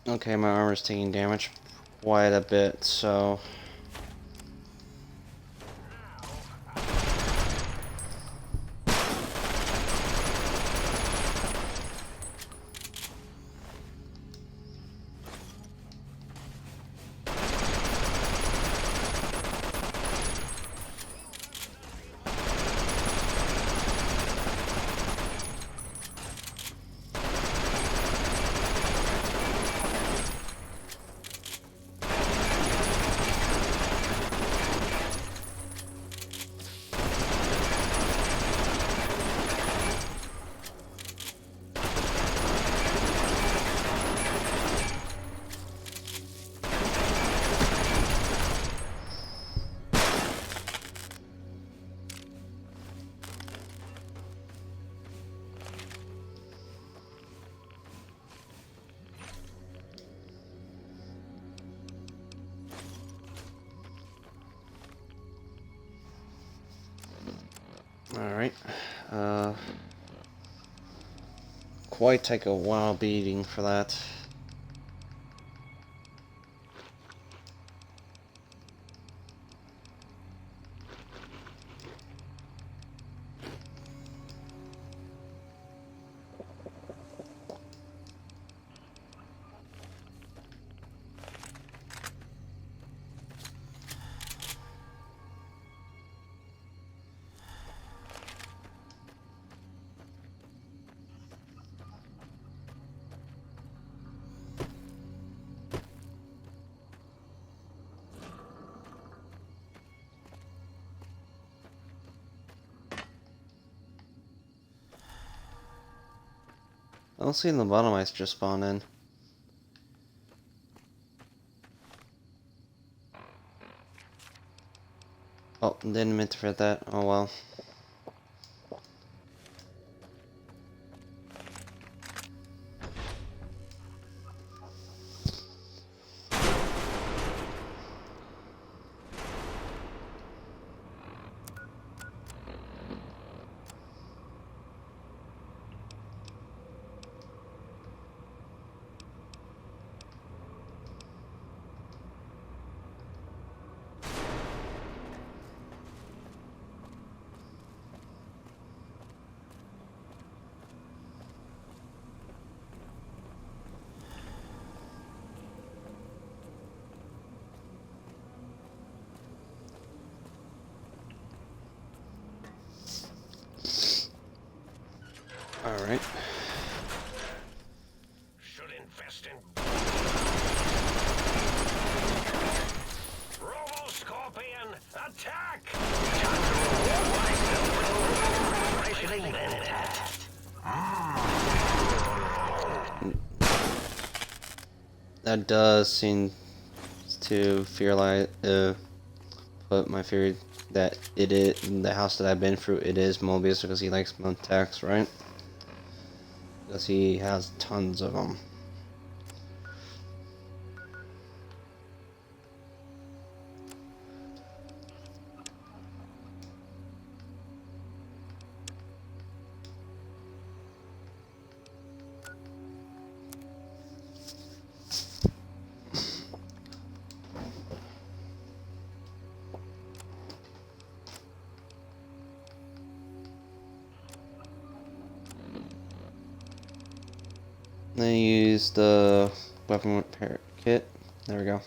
Okay, my armor's taking damage quite a bit, so... Alright. Quite take a while beating for that. I don't see the Lobotomites just spawn in. Oh, didn't mean to forget that. Oh well. that does seem to put my theory that it is the house that I've been through. It is Mobius because he likes Montax, right? Because he has tons of them. Then use the weapon repair kit. There we go.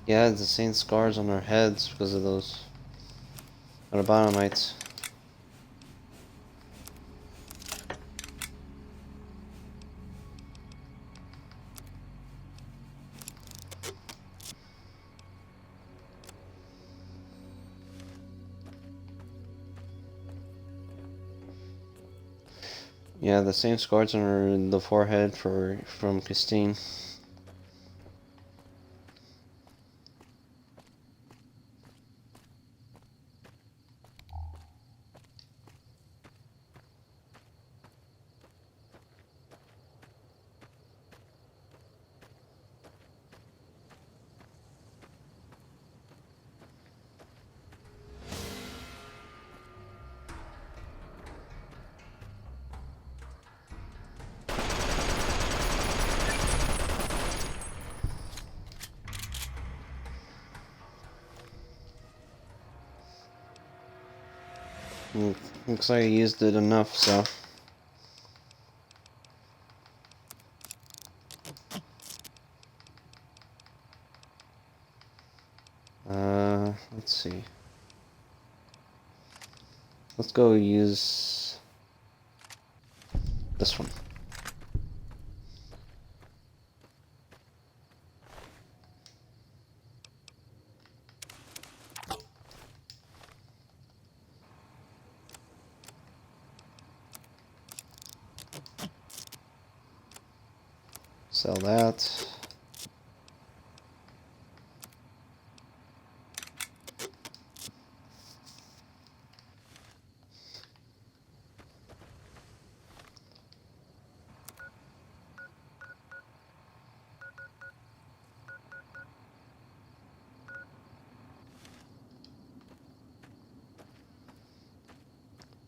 Yeah, it's the same scars on their heads because of those Autobotomites. Yeah, the same scars on the forehead from Christine. Looks like I used it enough, so. Let's see. Let's go use this one. Sell that.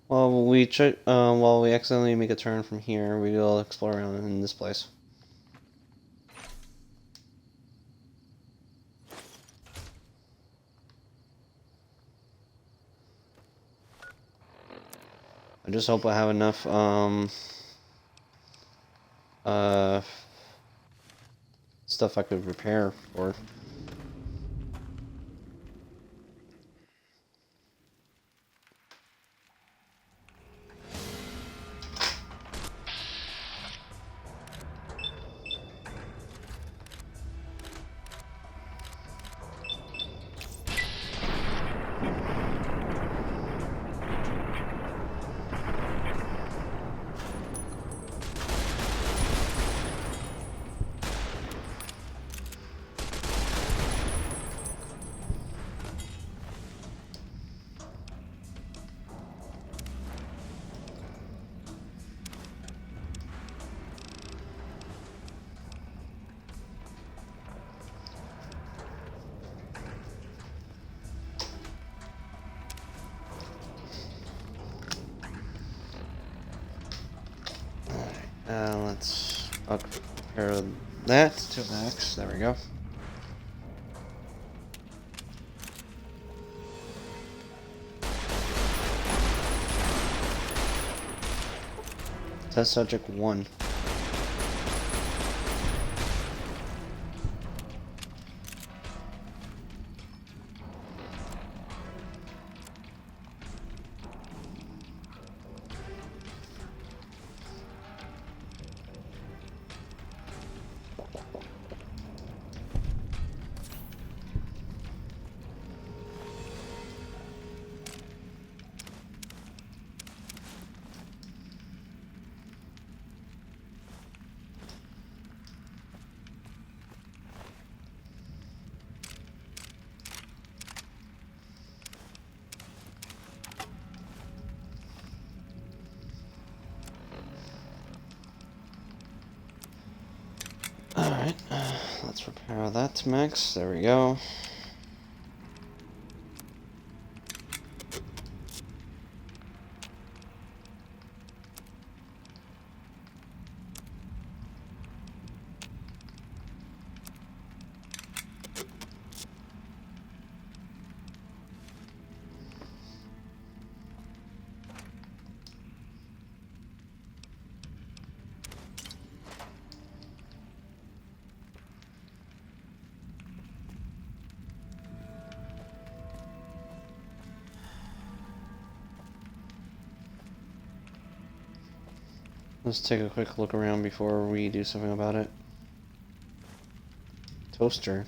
While we accidentally make a turn from here, we will explore around in this place. I just hope I have enough stuff I could repair for. Let's compare that to max. There we go. Test subject 1. Let's repair that to max. There we go. Let's take a quick look around before we do something about it. Toaster.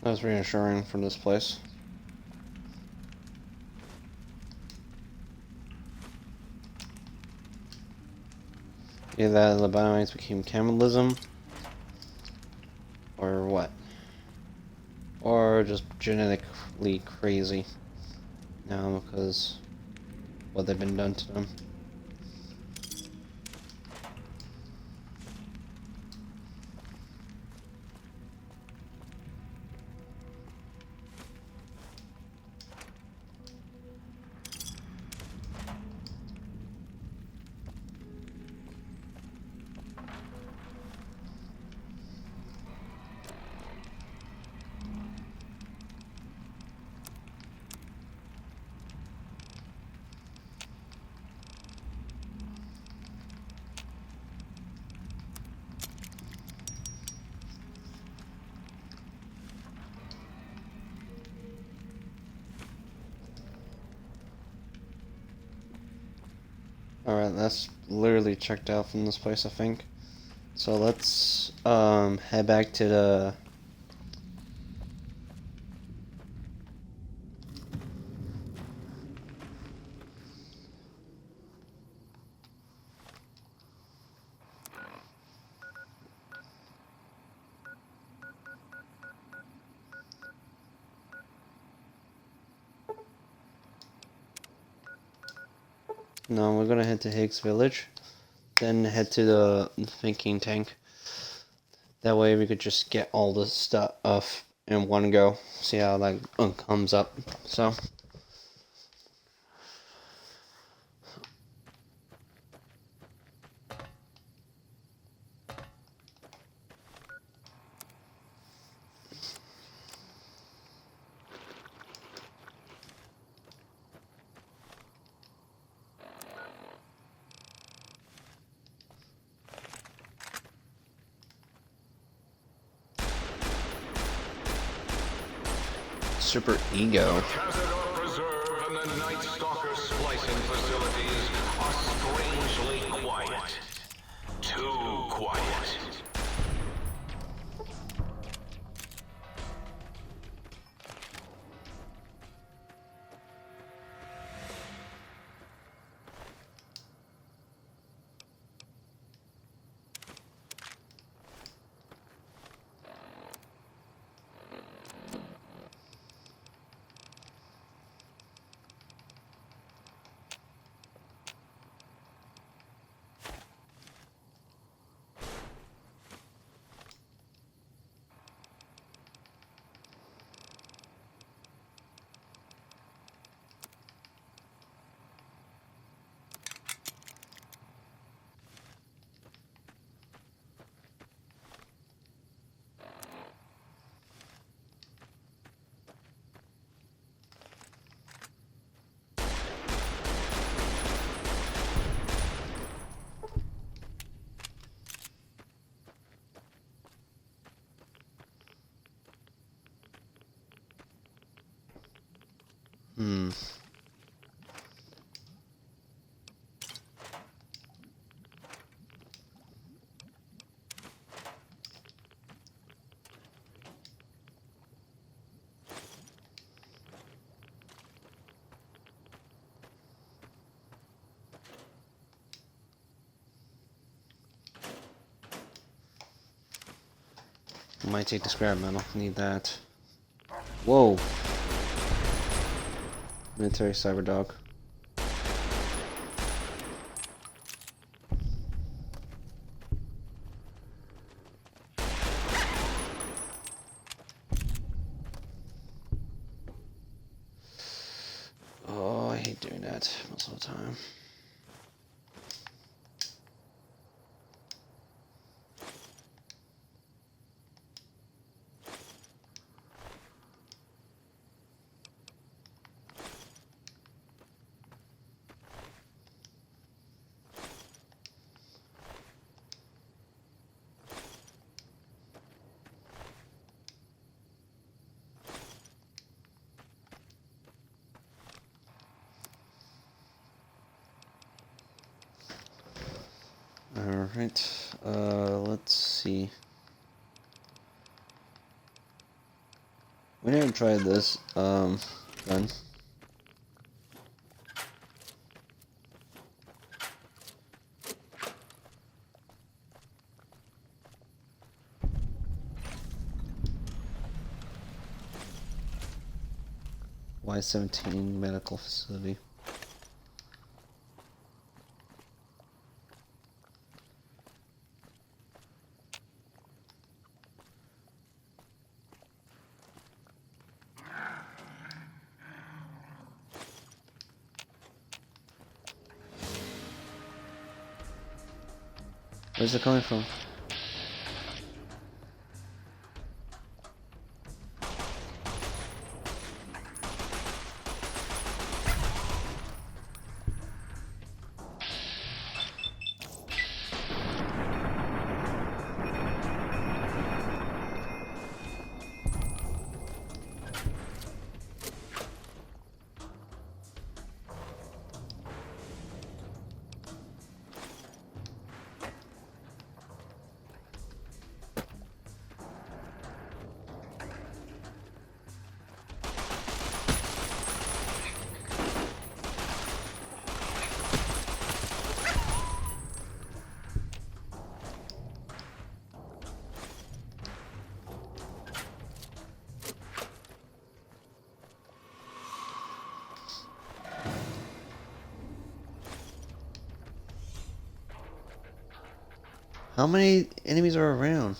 That was reassuring from this place. Either that lobotomies became cannibalism, or what? Or just genetically crazy now because what they've been done to them. Alright, that's literally checked out from this place, I think. So let's head back to the No, we're gonna head to Higgs Village, then head to the thinking tank. That way we could just get all the stuff in one go. See how that comes up. So. Super Ego. Cazador Preserve and the Night Stalker splicing facilities are strangely quiet. Too quiet. Hmm. Might take the scrap metal. Need that. Whoa. Military cyber dog. Oh, I hate doing that most of the time. Alright, let's see. We never tried this, gun. Y-17 medical facility. Where's it coming from? How many enemies are around?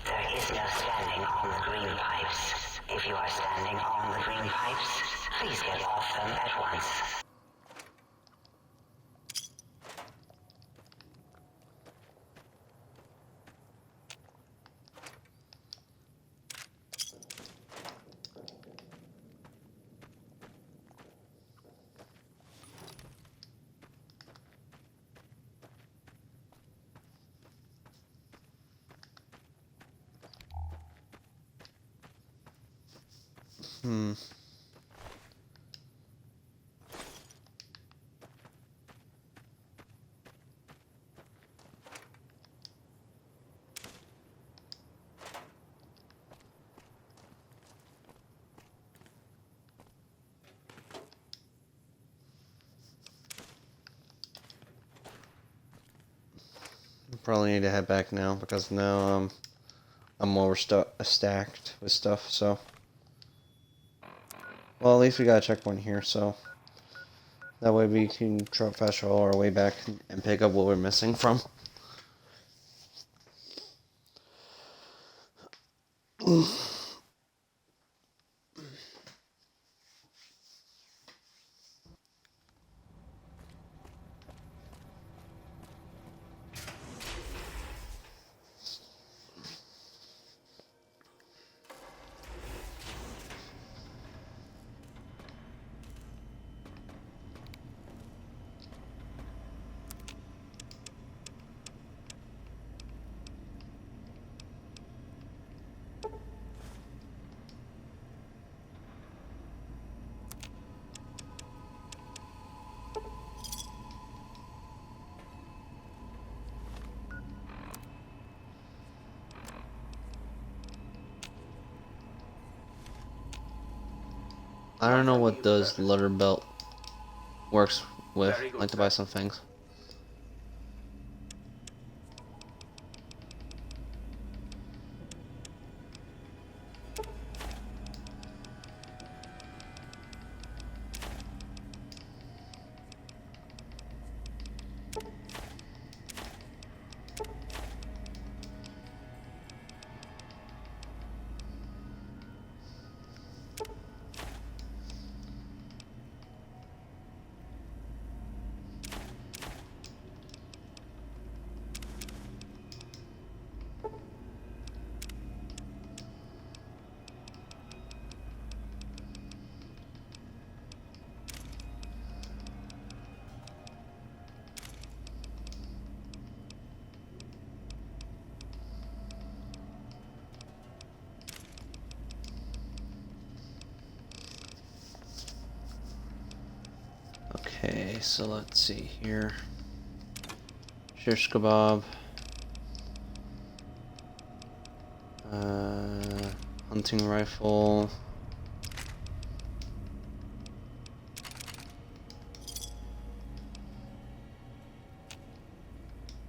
There is no standing on the green pipes. If you are standing on the green pipes, please get off them at once. Hmm. Probably need to head back now because now I'm stacked with stuff. So, well, at least we got a checkpoint here, so that way we can fast travel our way back and pick up what we're missing from. I don't know what those leather belt works with. Very I'd good, like to sir. buy some things. Okay, so let's see here. Shish kebab. Hunting rifle.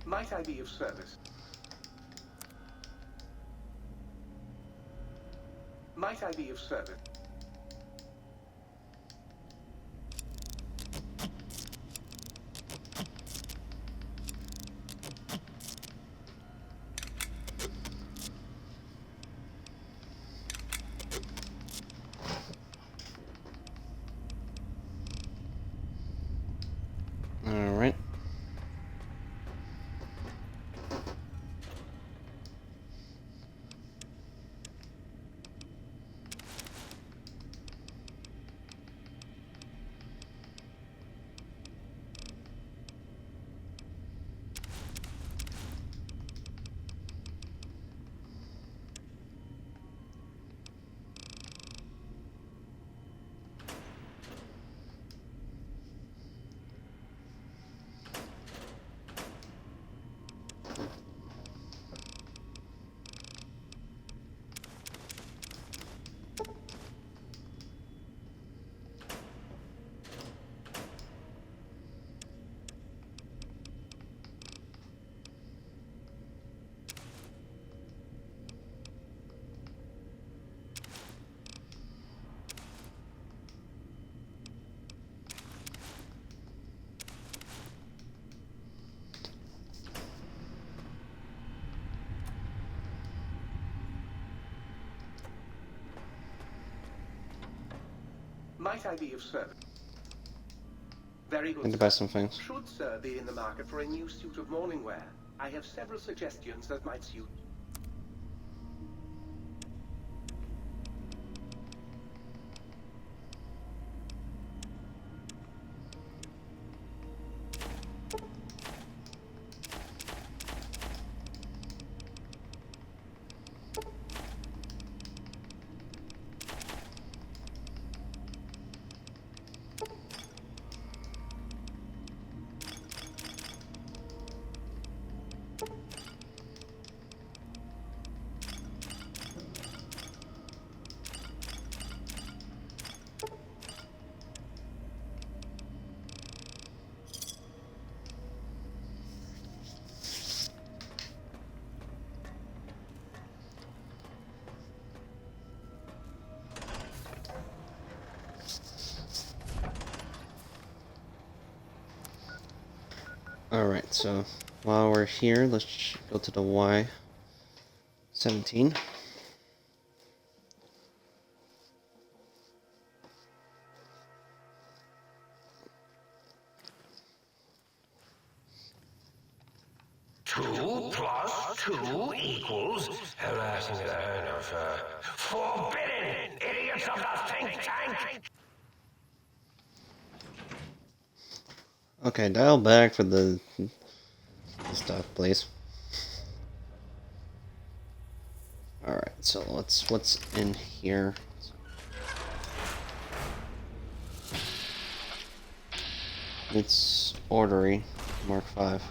Might I be of service? Might I be of service? Alright. Might I be of service? Very I'd like good, to buy sir. some things. Should sir be in the market for a new suit of morning wear, I have several suggestions that might suit. Alright, so while we're here, let's go to the Y-17. Two plus two equals. Harassing the heard of forbidden idiots of the think tank. Okay, dial back for the stuff, please. Alright, so what's in here? It's Ordery, Mark 5.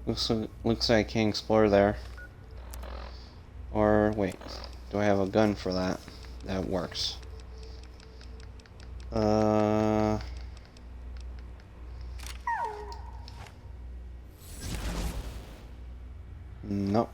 Looks like I can explore there. Or wait, do I have a gun for that? That works. Nope.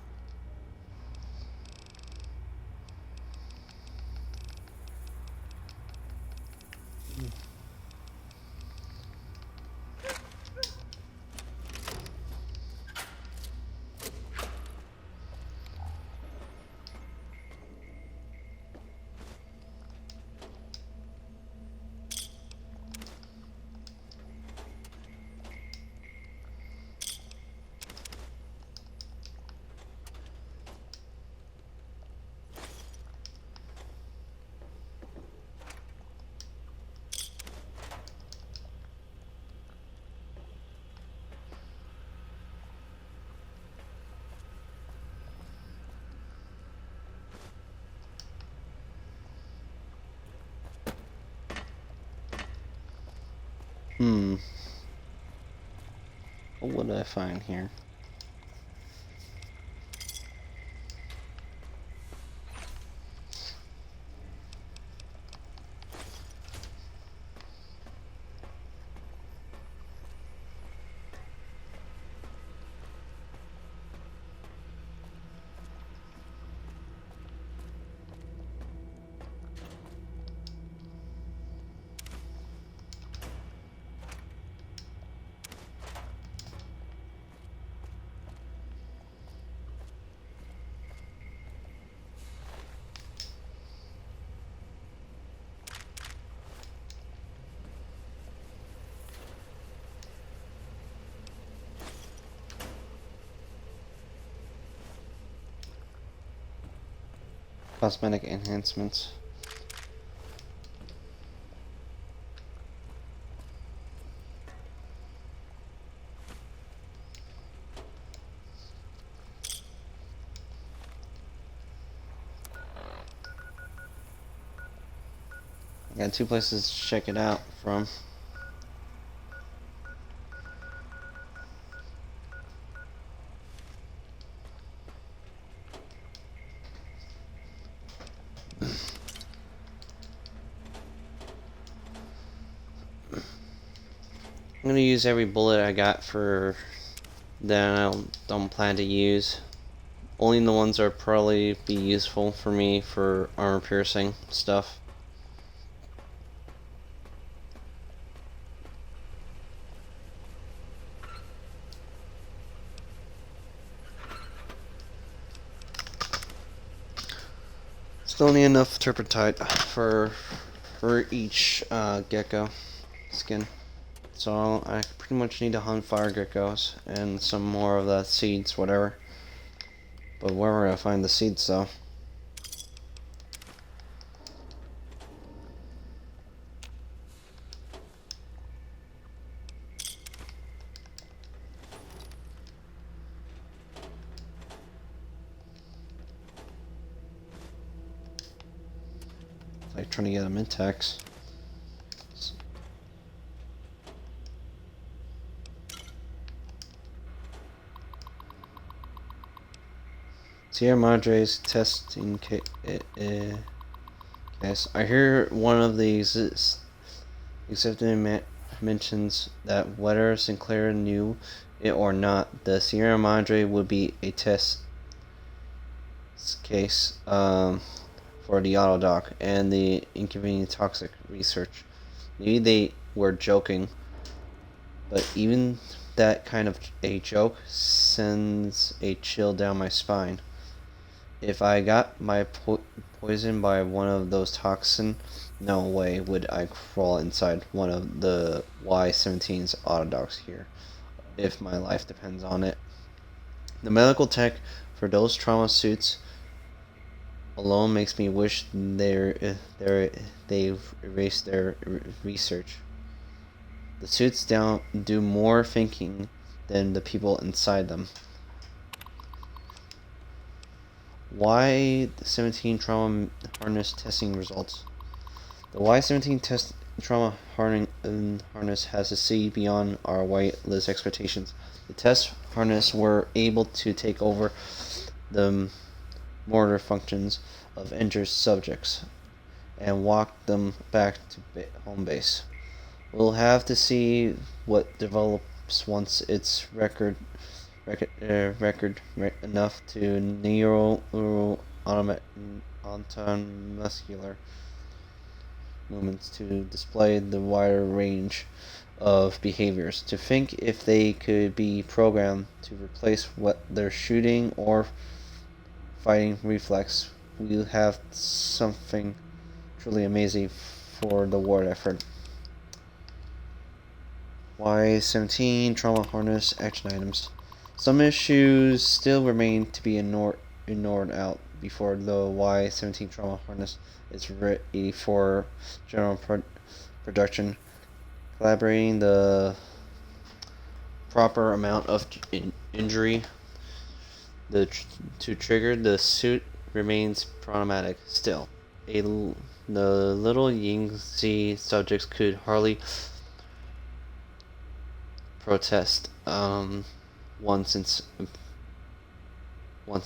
What did I find here? Cosmetic enhancements. I got 2 places to check it out from. I'm gonna use every bullet I got for that I don't plan to use. Only the ones that are probably be useful for me for armor piercing stuff. Still need enough turpentite for each gecko skin. So I pretty much need to hunt fire geckos and some more of the seeds, whatever. But where am I gonna find the seeds though? It's like trying to get them in text. Sierra Madre's testing case. I hear one of these excepted mentions that whether Sinclair knew it or not, the Sierra Madre would be a test case for the auto dock and the inconvenient toxic research. Maybe they were joking, but even that kind of a joke sends a chill down my spine. If I got my poisoned by one of those toxins, no way would I crawl inside one of the Y-17's autodocs here, if my life depends on it. The medical tech for those trauma suits alone makes me wish they've erased their research. The suits do more thinking than the people inside them. Y-17 trauma harness testing results. The Y-17 trauma harness has succeeded beyond our whitelist expectations. The test harness were able to take over the motor functions of injured subjects and walk them back to home base. We'll have to see what develops once it's record enough to automuscular movements to display the wider range of behaviors. To think if they could be programmed to replace what their shooting or fighting reflex, we'll have something truly amazing for the war effort. Y-17 Trauma Harness Action Items. Some issues still remain to be ignored out before the Y-17 Trauma Harness is ready for general production. Collaborating the proper amount of injury to trigger the suit remains problematic still. The little Yingzi subjects could hardly protest once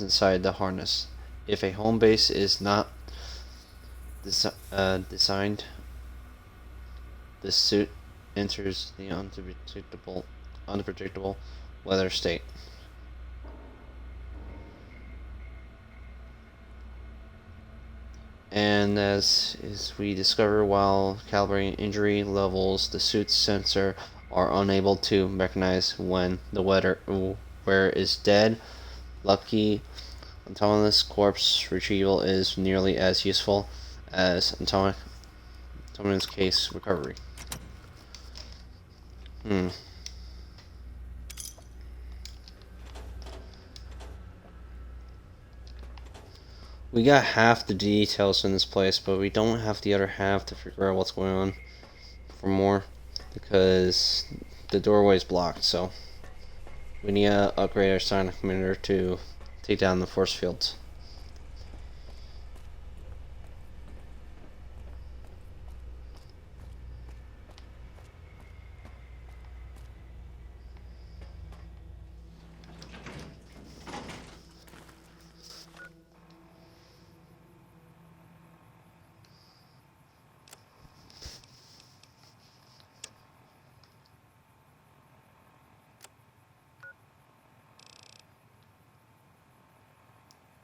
inside the harness. If a home base is not designed, the suit enters the unpredictable weather state. And as we discover while calibrating injury levels, the suit's sensor are unable to recognize when the wearer is dead. Lucky autonomous corpse retrieval is nearly as useful as autonomous case recovery. We got half the details in this place, but we don't have the other half to figure out what's going on for more, because the doorway is blocked, so we need to upgrade our sonic emitter to take down the force fields.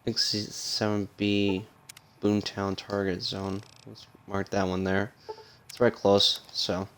X7B Boomtown target zone. Let's mark that one there. It's right close, so.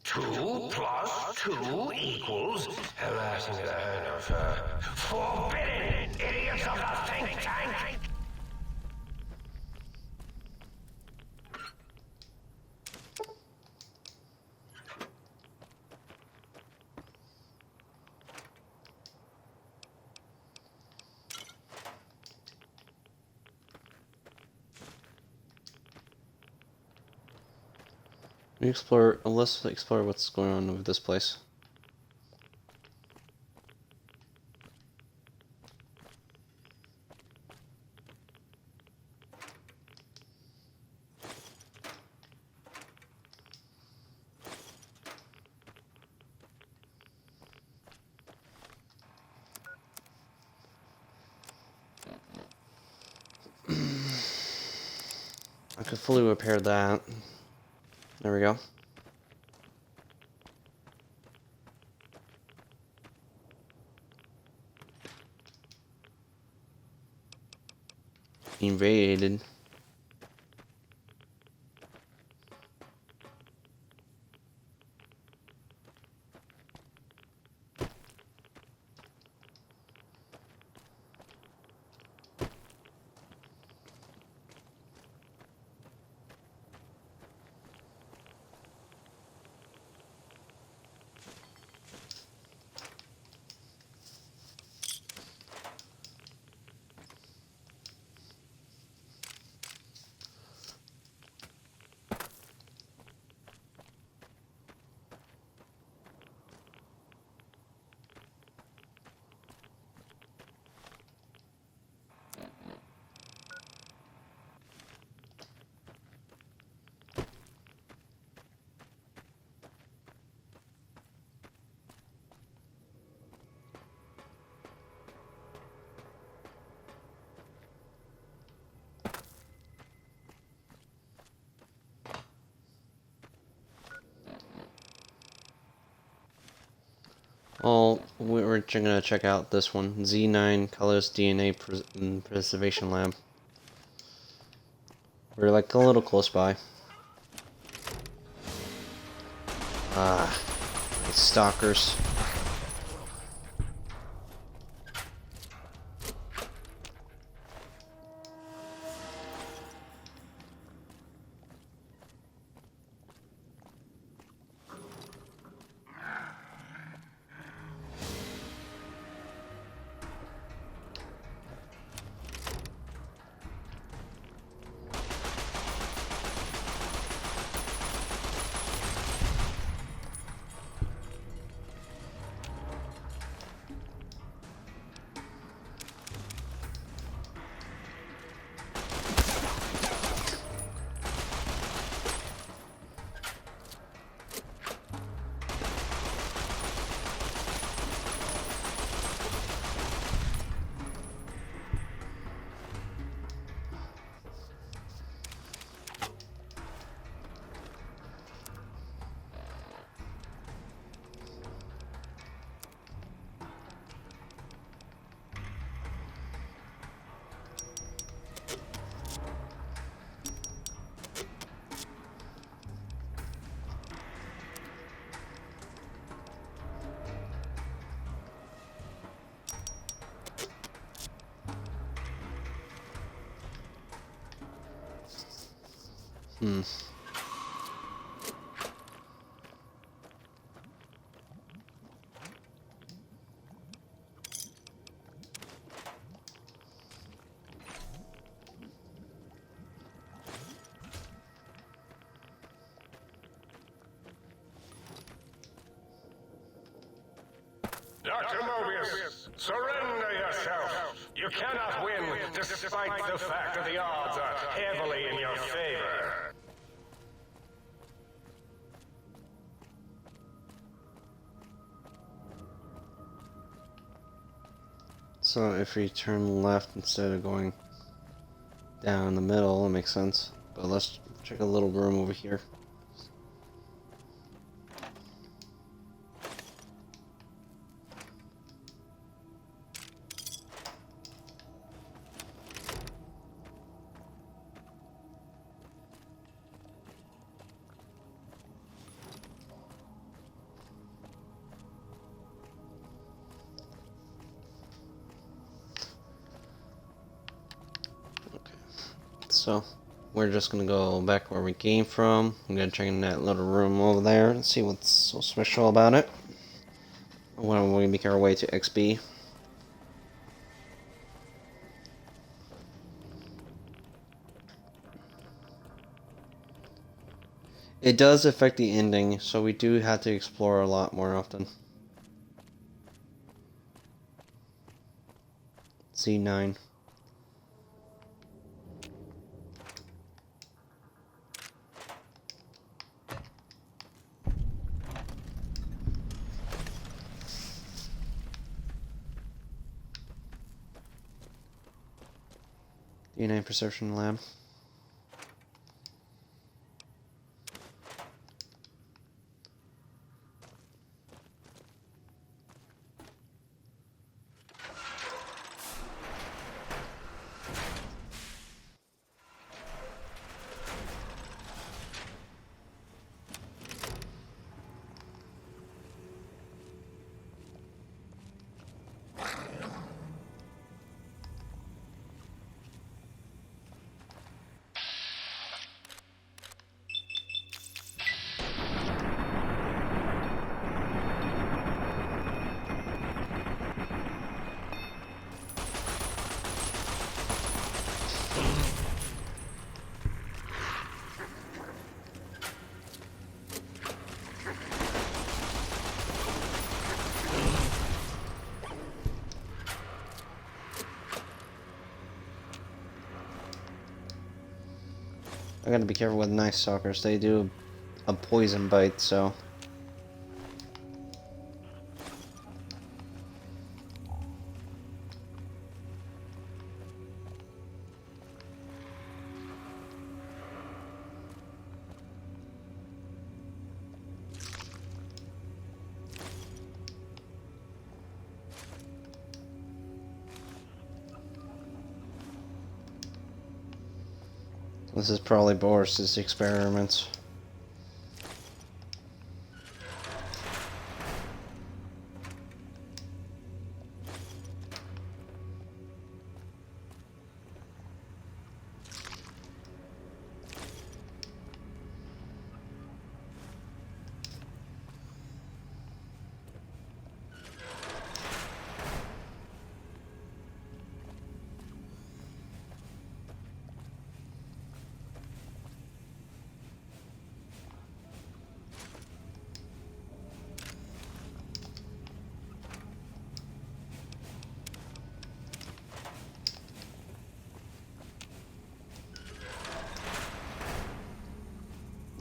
Two plus two equals harassing the hand of forbidden idiots of the think tank. Let's explore what's going on with this place. I could fully repair that. There we go. Invaded. Oh, we're gonna check out this one. Z9 Colors DNA Preservation Lab. We're like a little close by. Ah, these stalkers. Hmm. Dr. Mobius, surrender yourself. You cannot win, despite the fact that the odds are heavily in your favor. So if we turn left instead of going down the middle, it makes sense. But let's check a little room over here. So we're just gonna go back where we came from. I'm gonna check in that little room over there and see what's so special about it. When we make our way to XB. It does affect the ending, so we do have to explore a lot more often. C9. DNA Perception Lab. I gotta be careful with Night Stalkers. They do a poison bite, so. This is probably Boris's experiments.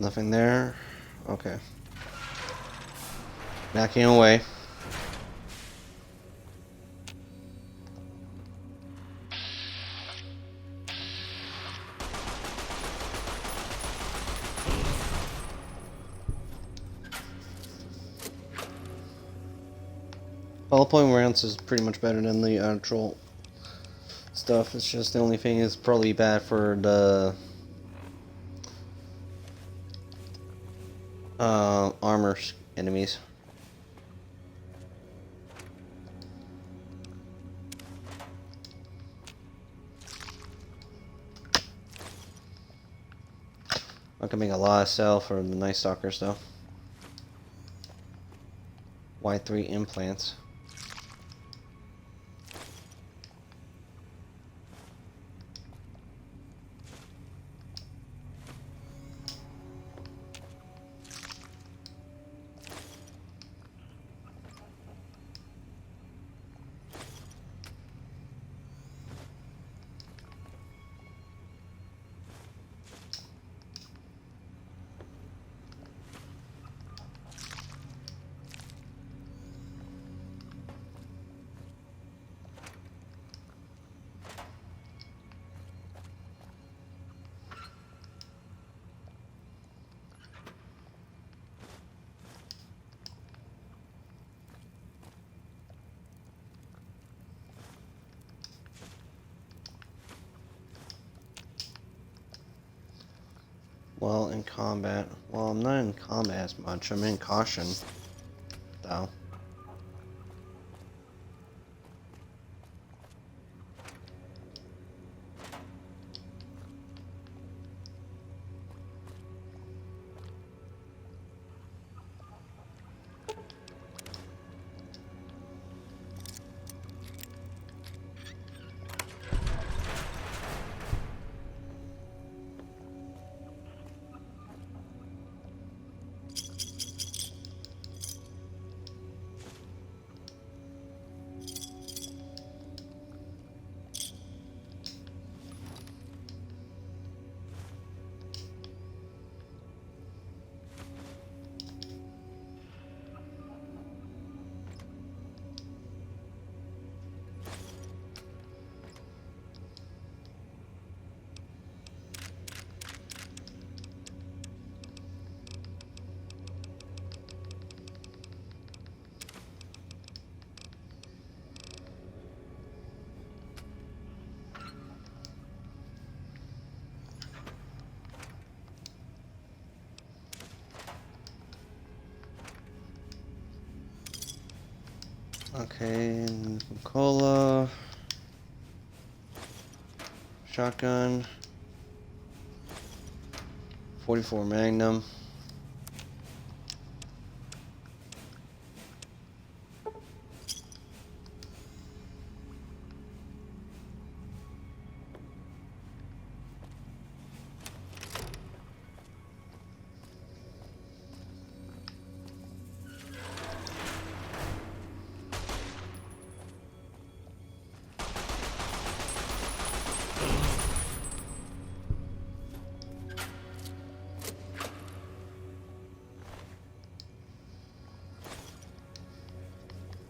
Nothing there. Okay. Backing away. Hollow point rounds is pretty much better than the actual stuff. It's just the only thing is probably bad for the armor enemies. I can make a lot of sell for the Night Stalkers though. Y3 implants. Well, in combat. Well, I'm not in combat as much. I'm in caution, though. Okay, Cola, shotgun, 44 Magnum.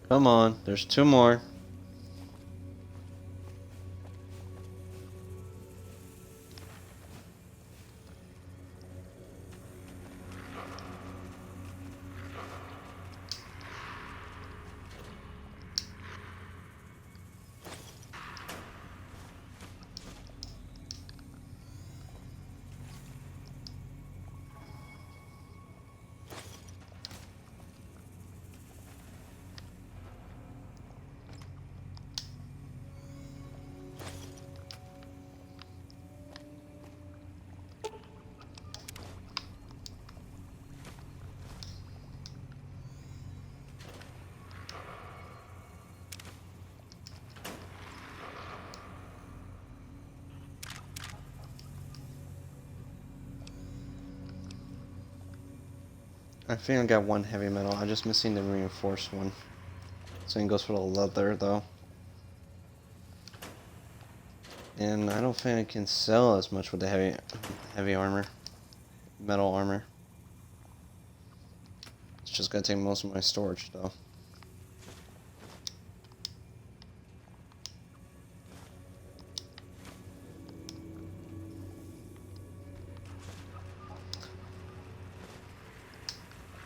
Come on, there's two more. I think I got one heavy metal. I'm just missing the reinforced one. Same goes for the leather, though. And I don't think I can sell as much with the heavy armor. Metal armor. It's just gonna take most of my storage, though.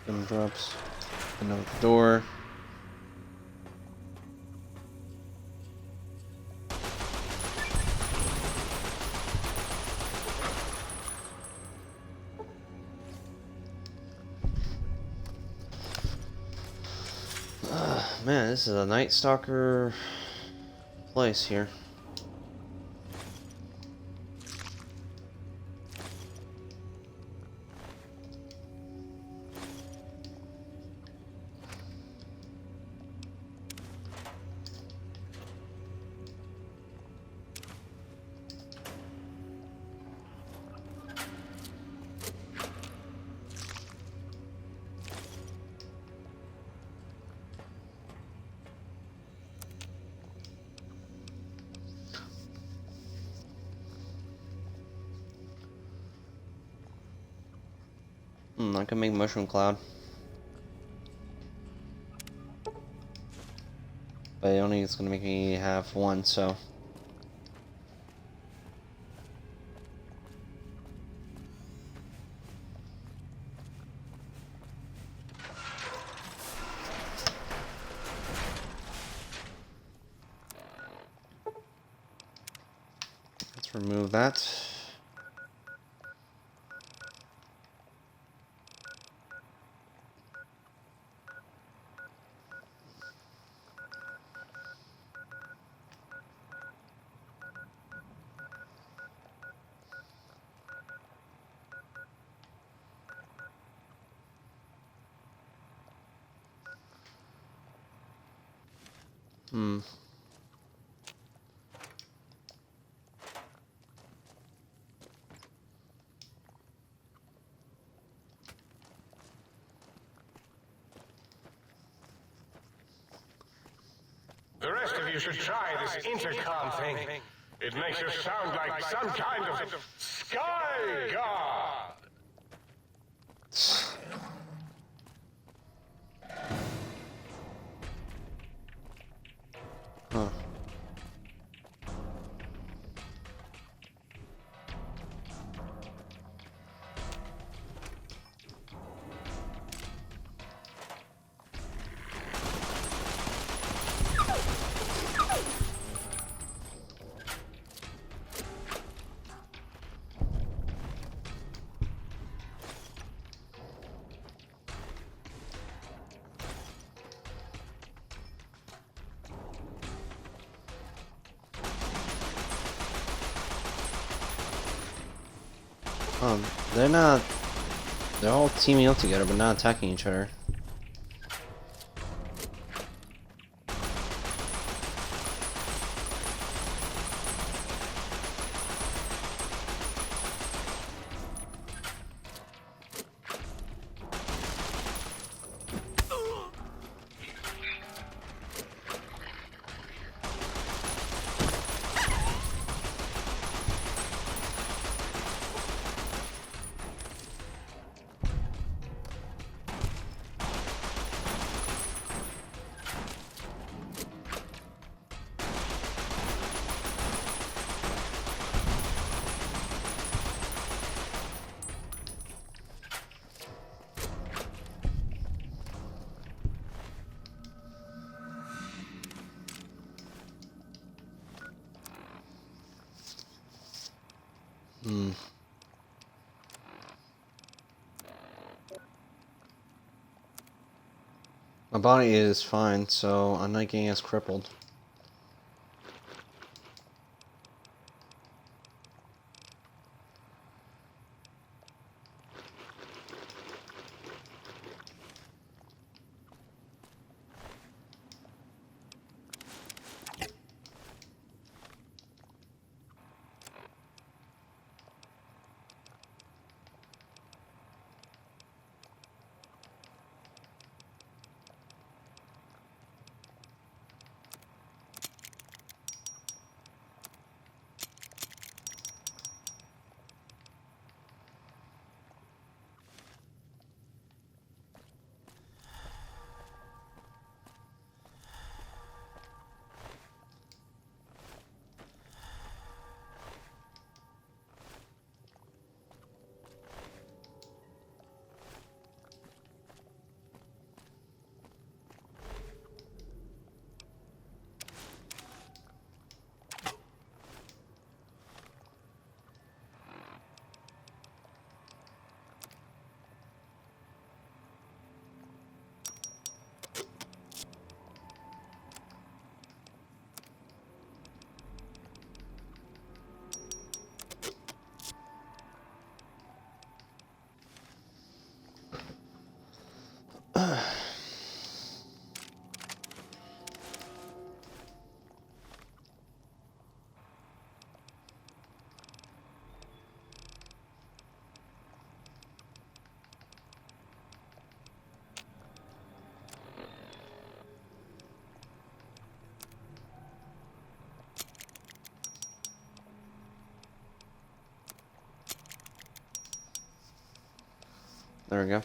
Them drops. Another door. Man, this is a Night Stalker place here. I can make Mushroom Cloud. But only it's gonna make me have one, so. Let's remove that. The rest of you should try this intercom thing. It makes you sound like some kind of sky god. Huh. They're not... They're all teaming up together, but not attacking each other. My body is fine, so I'm not getting as crippled. There we go.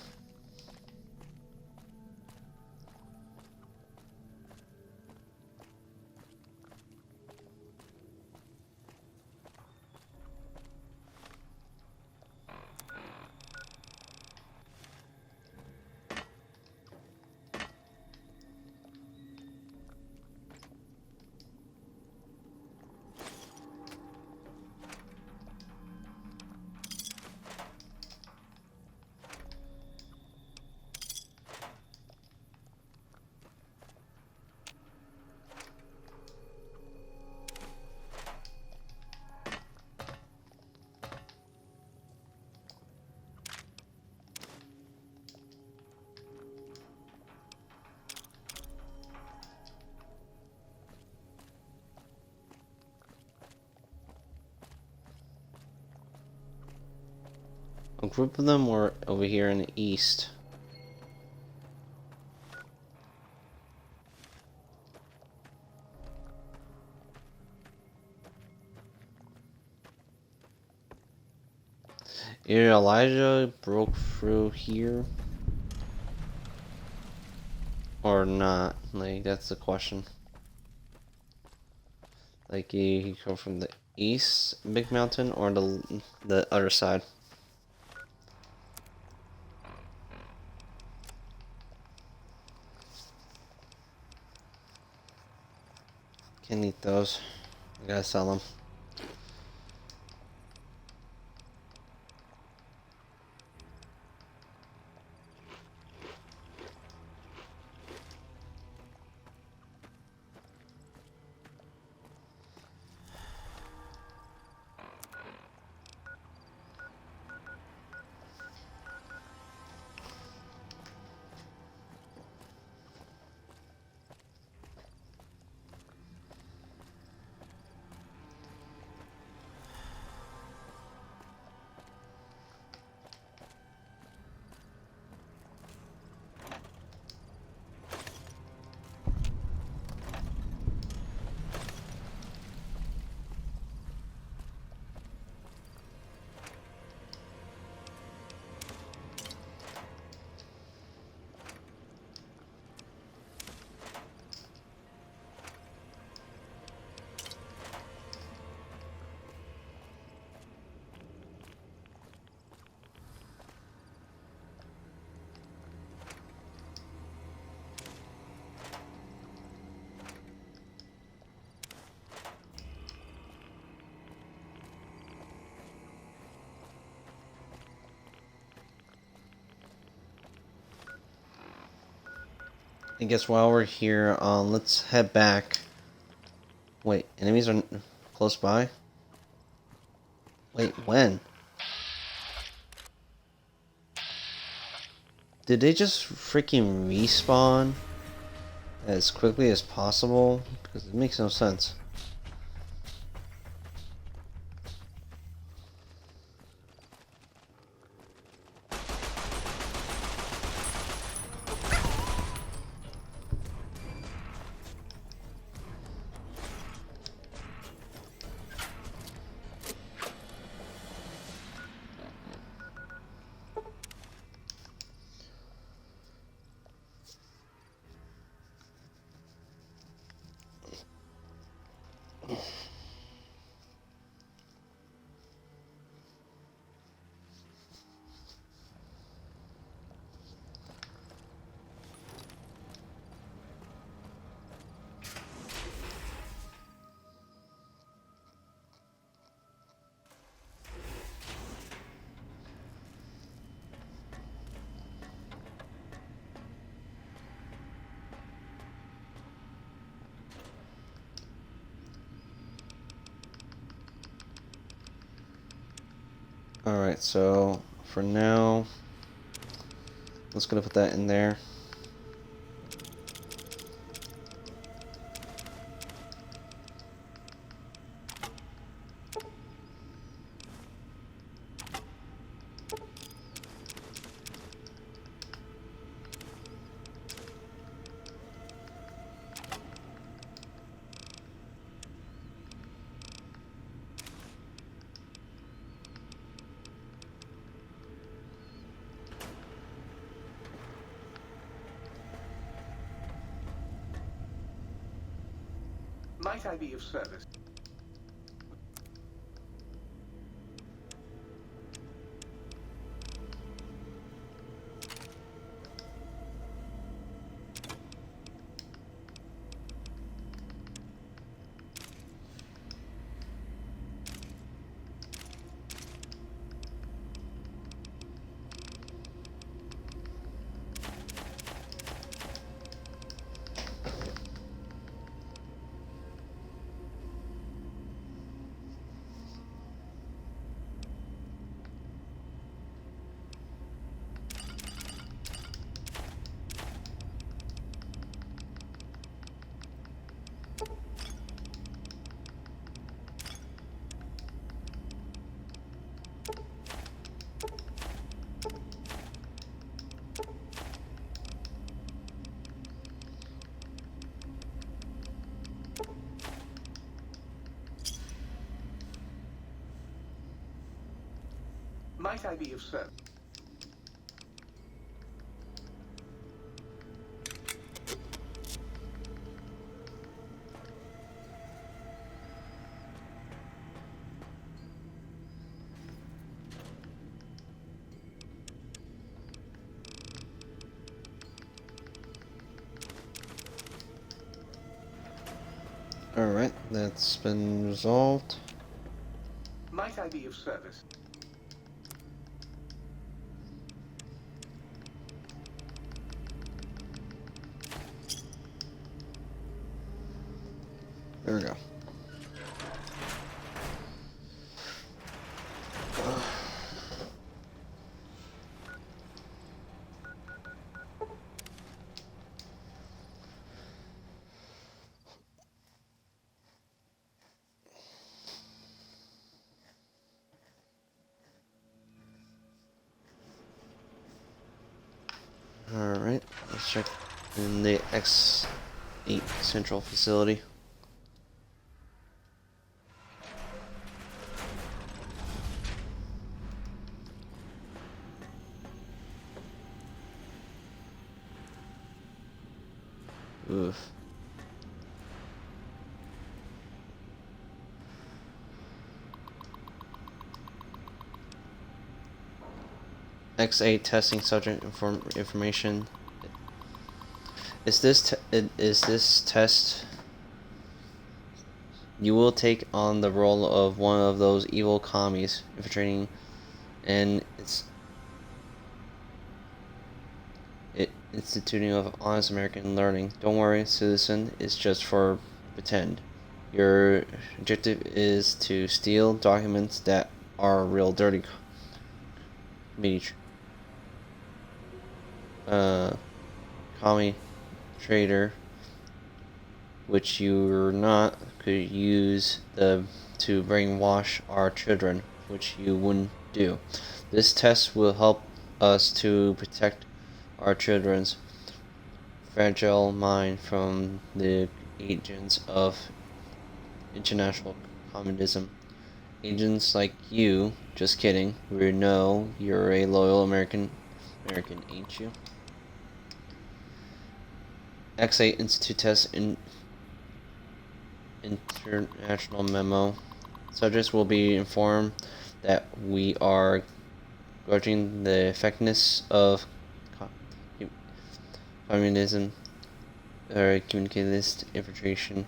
A group of them were over here in the east. Either Elijah broke through here or not. Like, that's the question. Like, he come from the east big mountain or the other side. Can't eat those. I gotta sell them. I guess while we're here, let's head back. Wait, enemies are close by? Wait, when? Did they just freaking respawn as quickly as possible? Because it makes no sense. Alright, so for now, let's go put that in there. Might I be of service? Might I be of service? Alright, that's been resolved. Might I be of service? There we go. Alright, let's check in the X8 Central Facility. Oof. X8 testing subject information. Is this test? You will take on the role of one of those evil commies infiltrating, and instituting of honest American learning. Don't worry, citizen. It's just for pretend. Your objective is to steal documents that are real dirty. Commie trader, which you're not, could use to brainwash our children, which you wouldn't do. This test will help us to protect our children's fragile mind from the agents of international communism. Agents like you. Just kidding. We know you're a loyal American, ain't you? X8 Institute test international memo. Subjects will be informed that we are gauging the effectiveness of communism or communicating this infiltration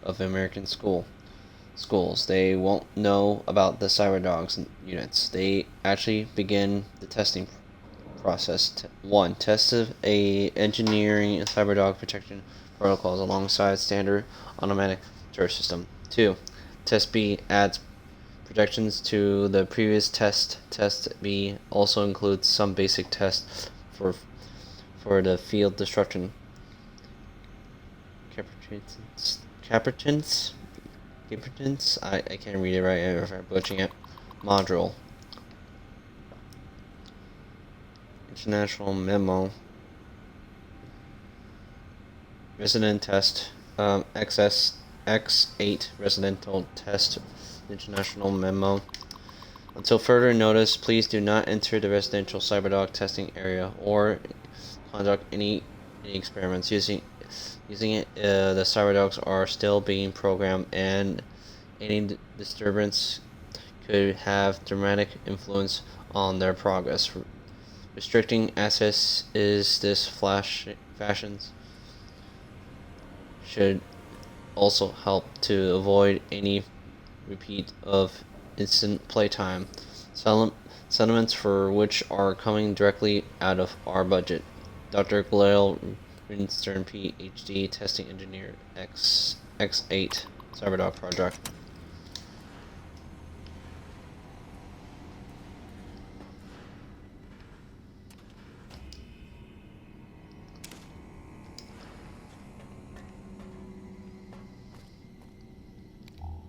of American schools. They won't know about the cyberdogs units. They actually begin the testing process. 1. Test of a engineering and cyberdog protection protocols alongside standard automatic turret system. 2. Test B adds protections to the previous test. Test B also includes some basic tests for the field destruction capacitance. I can't read it right if I'm butchering it. Module. International memo. Resident test. X8 residential test. International memo. Until further notice, please do not enter the residential cyberdog testing area or conduct any experiments using Using it, the cyberdogs are still being programmed, and any disturbance could have dramatic influence on their progress. Restricting access is this fashions should also help to avoid any repeat of instant playtime, sentiments for which are coming directly out of our budget. Dr. Glale Rinstern, PhD, testing engineer, X8 Cyberdog project.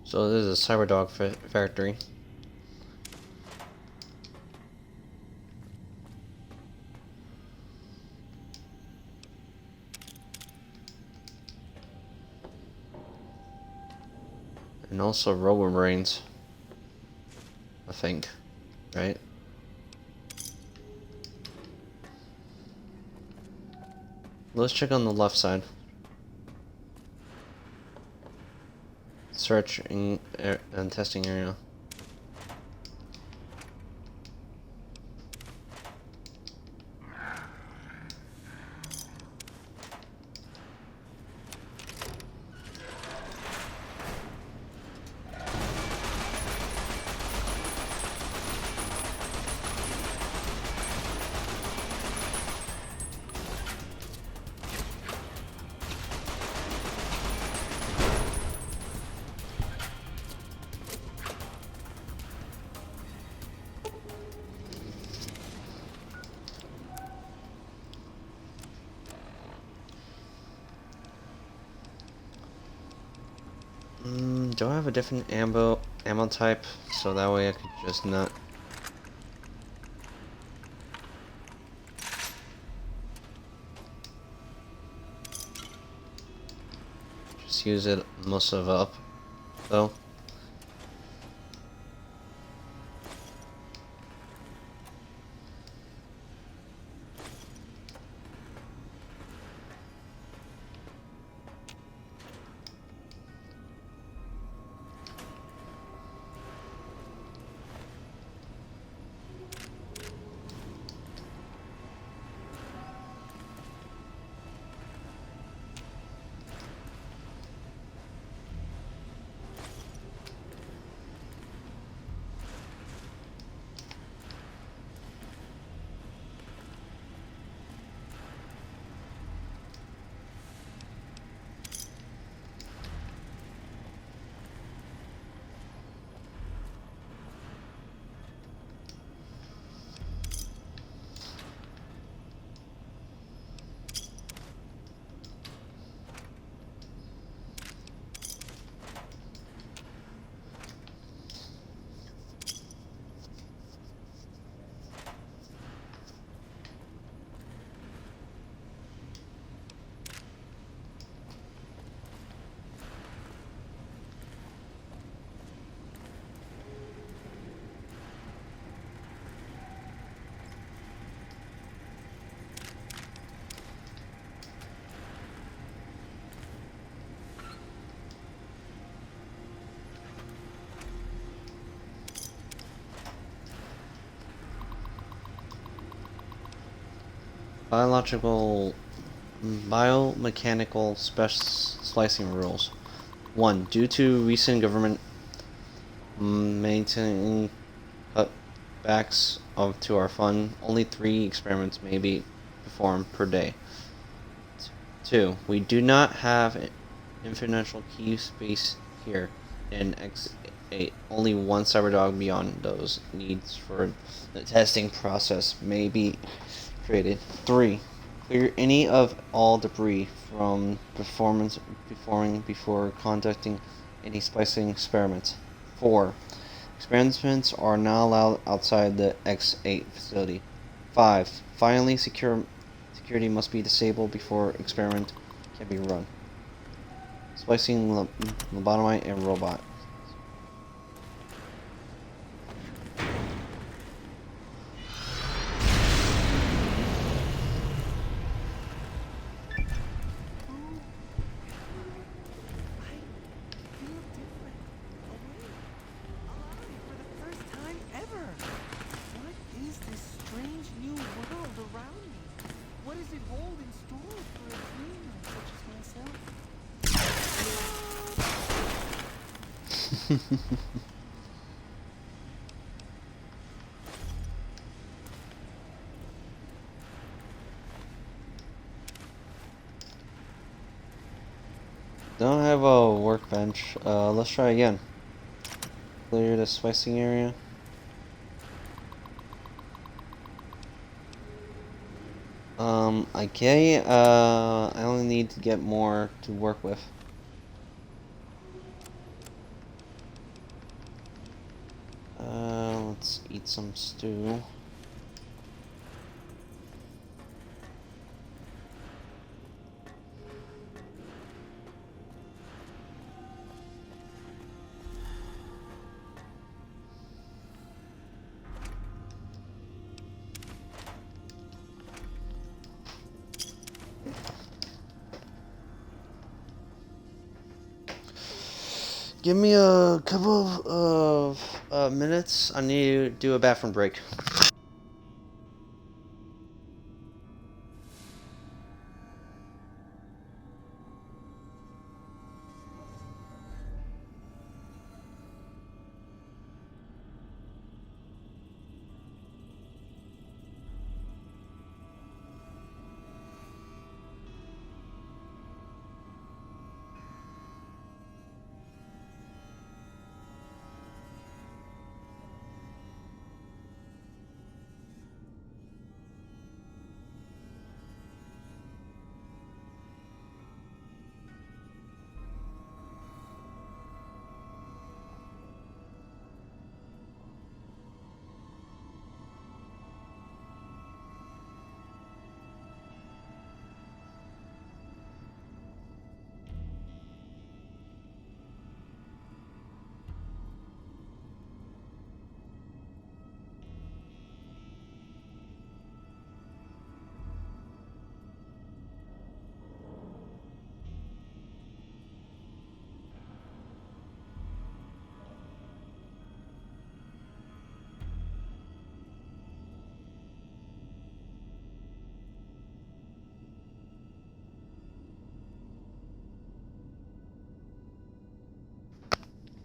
So this is a Cyberdog factory. And also RoboBrains, I think, right? Let's check on the left side. Searching and testing area. Do I have a different ammo type, so that way I could just not use it most of up though. Biomechanical slicing rules. 1. Due to recent government maintaining cutbacks to our fund, only 3 experiments may be performed per day. 2. We do not have infinite key space here in X8. Only one Cyberdog beyond those needs for the testing process may be created. 3. Clear any of all debris from performing before conducting any splicing experiments. 4. Experiments are not allowed outside the X8 facility. 5. Finally, security must be disabled before experiment can be run. Splicing lobotomite and robot. does it hold in store for a dreamer such as myself? Don't have a workbench. Let's try again. Clear the spicing area. Okay, I only need to get more to work with. Let's eat some stew. Give me a couple of minutes. I need to do a bathroom break.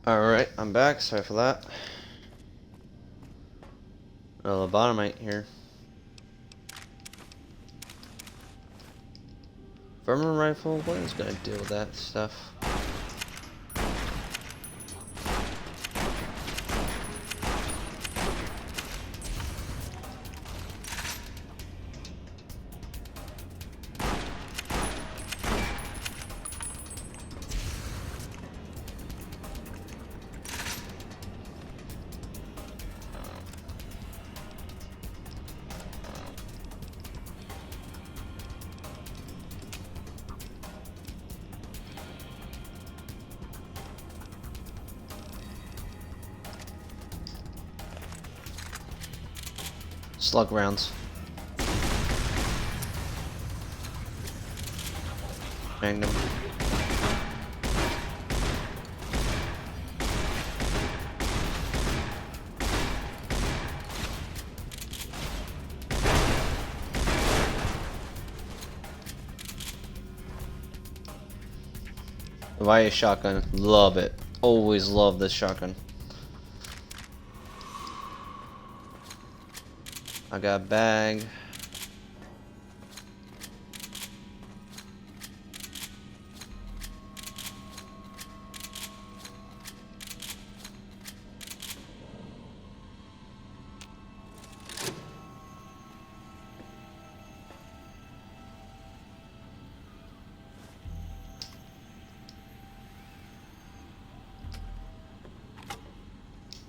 Alright, I'm back. Sorry for that. A lobotomite here. Vermin rifle? What is gonna do with that stuff? Slug rounds. Magnum. Via shotgun. Love it. Always love this shotgun. I got a bag.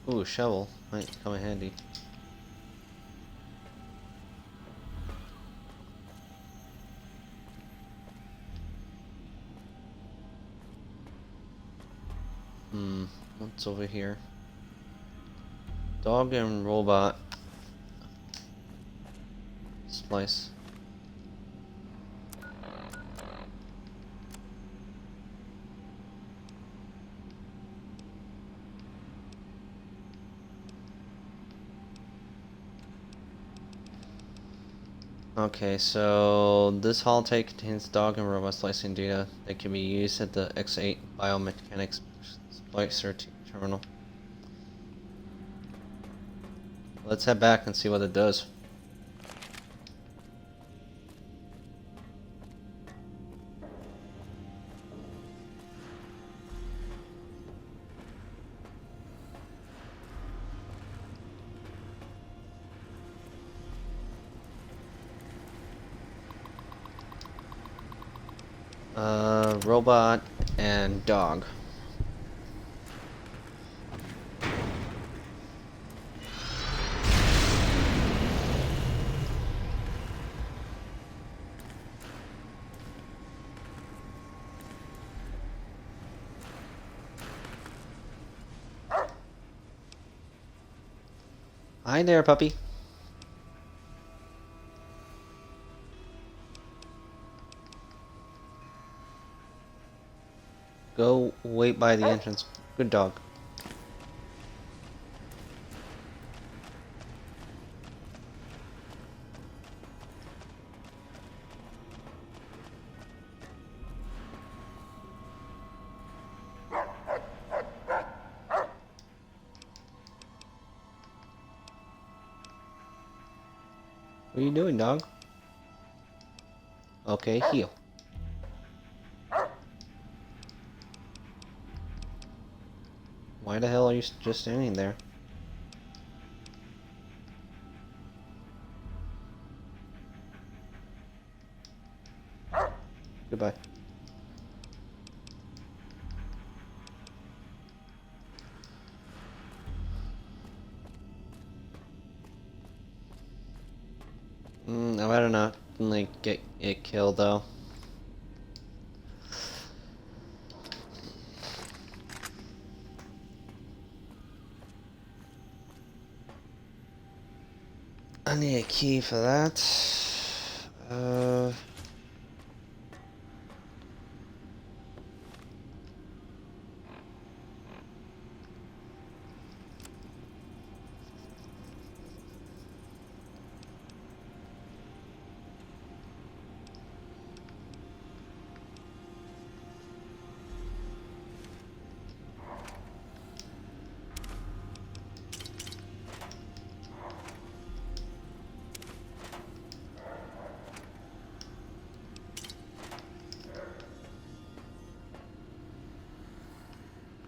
Ooh, a shovel. Might come in handy. What's over here? Dog and robot. Splice. Okay, so this holotape contains dog and robot slicing data that can be used at the X8 biomechanics splicer terminal. Let's head back and see what it does. Robot and dog. Hi there, puppy. Go wait by the entrance. Good dog. What are you doing, dog? Okay, heel. Why the hell are you just standing there? Goodbye. I better not like get it killed though. I need a key for that.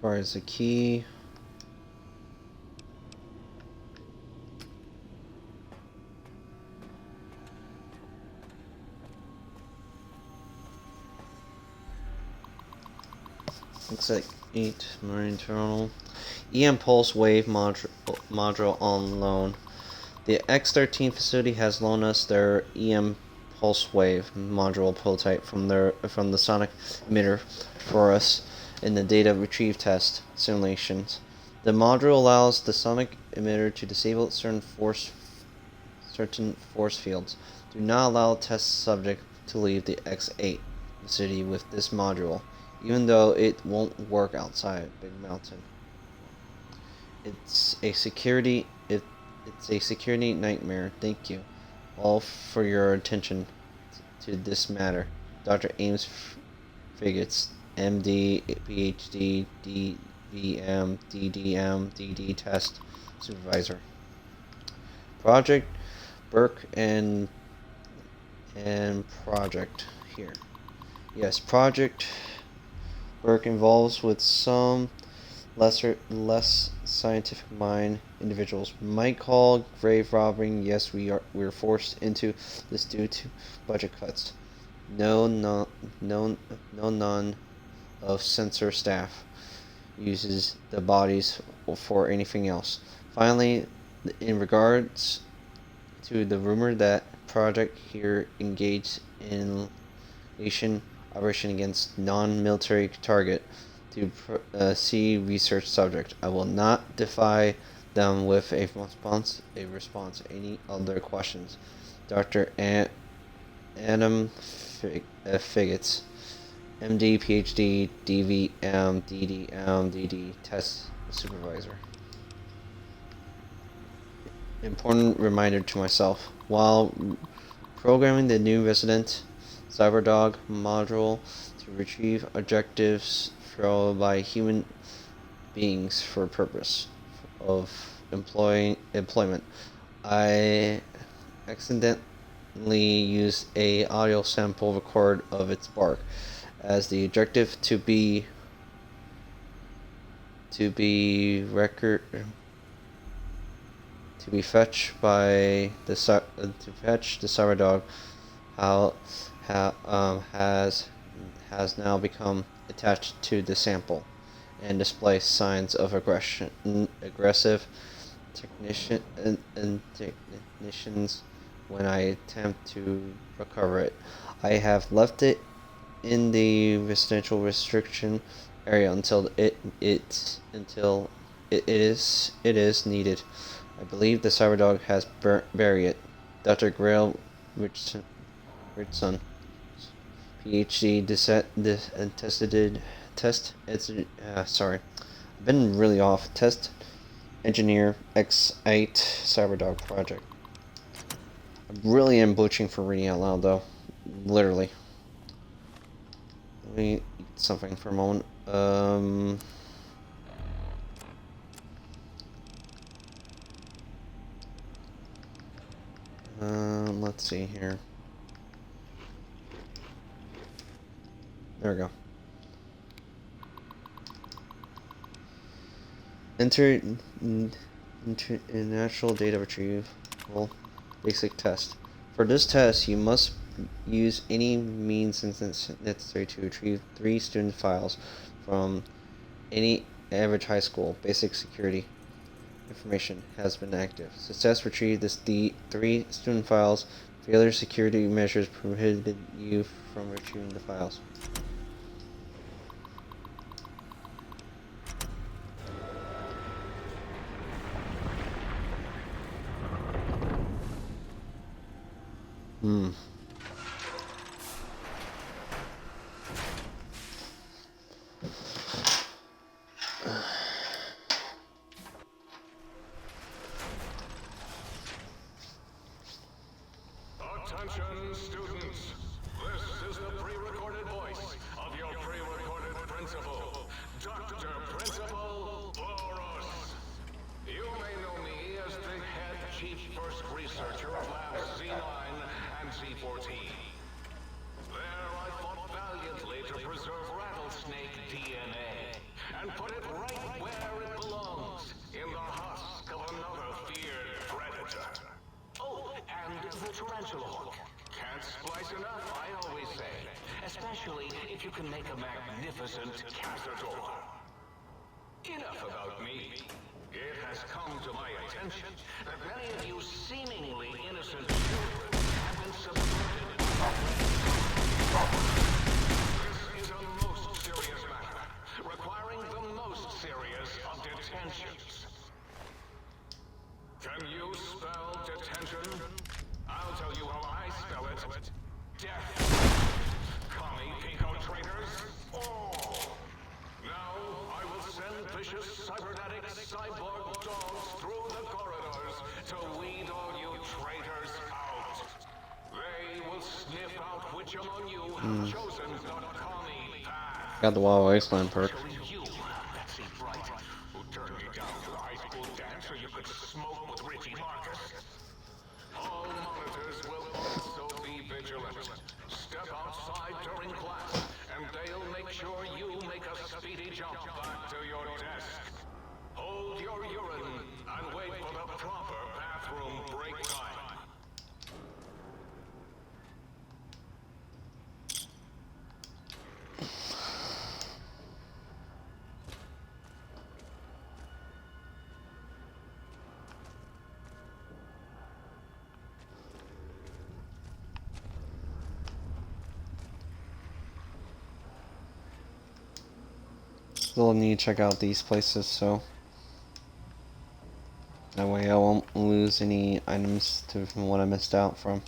Where's the key? Looks like 8 marine terminal. EM pulse wave module on loan. The X13 facility has loaned us their EM pulse wave module prototype from the sonic emitter for us in the data retrieve test simulations. The module allows the sonic emitter to disable certain force fields. Do not allow test subject to leave the X8 facility with this module, even though it won't work outside Big Mountain. It's a security nightmare. Thank you all for your attention to this matter. Dr. Ames Figgits, MD, PhD, DVM, DDM, DD Test Supervisor. Project Burke and Project here. Yes, Project Burke involves with some less scientific mind individuals might call grave robbing. Yes, we're forced into this due to budget cuts. None of censor staff uses the bodies for anything else. Finally, in regards to the rumor that Project here engaged in nation operation against non-military target to see research subject, I will not defy them with a response. Any other questions? Dr. Adam Figgits, MD, PhD, DVM, DDM, DD Test Supervisor. Important reminder to myself: while programming the new resident CyberDog module to retrieve objectives held by human beings for purpose of employment. I accidentally used a audio sample record of its bark as the objective to be fetched by the CyberDog. Has now become attached to the sample and displays signs of aggressive technicians when I attempt to recover it. I have left it in the residential restriction area until it is needed. I believe the CyberDog has buried it. Dr. Grail Richson, PhD, I've been really off. Test Engineer X8 CyberDog Project. I really am butchering for reading out loud, though. Literally. Let me eat something for a moment. Let's see here. There we go. International data retrieval basic test. For this test, you must use any means necessary to retrieve 3 student files from any average high school. Basic security information has been active. Success retrieved the 3 student files. Failure security measures prohibited you from retrieving the files. Attention, students. This is the pre-recorded voice of your pre-recorded principal, Dr. Principal Boros. You may know me as the head chief first researcher of Labs Z9 and Z14. There I fought valiantly to preserve rattlesnake DNA and put it right where it belongs, in the husk of another feared predator. Oh, and the tarantula hook. Can't splice enough, I always say. Especially if you can make a magnificent cazador. Enough about me. It has come to my attention that many of you seemingly innocent children have been subverted. This is a most serious matter, requiring the most serious of detentions. Can you spell detention? I'll tell you how I spell it. Death. Commie Pico traitors. All. Now, I will send vicious cybernetic cyborg dogs through the corridors to weed all you traitors out. They will sniff out which among you have chosen the commie path. Got the Wild Wasteland perk. You, Betsy Bright, who turned me down to the high school dance so you could smoke with Richie Marcus. All monitors will also be vigilant. Step outside during class, and they'll make sure you make a speedy jump back to your desk. Hold your urine and wait for the proper bathroom break time. Still need to check out these places, so that way I won't lose any items from what I missed out from.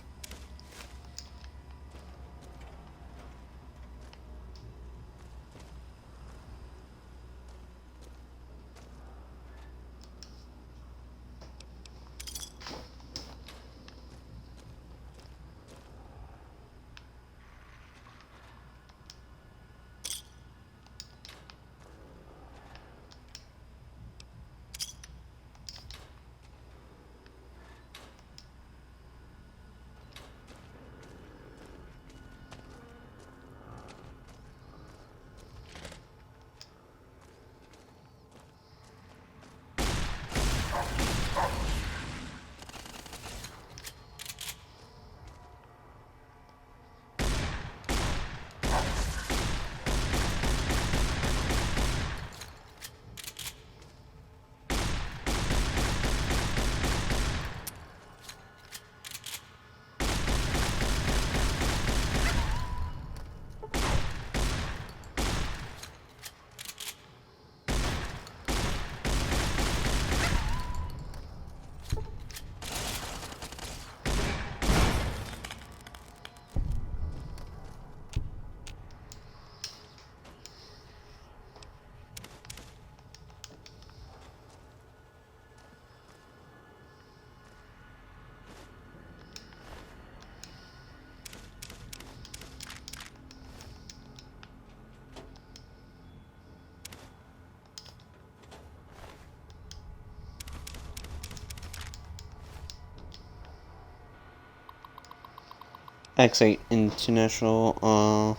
X8 International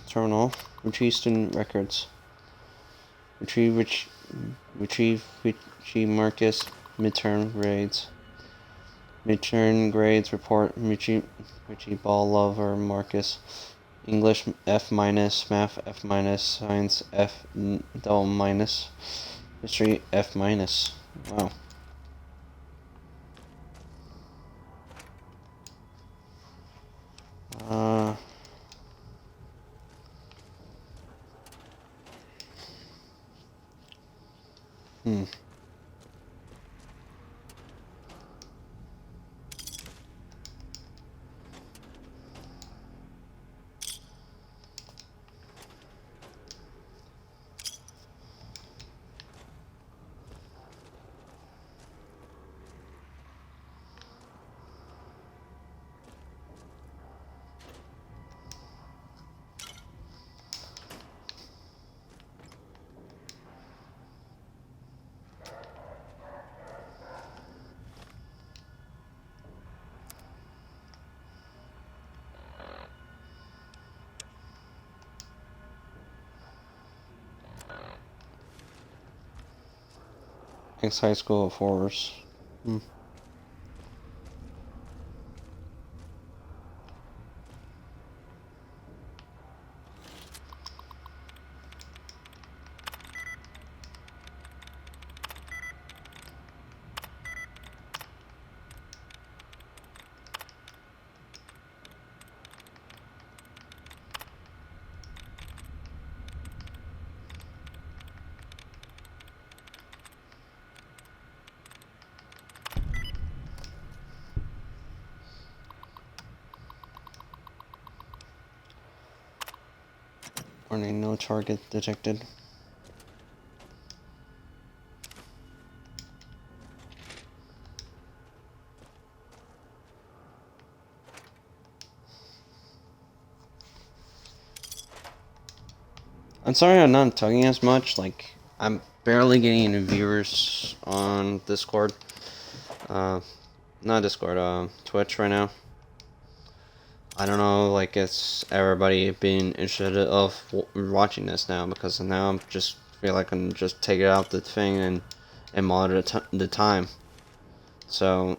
Terminal. Retrieve student records. Retrieve Richie Marcus midterm grades. Midterm grades report Richie Ball Lover Marcus. English F-, Math F-, Science F double minus, History F-. Wow. X High School of Horrors. Warning, no target detected. I'm sorry I'm not talking as much, like, I'm barely getting any viewers on Discord. Not Discord, Twitch right now. I don't know, like, it's everybody being interested of watching this now, because now I'm just feel like I can just take it out the thing and monitor the time. So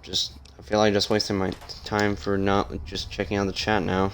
just I feel like just wasting my time for not just checking out the chat now.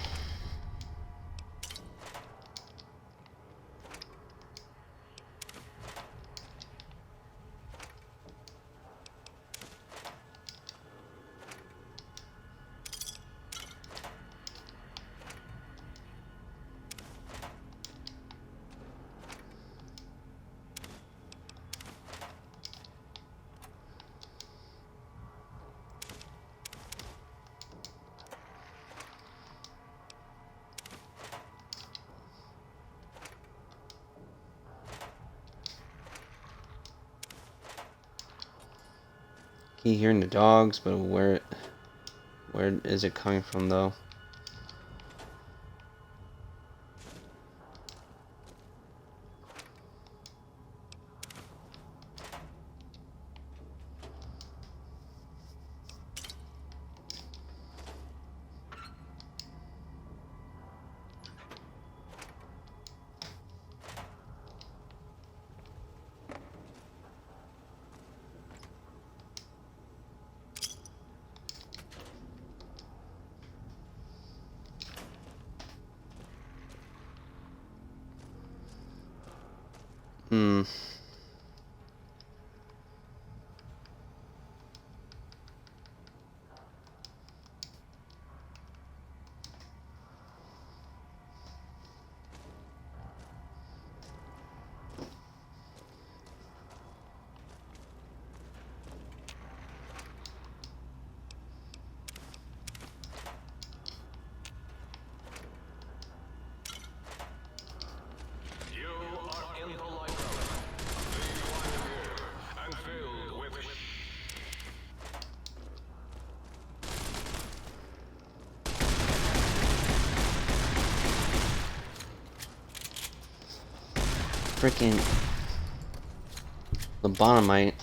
Keep hearing the dogs, but where is it coming from though? Freaking Lobotomite.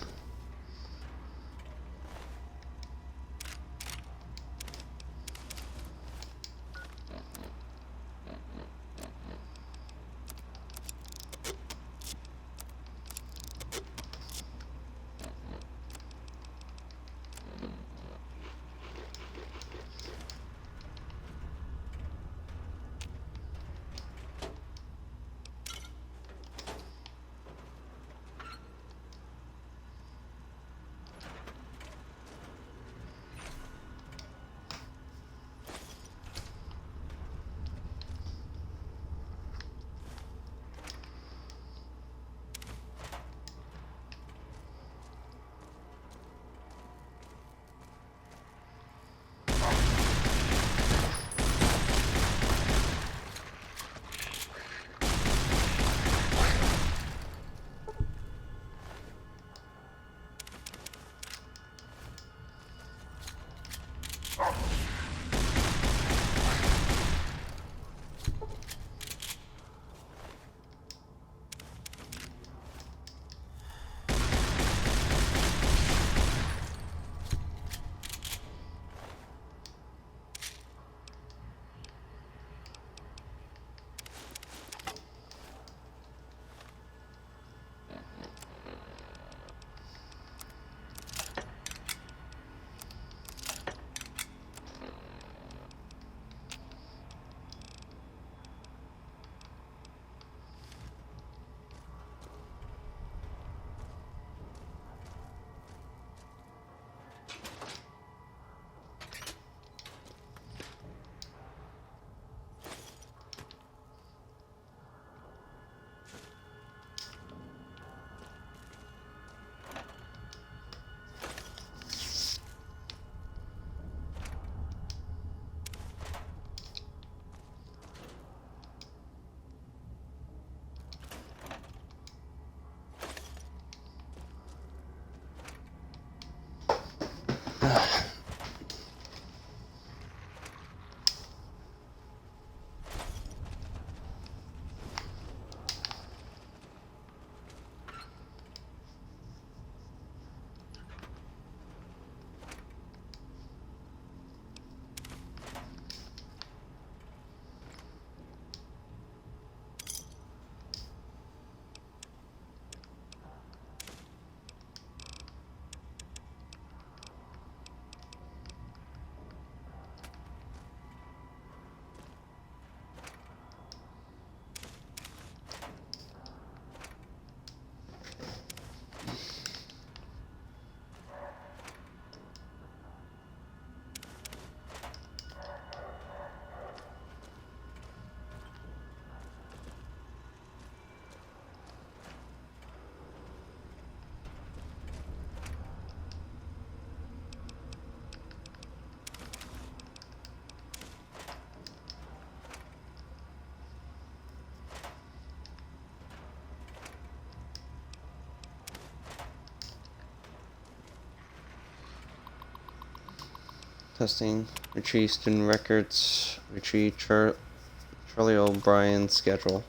Testing. Retrieve student records. Retrieve Charlie O'Brien's schedule.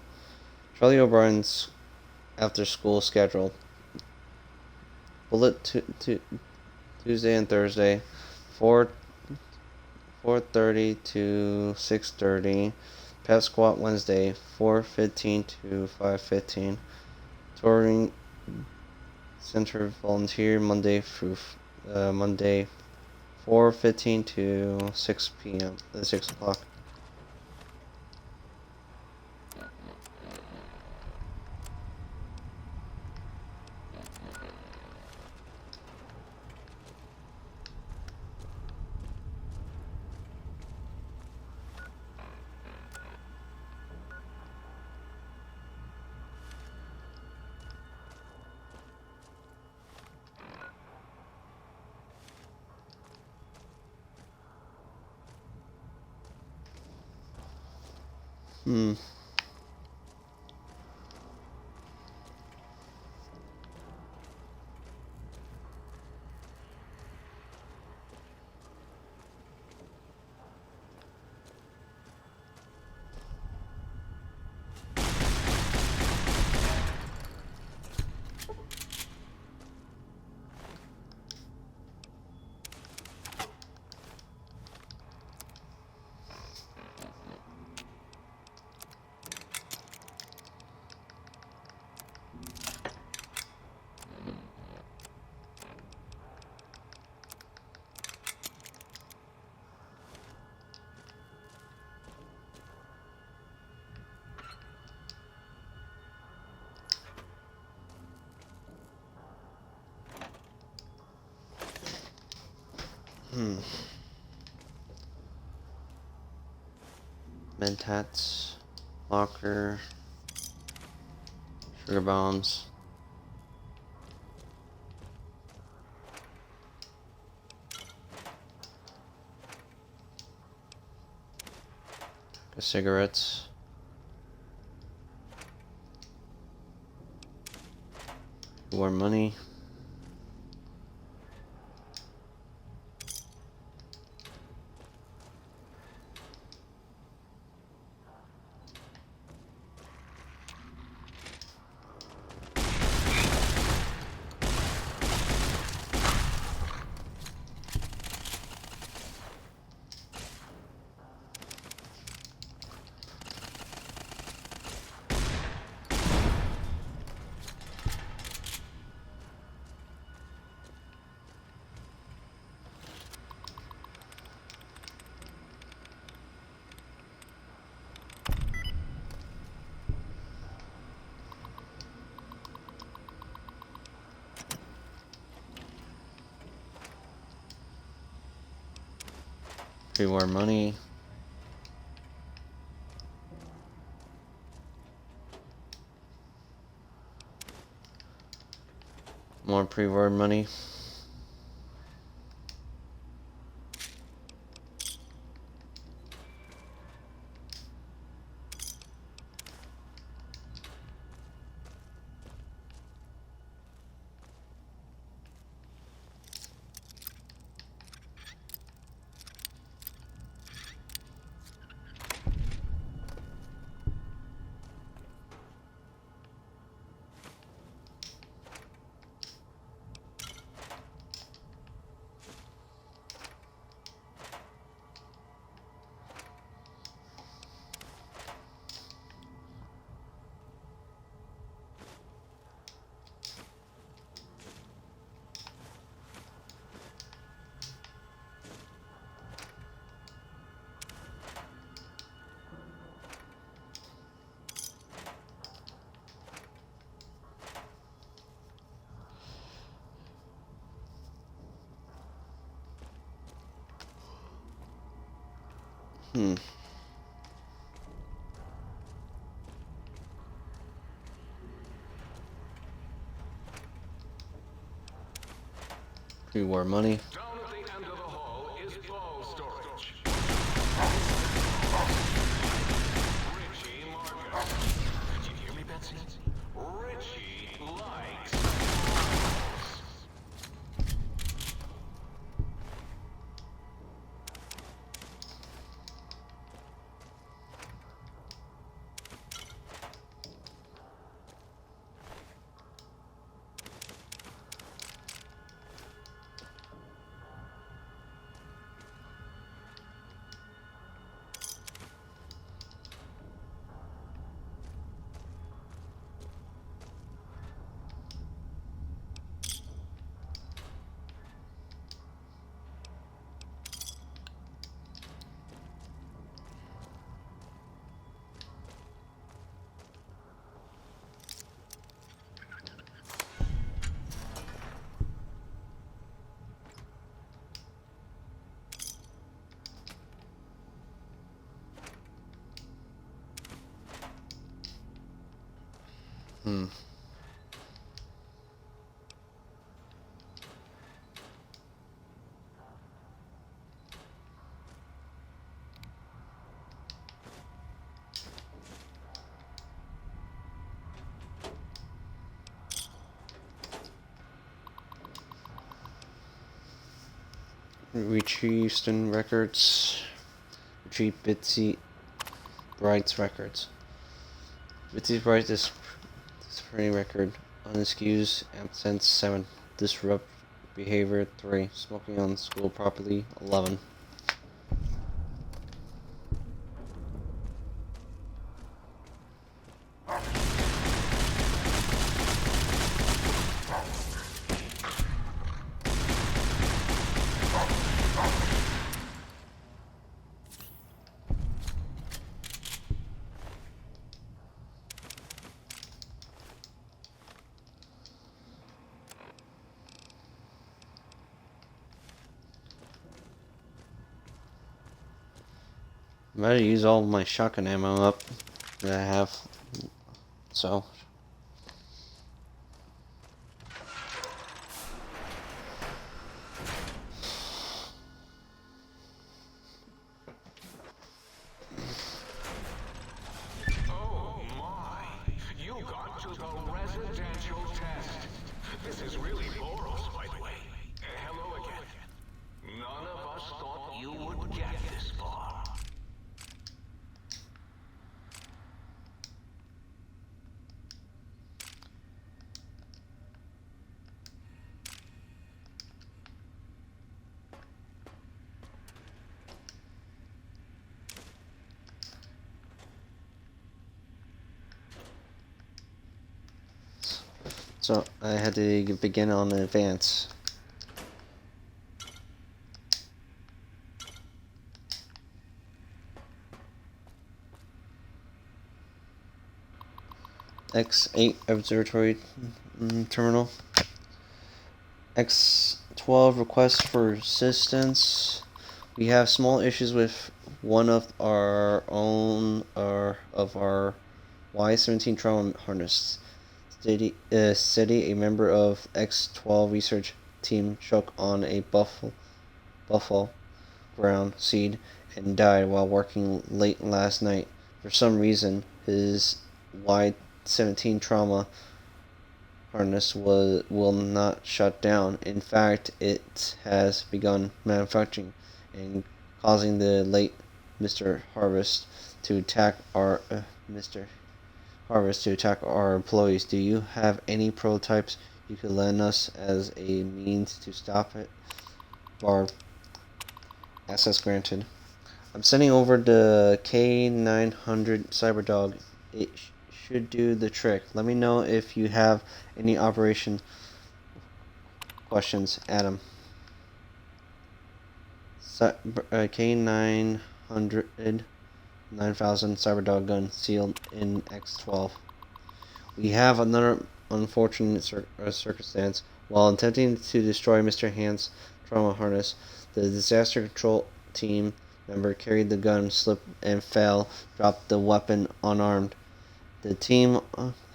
Charlie O'Brien's after school schedule. Bullet Tuesday and Thursday. 4:30 to 6:30. Pep squat Wednesday. 4:15 to 5:15. Touring center volunteer Monday through Monday. 4:15 to 6 p.m. 6 o'clock. Hmm. Mentats, locker, sugar bombs. Cigarettes. More money. More money. More pre-word money. Pre-war money. Down at the end of the hall is ball storage. Richie Marcus. Did you hear me, Betsy? Richie likes balls. Richie Houston Records. Richie Bitsy Brights Records. Bitsy Brights is pretty record. Unexcused absence 7. Disrupt behavior 3. Smoking on school property 11. I'm about to use all my shotgun ammo up that I have. So. Oh my! You got to the residential test. This is really Boros, by the way. Hello again. None of us thought you would get this far. So I had to begin on advance. X8 Observatory Terminal. X12 request for assistance. We have small issues with one of our own of our Y-17 trauma harness. City, a member of X12 research team choked on a buffalo ground seed and died while working late last night. For some reason, his Y-17 trauma harness will not shut down. In fact, it has begun manufacturing and causing the late Mr. Harvest to attack our employees. Do you have any prototypes you could lend us as a means to stop it? Barb. Access granted. I'm sending over the K900 Cyberdog. It should do the trick. Let me know if you have any operation questions. Adam. K900 9000 Cyberdog gun sealed in X12. We have another unfortunate circumstance. While attempting to destroy Mr. Hand's trauma harness, the disaster control team member carried the gun, slipped and fell, dropped the weapon unarmed. The team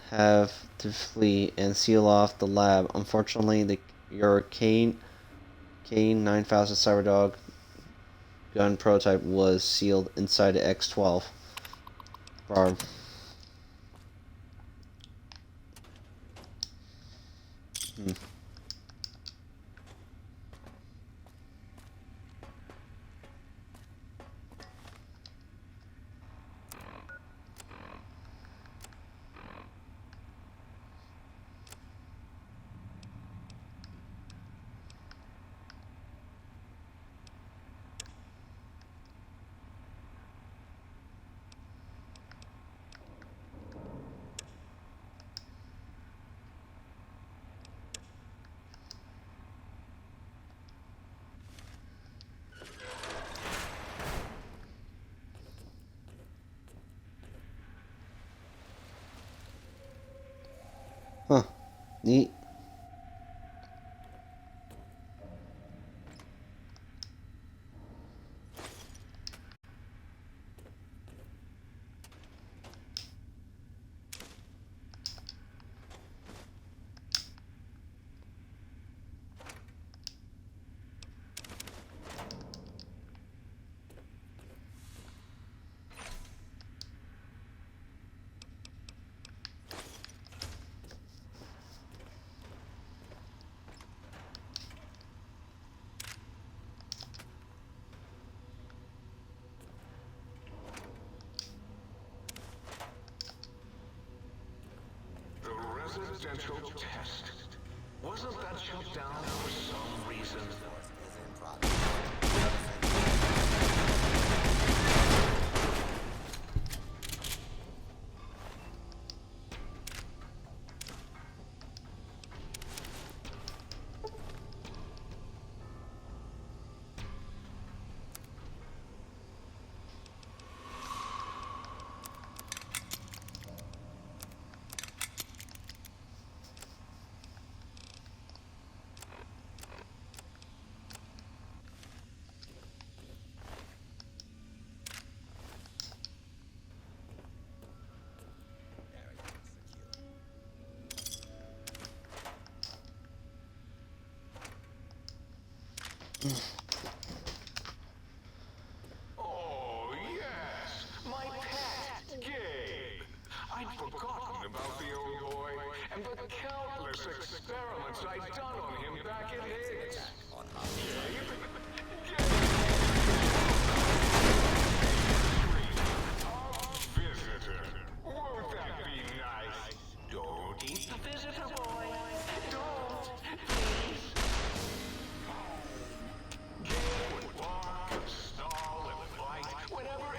have to flee and seal off the lab. Unfortunately, your K9000 Cyberdog gun prototype was sealed inside the X12. Barb. Huh. Neat. Residential test. Wasn't that shut down for some reason? Oh, yes, my pet, Gabe. I'd forgotten about the old boy and the countless experiments I'd done on him back in Higgs. Gabe? A visitor. Won't that be nice? Don't eat the visitor, boy. Don't, please. Gabe would bark and snarl and bite whenever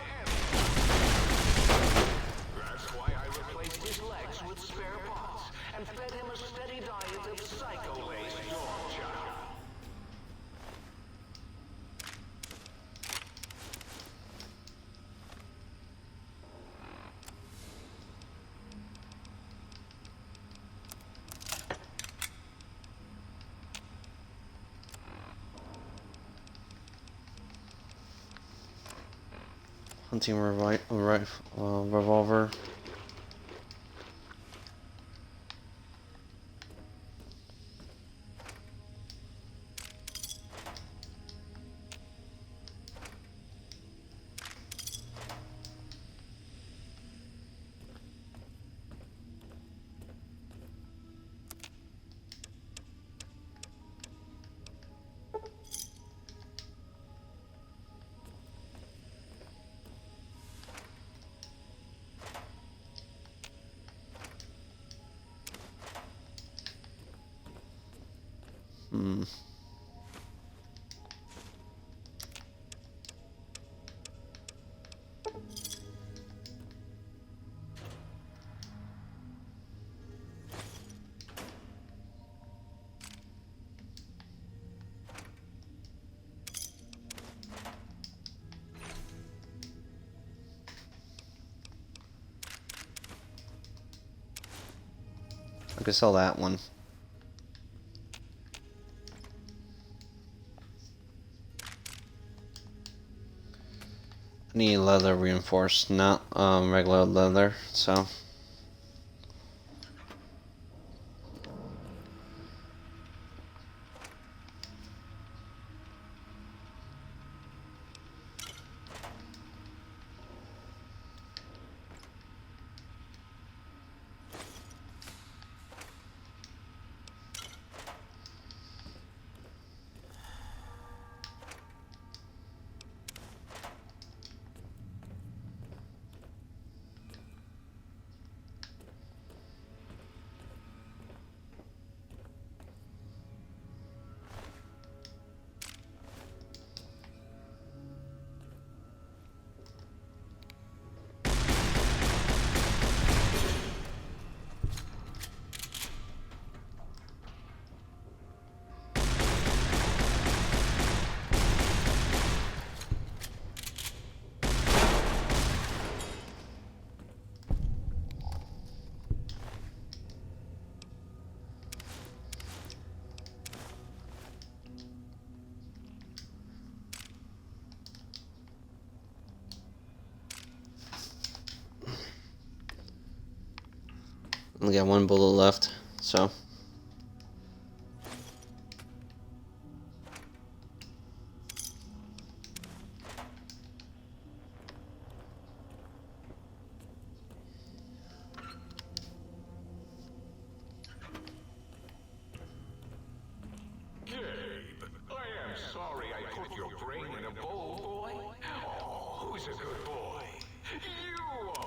That's why I replaced his legs with spare parts and fed him a steady diet of psycho-laced dog chow. Hunting revolver. I could sell that one. I need leather reinforced, not regular leather, so. Only got one bullet left, so. Gabe, I am sorry I put your brain in a bowl, boy. Oh, who's a good boy? You are!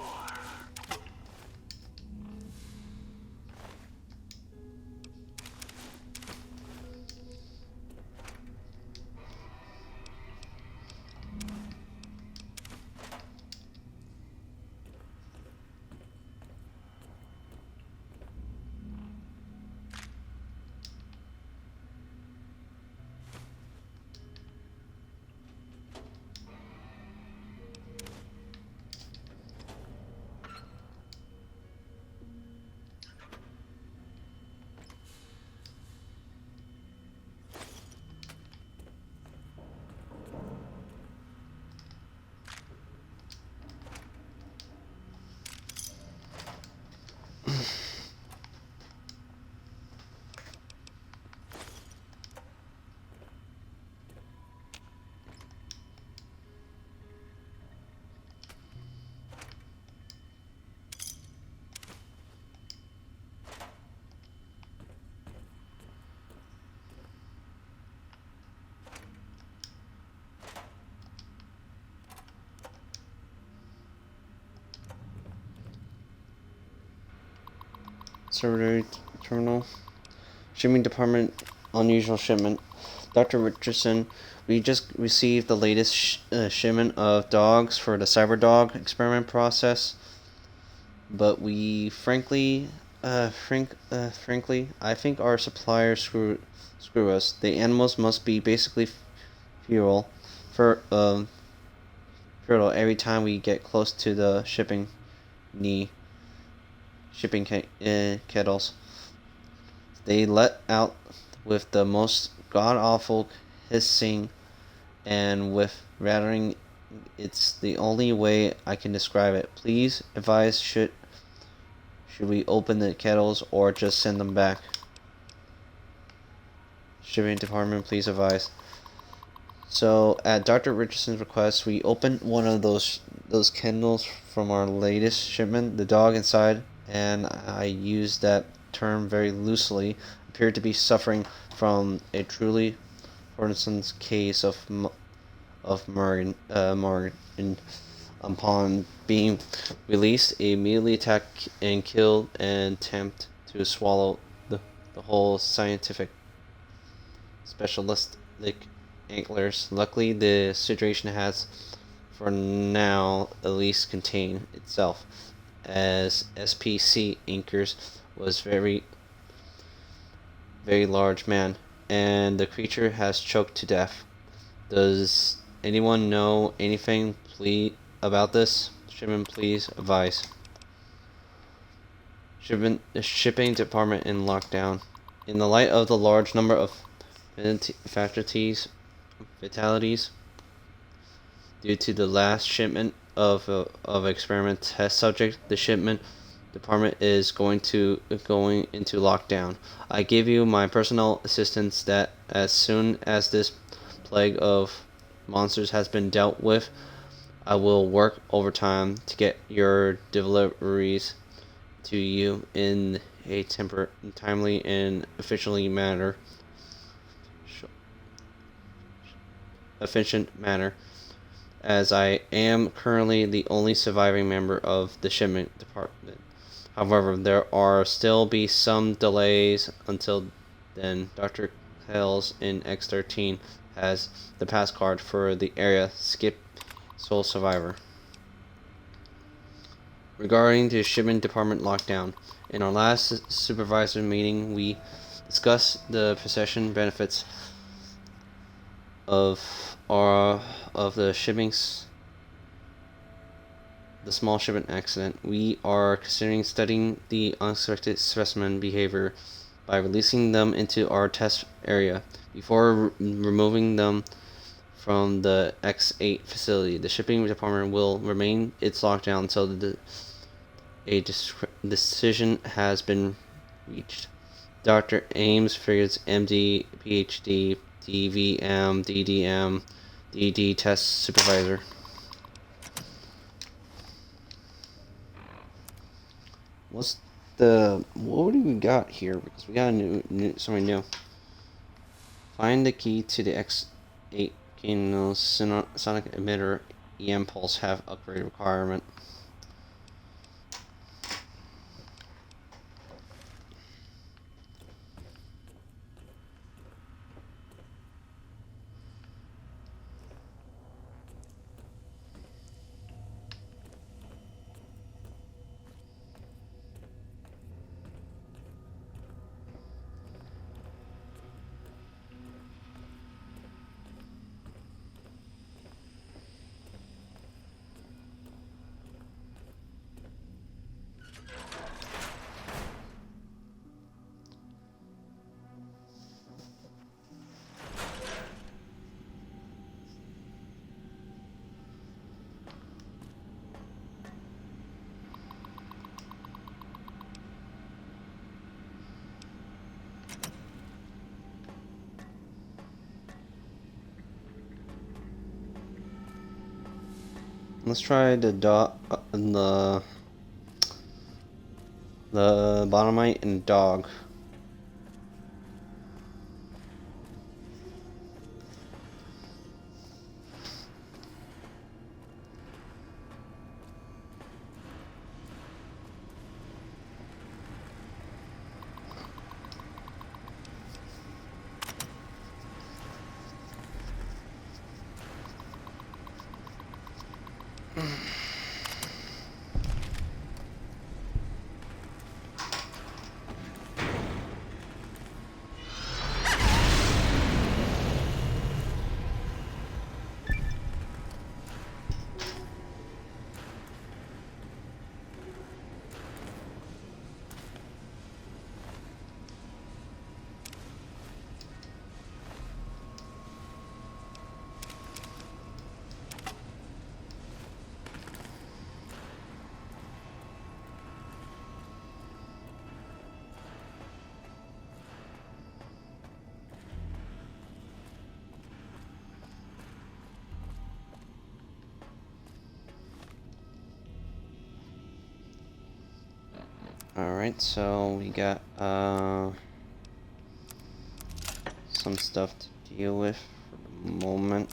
Survey Terminal. Shipping Department, unusual shipment. Dr. Richardson, we just received the latest shipment of dogs for the CyberDog experiment process, but we frankly, I think our suppliers screw us. The animals must be basically fuel for fertile every time we get close to the shipping kettles. They let out with the most god-awful hissing and with rattling. It's the only way I can describe it. Please advise should we open the kettles or just send them back? Shipping department, please advise. So at Dr. Richardson's request, we opened one of those kettles from our latest shipment. The dog inside, and I use that term very loosely, appeared to be suffering from a truly, for instance, case of Morgan. Upon being released, it immediately attacked and killed and attempted to swallow the whole scientific specialistic antlers. Luckily, the situation has, for now, at least contained itself, as SPC anchors was very large man, and the creature has choked to death. Does anyone know anything about this? Shipment, please advise. Shipping department in lockdown. In the light of the large number of fatalities due to the last shipment of experiment test subject, the shipment department is going into lockdown. I give you my personal assistance that as soon as this plague of monsters has been dealt with, I will work overtime to get your deliveries to you in a timely and efficient manner, as I am currently the only surviving member of the shipment department. However, there are still be some delays until then. Dr. Hells in X13 has the pass card for the area skip sole survivor. Regarding the shipment department lockdown, in our last supervisor meeting, we discussed the possession benefits of the small shipment accident. We are considering studying the unexpected specimen behavior by releasing them into our test area before removing them from the X8 facility. The shipping department will remain its lockdown until a decision has been reached. Dr. Ames figures MD, PhD, DVM, DDM, DD test supervisor. What do we got here? Because we got something new. Find the key to the X8 sonic emitter EM pulse have upgrade requirement. Let's try the bottomite and dog. Alright, so we got some stuff to deal with for the moment.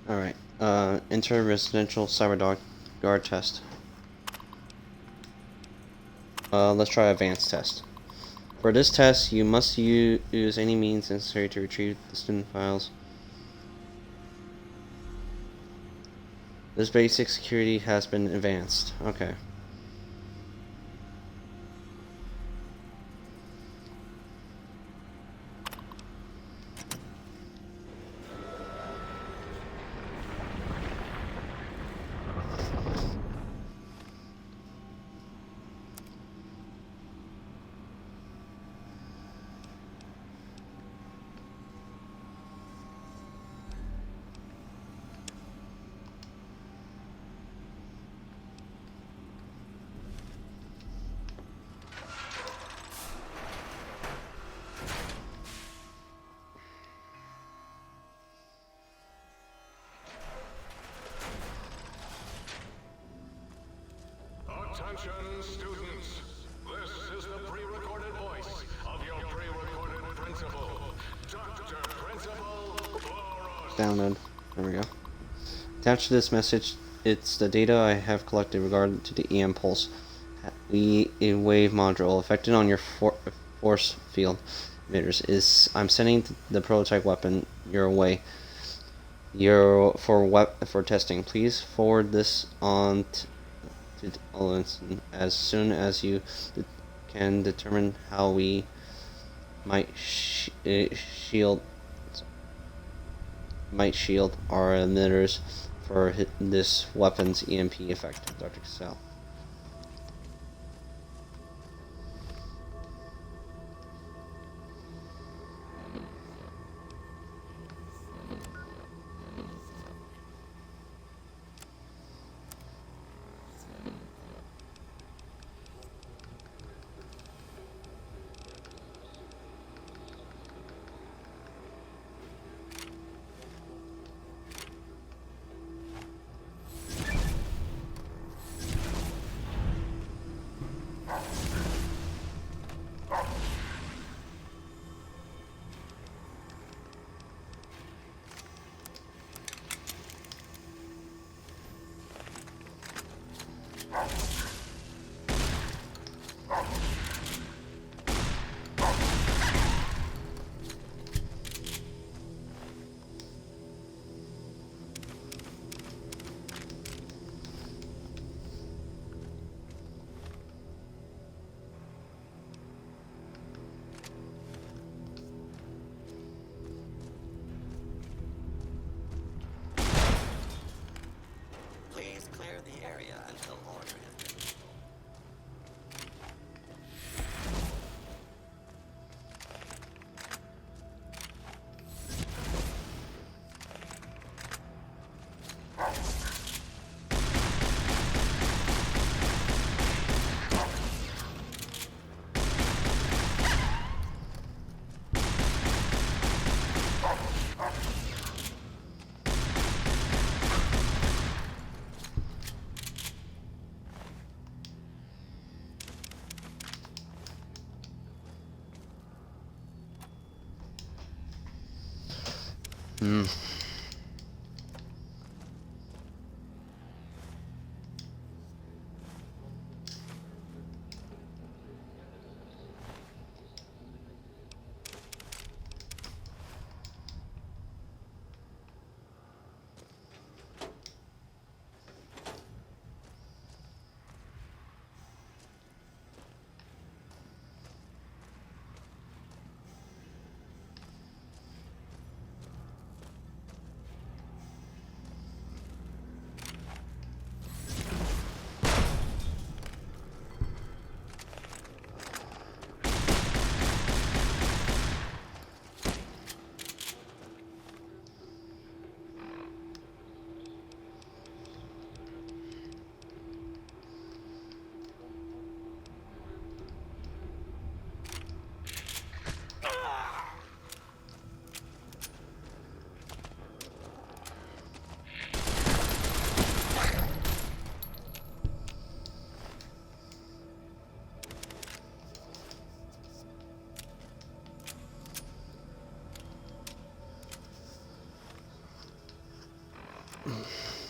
Alright, enter residential cyber guard test. Let's try advanced test. For this test, you must use any means necessary to retrieve the student files. This basic security has been advanced. Okay. Attention, students. This is the pre-recorded voice of your pre-recorded principal, Dr. Principal Boros. Download. There we go. Attached to this message, it's the data I have collected regarding to the EM pulse. A wave module affected on your force field emitters. I'm sending the prototype weapon your way. For testing. Please forward this on to as soon as you can determine how we might shield our emitters for this weapon's EMP effect. Dr. Cassell. Please clear the area until order has been.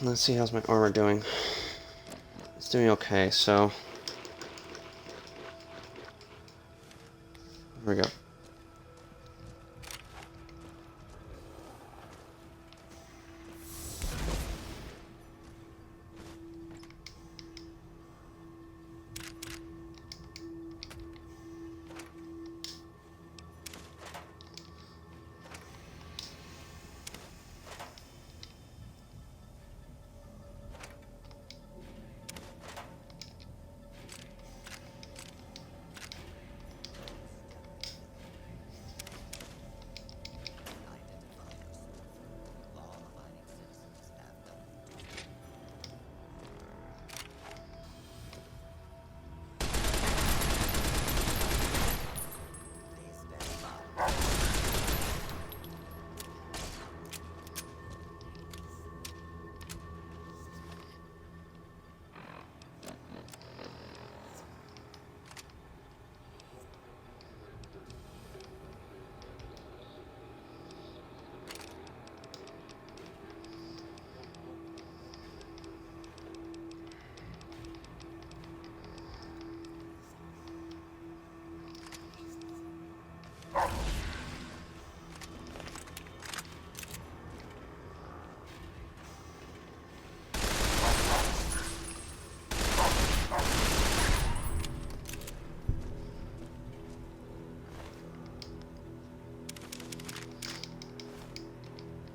let's see how's my armor doing. It's doing okay, so here we go.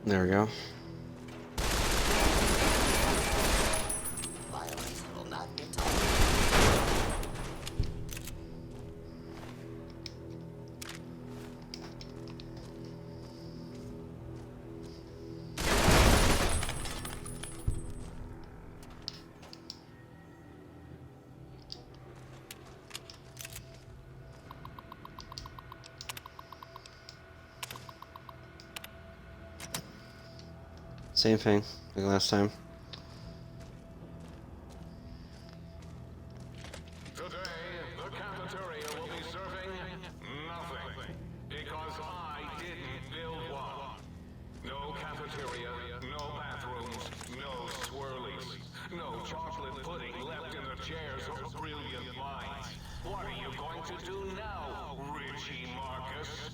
There we go. Same thing like last time. Today, the cafeteria will be serving nothing. Because I didn't build one. No cafeteria, no bathrooms, no swirlies, no chocolate pudding left in the chairs of brilliant minds. What are you going to do now, Richie Marcus?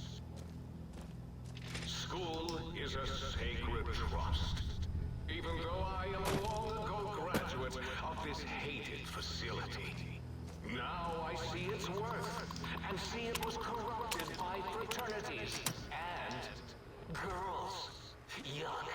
School is a sacred trust. Even though I am a long-ago graduate of this hated facility. Now I see its worth, and see it was corrupted by fraternities and girls. Yuck.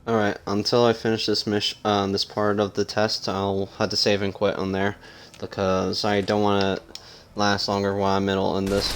Alright, until I finish this this part of the test, I'll have to save and quit on there, because I don't want to last longer while I'm middle in this.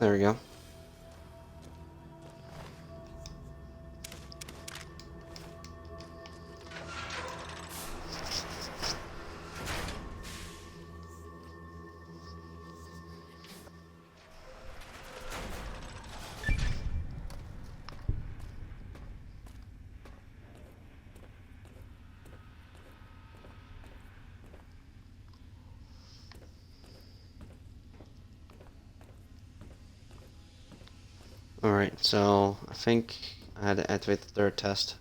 There we go. Alright, so I think I had to activate the third test.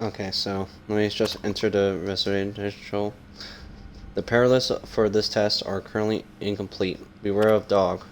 Okay, so let me just enter the residential. The parallels for this test are currently incomplete. Beware of dog.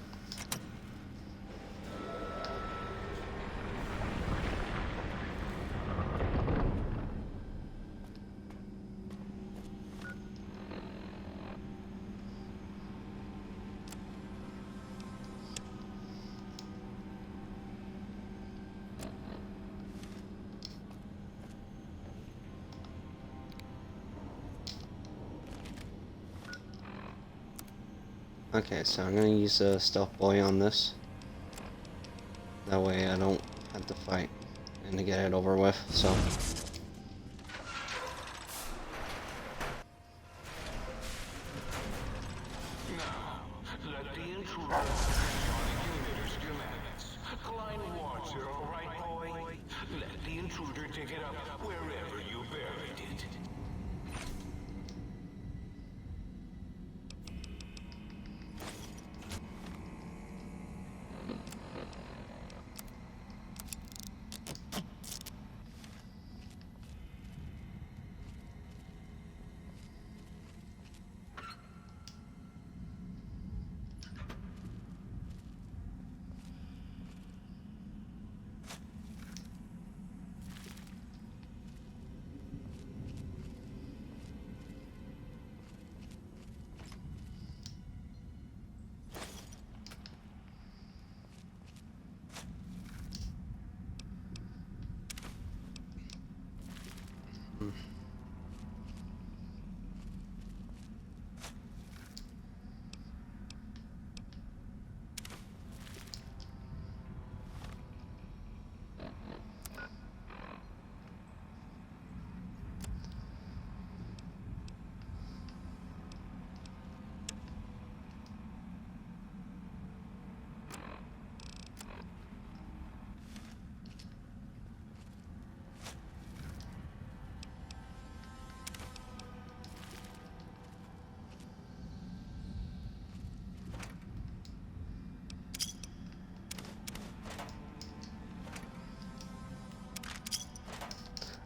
Okay, so I'm gonna use a stealth boy on this. That way I don't have to fight and to get it over with, so. Let the intruder emitter schematics. Klein wants it, all right, boy? Let the intruder dig it up wherever you buried it.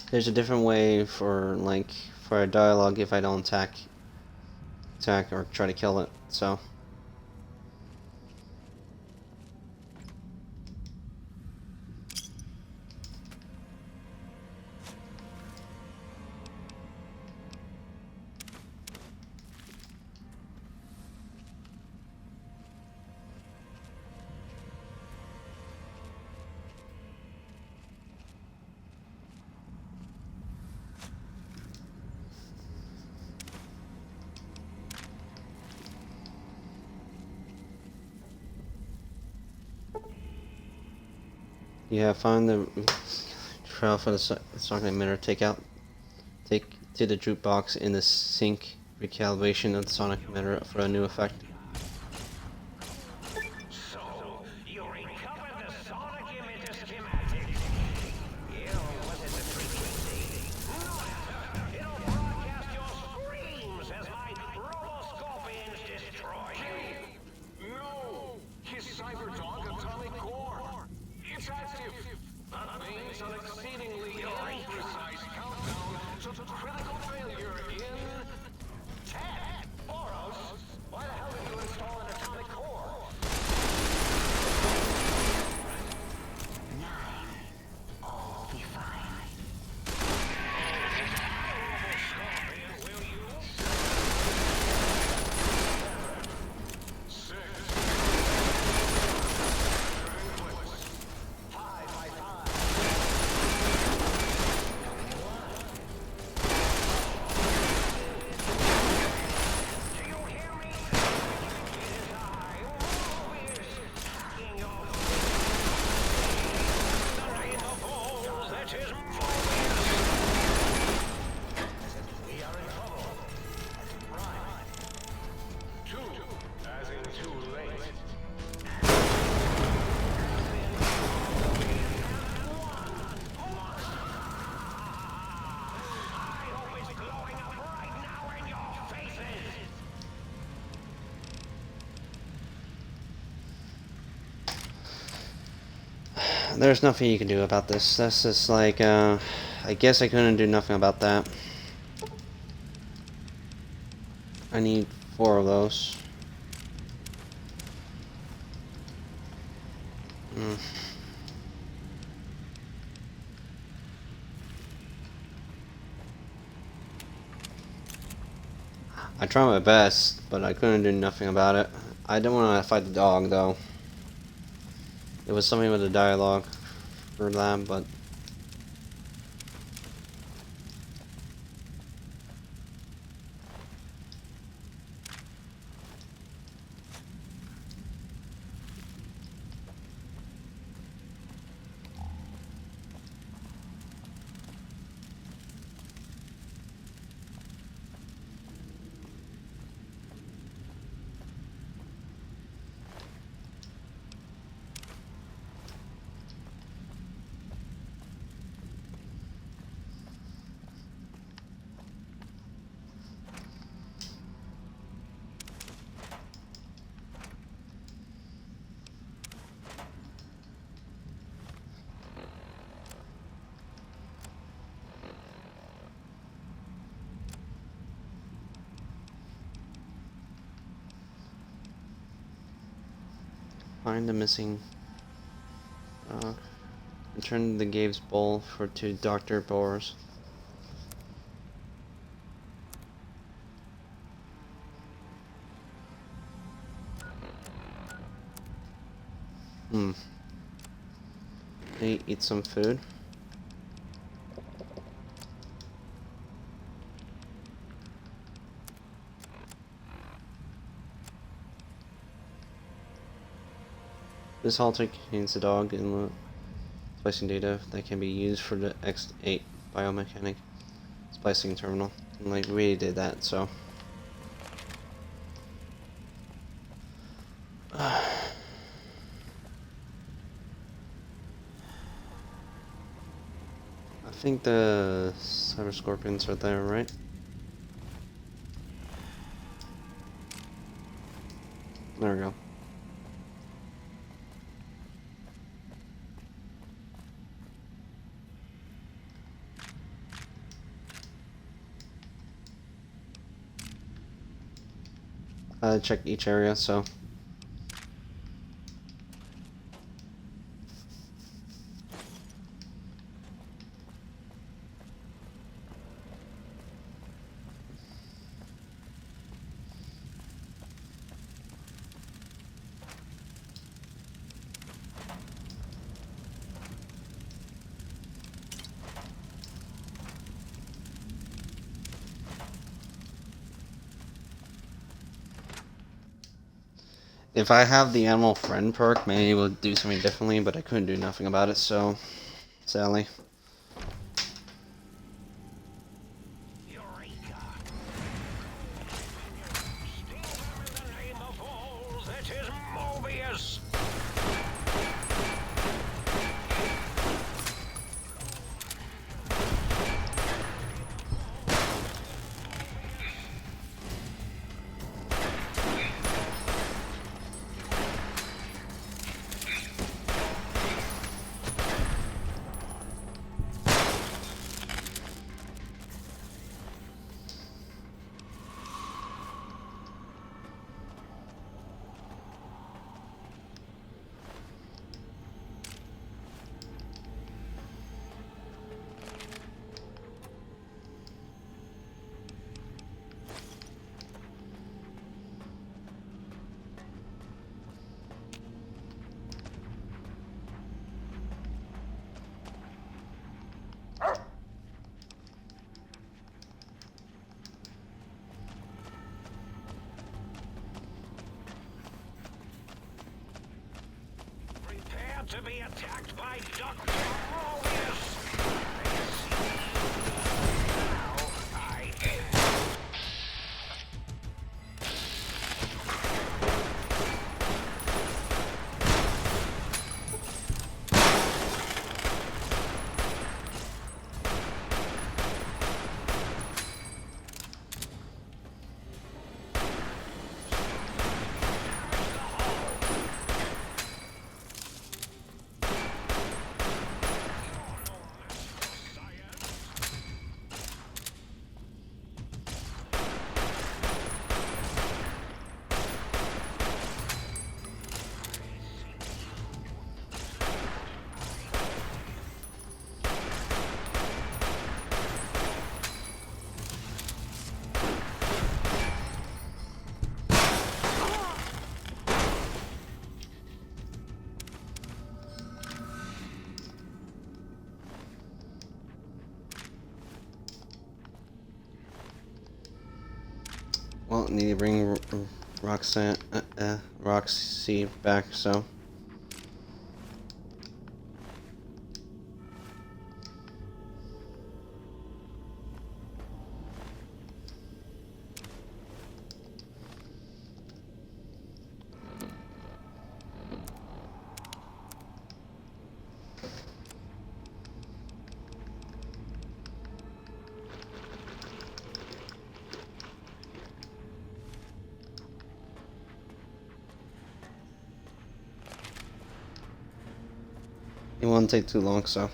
There's a different way for, like, for a dialogue if I don't attack or try to kill it, so. Yeah, find the trail for the sonic emitter. Take to the jukebox in the sync recalibration of the sonic emitter for a new effect. So, you recovered the sonic emitter schematic. Was it the frequency? It'll broadcast your screams as my roboscorpions destroy you. No! His Cyberdog atomic core! It's active! That means an exceedingly imprecise countdown to critical failure in 10. Boros, why the hell did there's nothing you can do about this. That's just like, I guess I couldn't do nothing about that. I need 4 of those. I tried my best, but I couldn't do nothing about it. I didn't want to fight the dog, though. It was something with the dialogue for that, but... Find the missing... return the Gabe's bowl to Dr. Boers. Eat some food. This halter contains the dog inlet splicing data that can be used for the X8 biomechanic splicing terminal. And like, we already did that, so. I think the Cyber Scorpions are there, right? There we go. Check each area, so. If I have the animal friend perk, maybe we'll do something differently, but I couldn't do nothing about it, so sadly. To be attacked by Dr. Mobius. Now I Well, need to bring Roxy back, so. It won't take too long, so.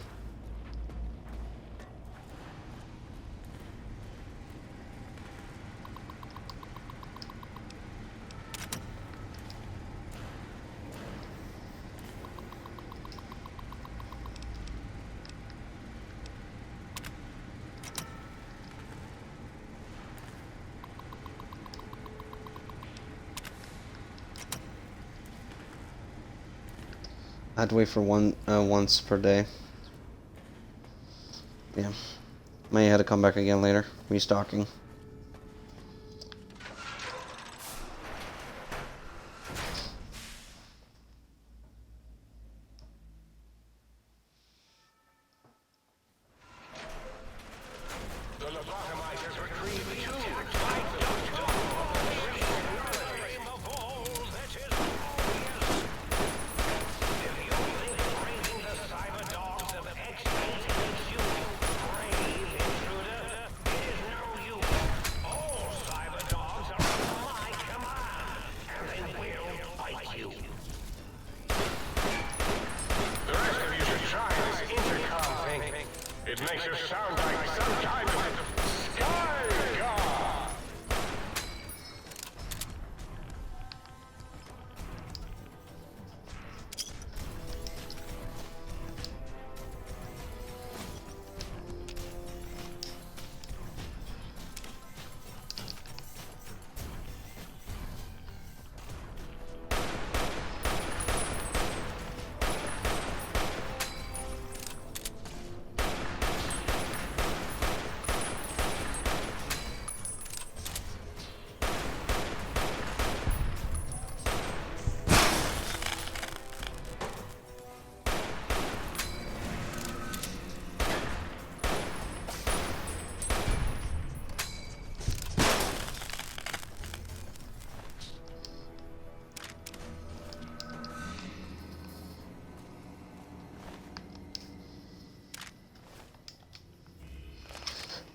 I had to wait for once per day. Yeah. May have to come back again later. Restocking. The lobotomite has retrieved the two. It makes you sound like some kind of sky god.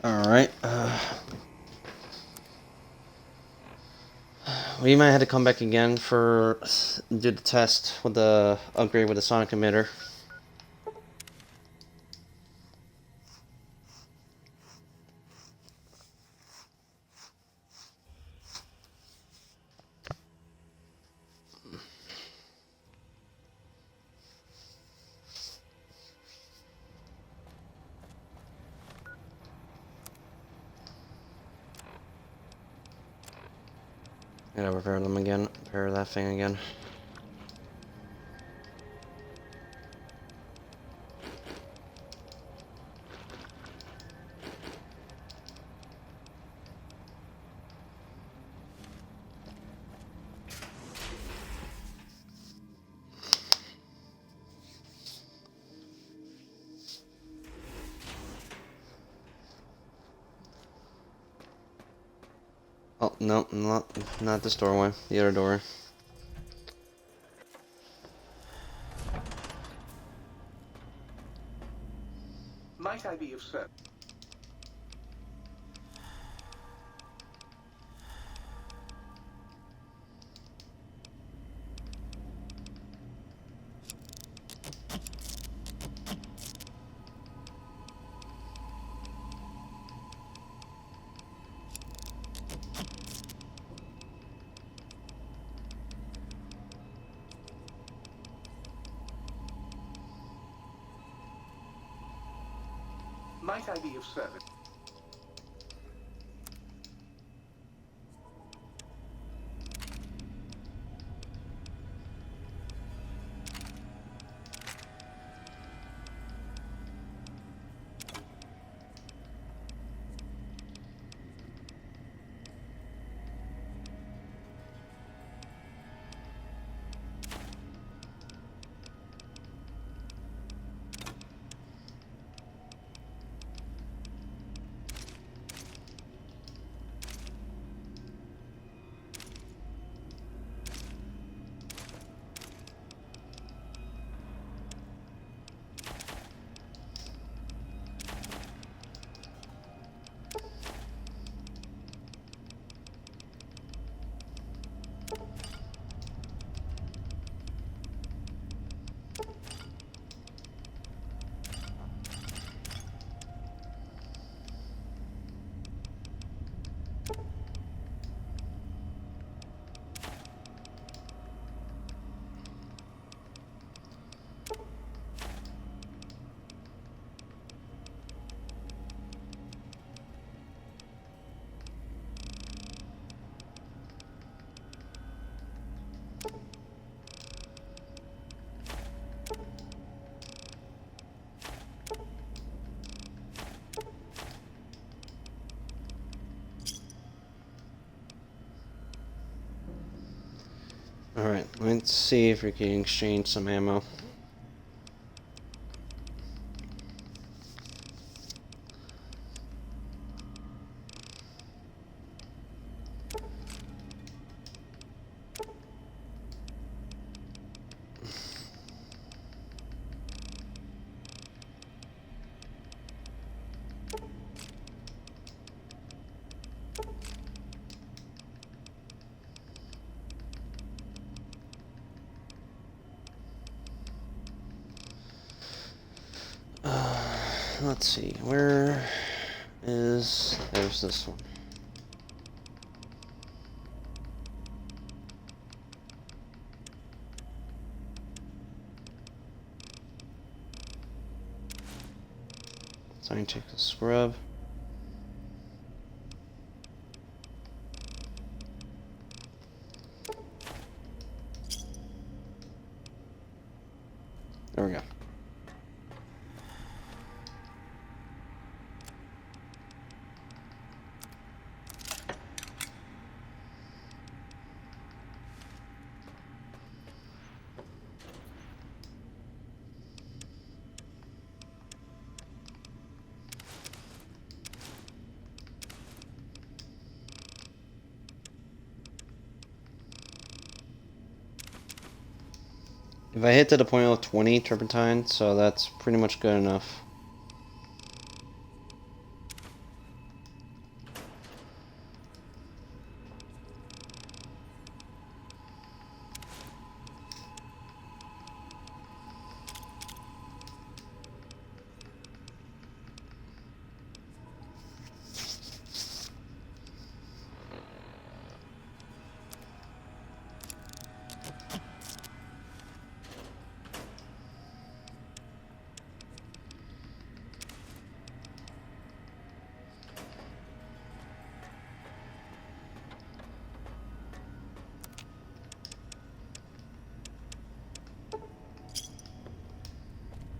Alright, we might have to come back again for do the test with the upgrade with the sonic emitter. Gotta repair them again, repair that thing again. Oh, no, not this doorway, the other doorway. Might I be of service? Might I be of service? Let's see if we can exchange some ammo. Let's see, where is... There's this one. Scientific scrub. There we go. If I hit to the point of 20 turpentine, so that's pretty much good enough.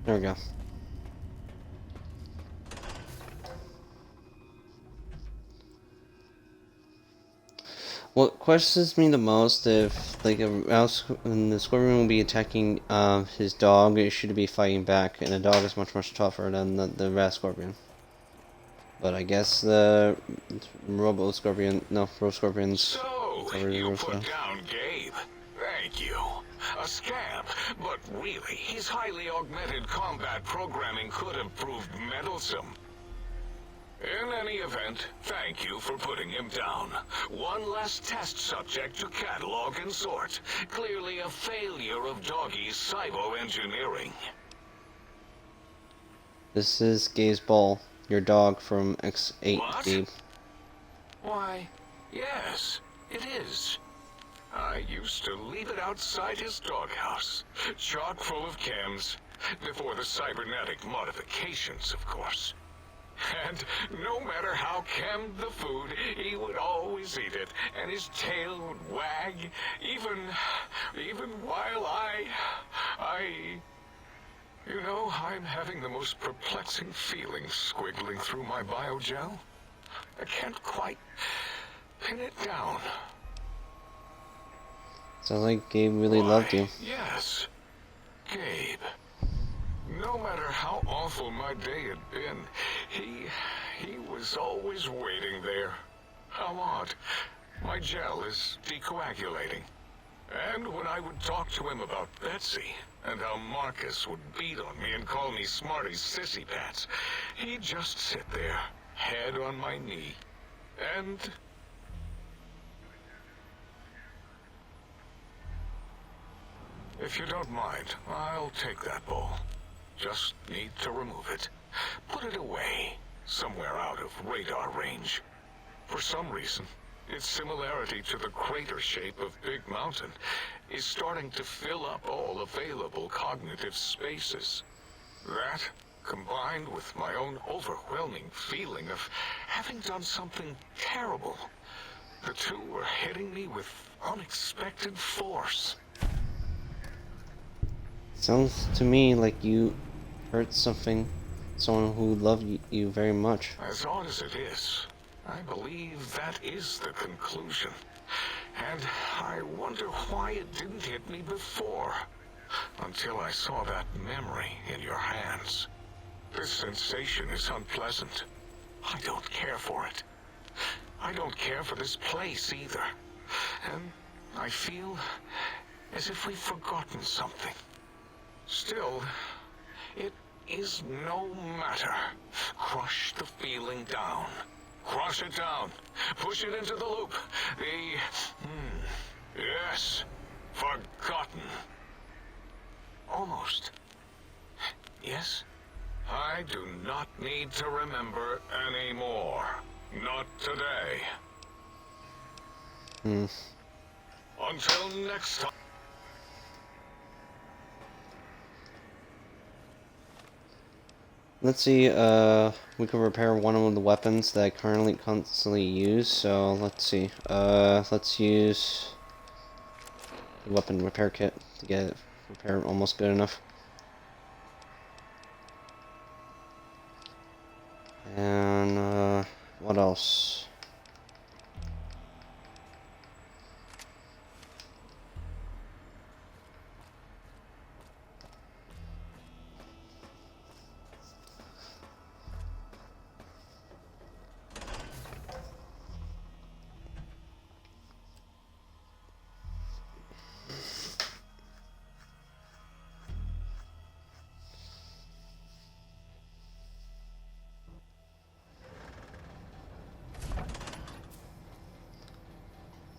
There we go. What questions me the most, if like a mouse in the scorpion will be attacking his dog, it should be fighting back, and the dog is much tougher than the rat scorpion. But I guess the robo scorpion, no, robo scorpions. So you put down Gabe. Thank you. A scamp, but really, his highly augmented combat programming could have proved meddlesome. In any event, thank you for putting him down. One less test subject to catalog and sort. Clearly a failure of Doggy's cybo-engineering. This is Gabe's Ball, your dog from X8, What? Gabe. Why, yes, it is. I used to leave it outside his doghouse, chock full of chems, before the cybernetic modifications, of course. And no matter how chemmed the food, he would always eat it, and his tail would wag, even while you know, I'm having the most perplexing feelings squiggling through my biogel. I can't quite pin it down. Sounds like Gabe really loved you. Yes, Gabe. No matter how awful my day had been, he was always waiting there. How odd. My gel is decoagulating. And when I would talk to him about Betsy, and how Marcus would beat on me and call me Smarty's sissy pants, he'd just sit there, head on my knee, and... If you don't mind, I'll take that ball. Just need to remove it. Put it away, somewhere out of radar range. For some reason, its similarity to the crater shape of Big Mountain is starting to fill up all available cognitive spaces. That, combined with my own overwhelming feeling of having done something terrible, the two were hitting me with unexpected force. Sounds to me like you hurt someone who loved you very much. As odd as it is, I believe that is the conclusion. And I wonder why it didn't hit me before. Until I saw that memory in your hands. This sensation is unpleasant. I don't care for it. I don't care for this place either. And I feel as if we've forgotten something. Still, it is no matter. Crush the feeling down. Crush it down. Push it into the loop. Yes. Forgotten. Almost. Yes? I do not need to remember anymore. Not today. Until next time. Let's see, we can repair one of the weapons that I currently constantly use, so let's see. Let's use the weapon repair kit to get it repaired almost good enough. And, what else?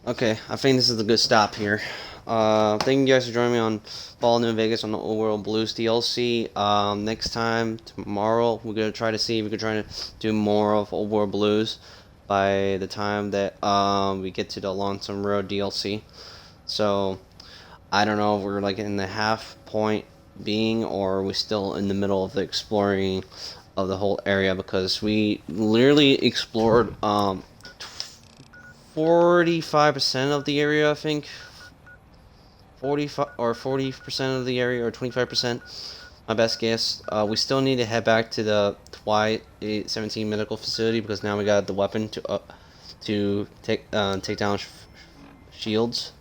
Okay, I think this is a good stop here. Thank you guys for joining me on Fallout New Vegas on the Old World Blues DLC. Next time, tomorrow, we're going to try to see if we can try to do more of Old World Blues by the time that we get to the Lonesome Road DLC. So, I don't know if we're like in the half point being, or we're still in the middle of the exploring of the whole area, because we literally explored 45% of the area, I think. 45 or 40% of the area, or 25%. My best guess. We still need to head back to the Y-17 medical facility, because now we got the weapon to take down shields.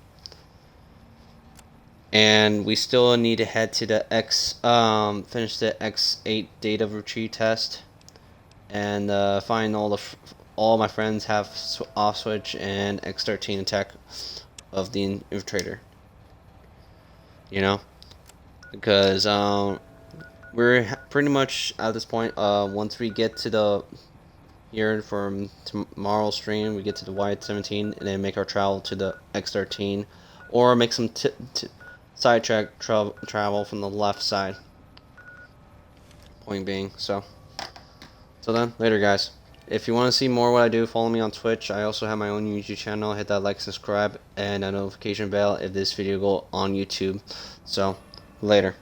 And we still need to head to the finish the X8 data retrieve test, and find all my friends have off switch and X13 attack of the infiltrator. You know, because we're pretty much at this point. Once we get to the here from tomorrow's stream, we get to the Y-17 and then make our travel to the X13, or make some sidetrack travel from the left side. Point being, so then later, guys. If you want to see more of what I do, follow me on Twitch. I also have my own YouTube channel. Hit that like, subscribe, and a notification bell if this video go on YouTube. So, later.